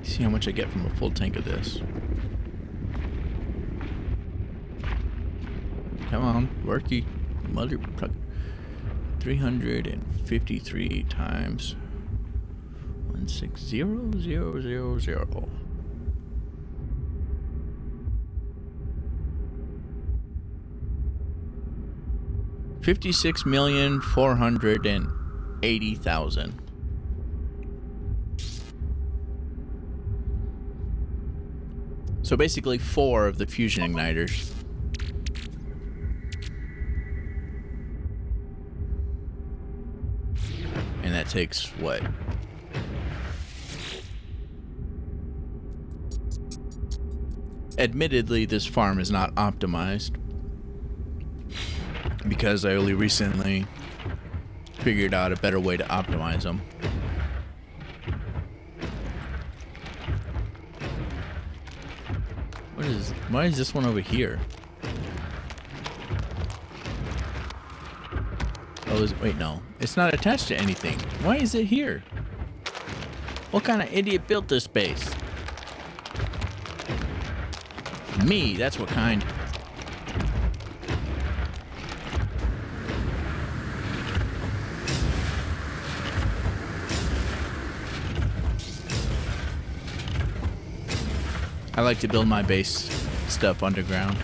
See how much I get from a full tank of this. Come on, worky mother. 353 times 160,000. 56,480,000. So basically 4 of the fusion igniters. And that takes what? Admittedly, this farm is not optimized because I only recently figured out a better way to optimize them. Why is this one over here? Oh, wait, no. It's not attached to anything. Why is it here? What kind of idiot built this base? Me, that's what kind. I like to build my base stuff underground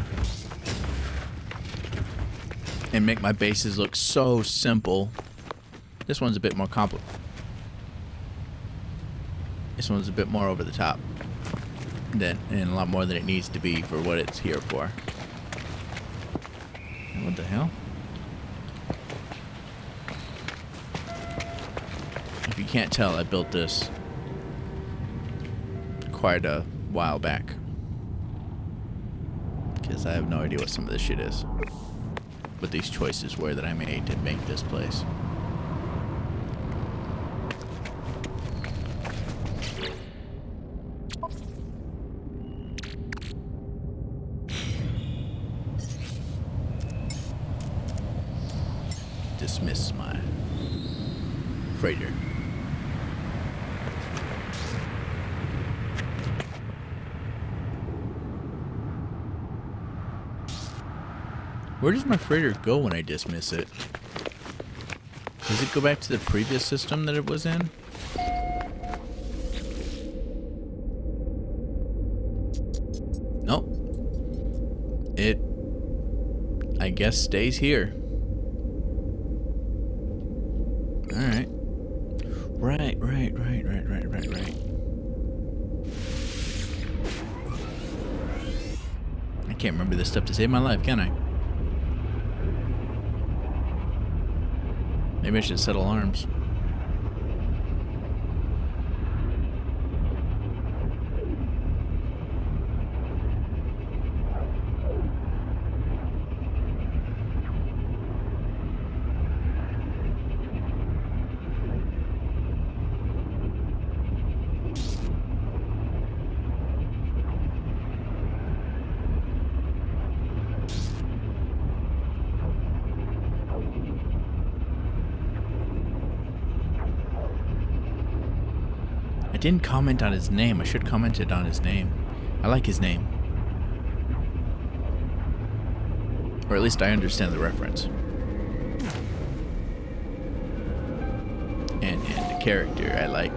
and make my bases look so simple. This one's a bit more complicated. This one's a bit more over the top and a lot more than it needs to be for what it's here for. What the hell? If you can't tell, I built this quite a while back. Because I have no idea what some of this shit is. What these choices were that I made to make this place. Dismiss my freighter. Where does my freighter go when I dismiss it? Does it go back to the previous system that it was in? Nope. It, I guess, stays here. Alright. Right. I can't remember this stuff to save my life, can I? Maybe I should set alarms. I didn't comment on his name. I should have commented on his name. I like his name. Or at least I understand the reference. And the character I like.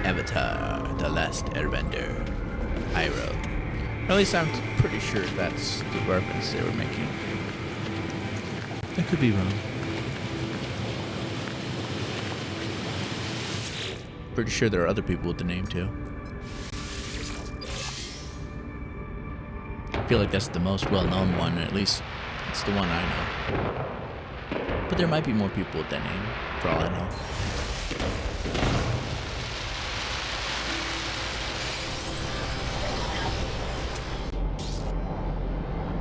Avatar, The Last Airbender. Iroh. Or at least I'm pretty sure that's the reference they were making. I could be wrong. Pretty sure there are other people with the name too. I feel like that's the most well-known one, at least it's the one I know. But there might be more people with that name, for all I know.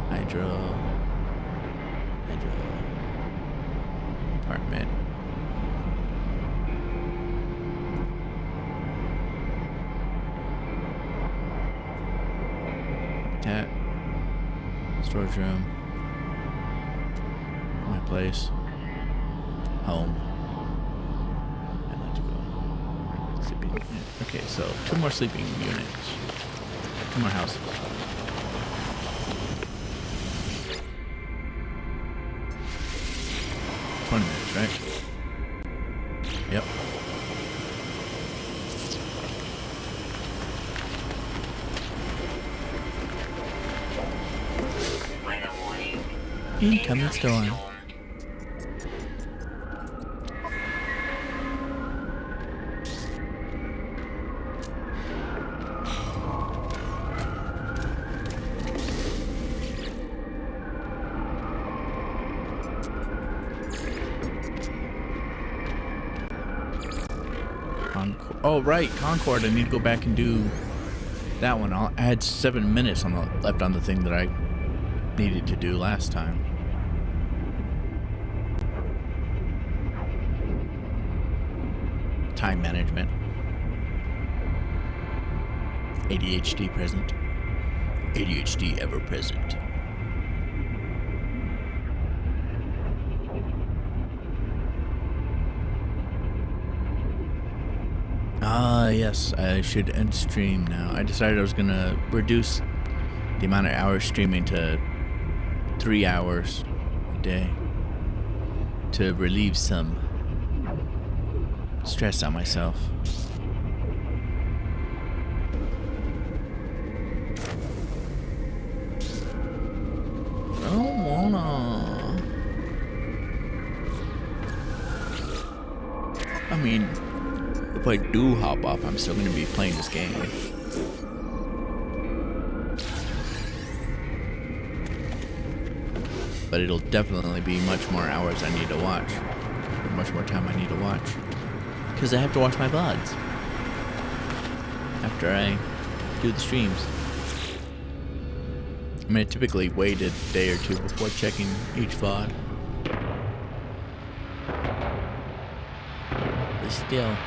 Hydro. Apartment. Cat. Storage room. My place. Home. I'd like to go. Sleeping unit. Okay, so 2 more sleeping units. 2 more houses. $20, right? Yep. Incoming storm. Oh right, Concord. I need to go back and do that one. I had 7 minutes left on the thing that I needed to do last time. Time management. ADHD present. ADHD ever present. Yes, I should end stream now. I decided I was gonna reduce the amount of hours streaming to 3 hours a day to relieve some stress on myself. if I do hop off, I'm still going to be playing this game. But it'll definitely be much more hours I need to watch. Or much more time I need to watch. Because I have to watch my VODs. After I do the streams. I mean, I typically wait a day or two before checking each VOD. But still.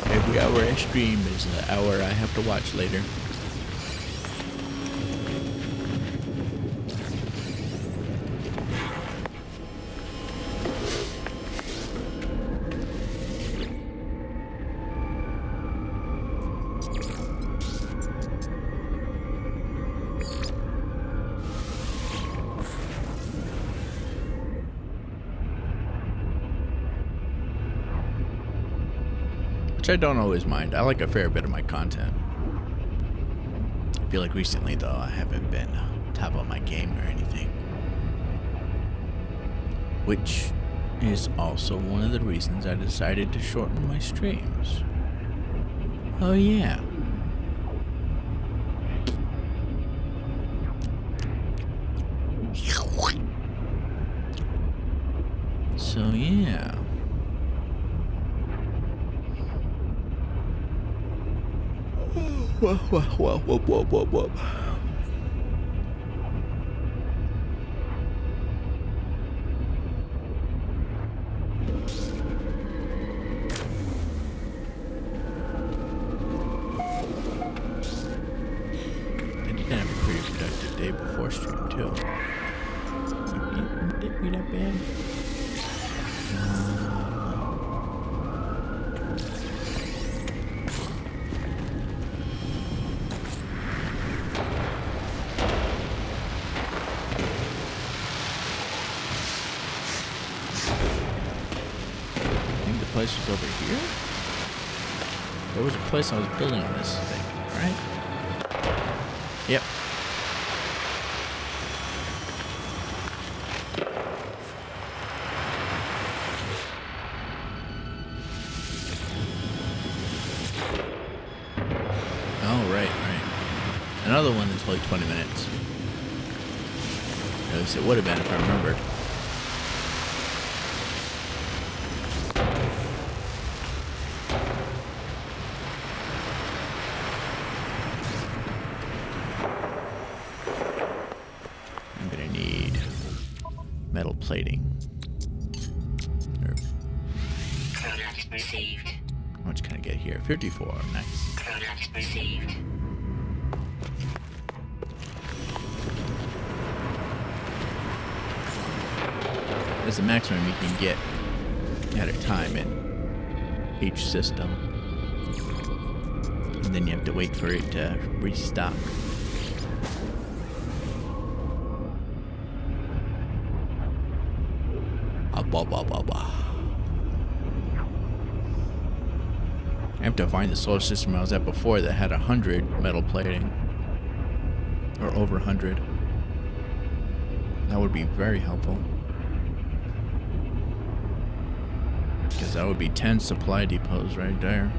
Every hour I stream is an hour I have to watch later. Which I don't always mind. I like a fair bit of my content. I feel like recently, though, I haven't been top of my game or anything. Which is also one of the reasons I decided to shorten my streams. Oh, yeah. So, yeah. Whoa. I did have a pretty productive day before stream too. Didn't be that bad. Place was over here. There was a place I was building on this thing, right? Yep. Oh, right. Another one that's like 20 minutes. At least it would have been if I remembered. Metal plating. Product received. How much can I get here? 54. Nice. Product received. That's the maximum you can get at a time in each system. And then you have to wait for it to restock. I have to find the solar system I was at before that had 100 metal plating. Or over 100. That would be very helpful. Because that would be 10 supply depots right there.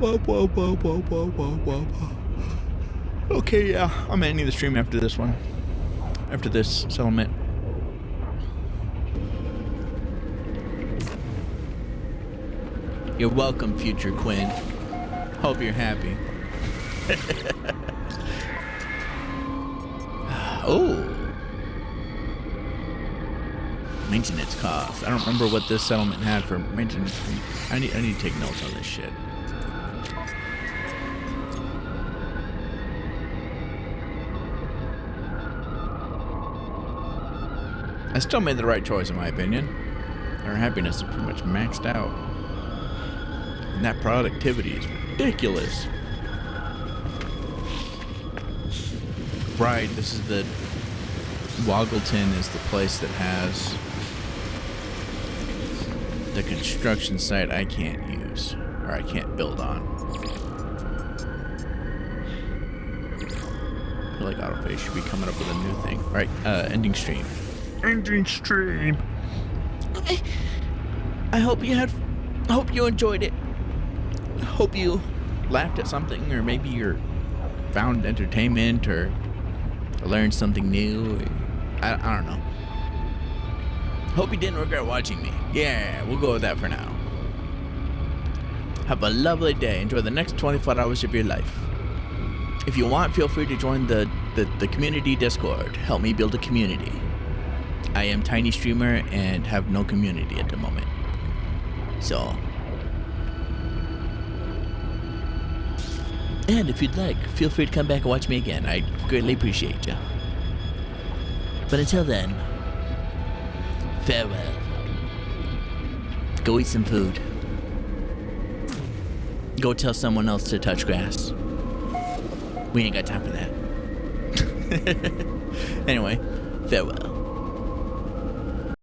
Whoa. Okay, yeah, I'm ending the stream after this one. After this settlement. You're welcome, future Quinn. Hope you're happy. Oh. Maintenance costs. I don't remember what this settlement had for maintenance. I need to take notes on this shit. I still made the right choice in my opinion. Our happiness is pretty much maxed out. And that productivity is ridiculous. Right, this is the... Woggleton is the place that has the construction site I can't use. or I can't build on. I feel like autoplay should be coming up with a new thing. All right, ending stream. Ending stream. I hope you enjoyed it. I hope you laughed at something, or maybe you found entertainment, or learned something new. I don't know. Hope you didn't regret watching me. Yeah, we'll go with that for now. Have a lovely day. Enjoy the next 24 hours of your life. If you want, feel free to join the community Discord. Help me build a community. I am tiny streamer and have no community at the moment. So, and if you'd like, feel free to come back and watch me again. I greatly appreciate you. But until then, farewell. Go eat some food. Go tell someone else to touch grass. We ain't got time for that. Anyway, farewell.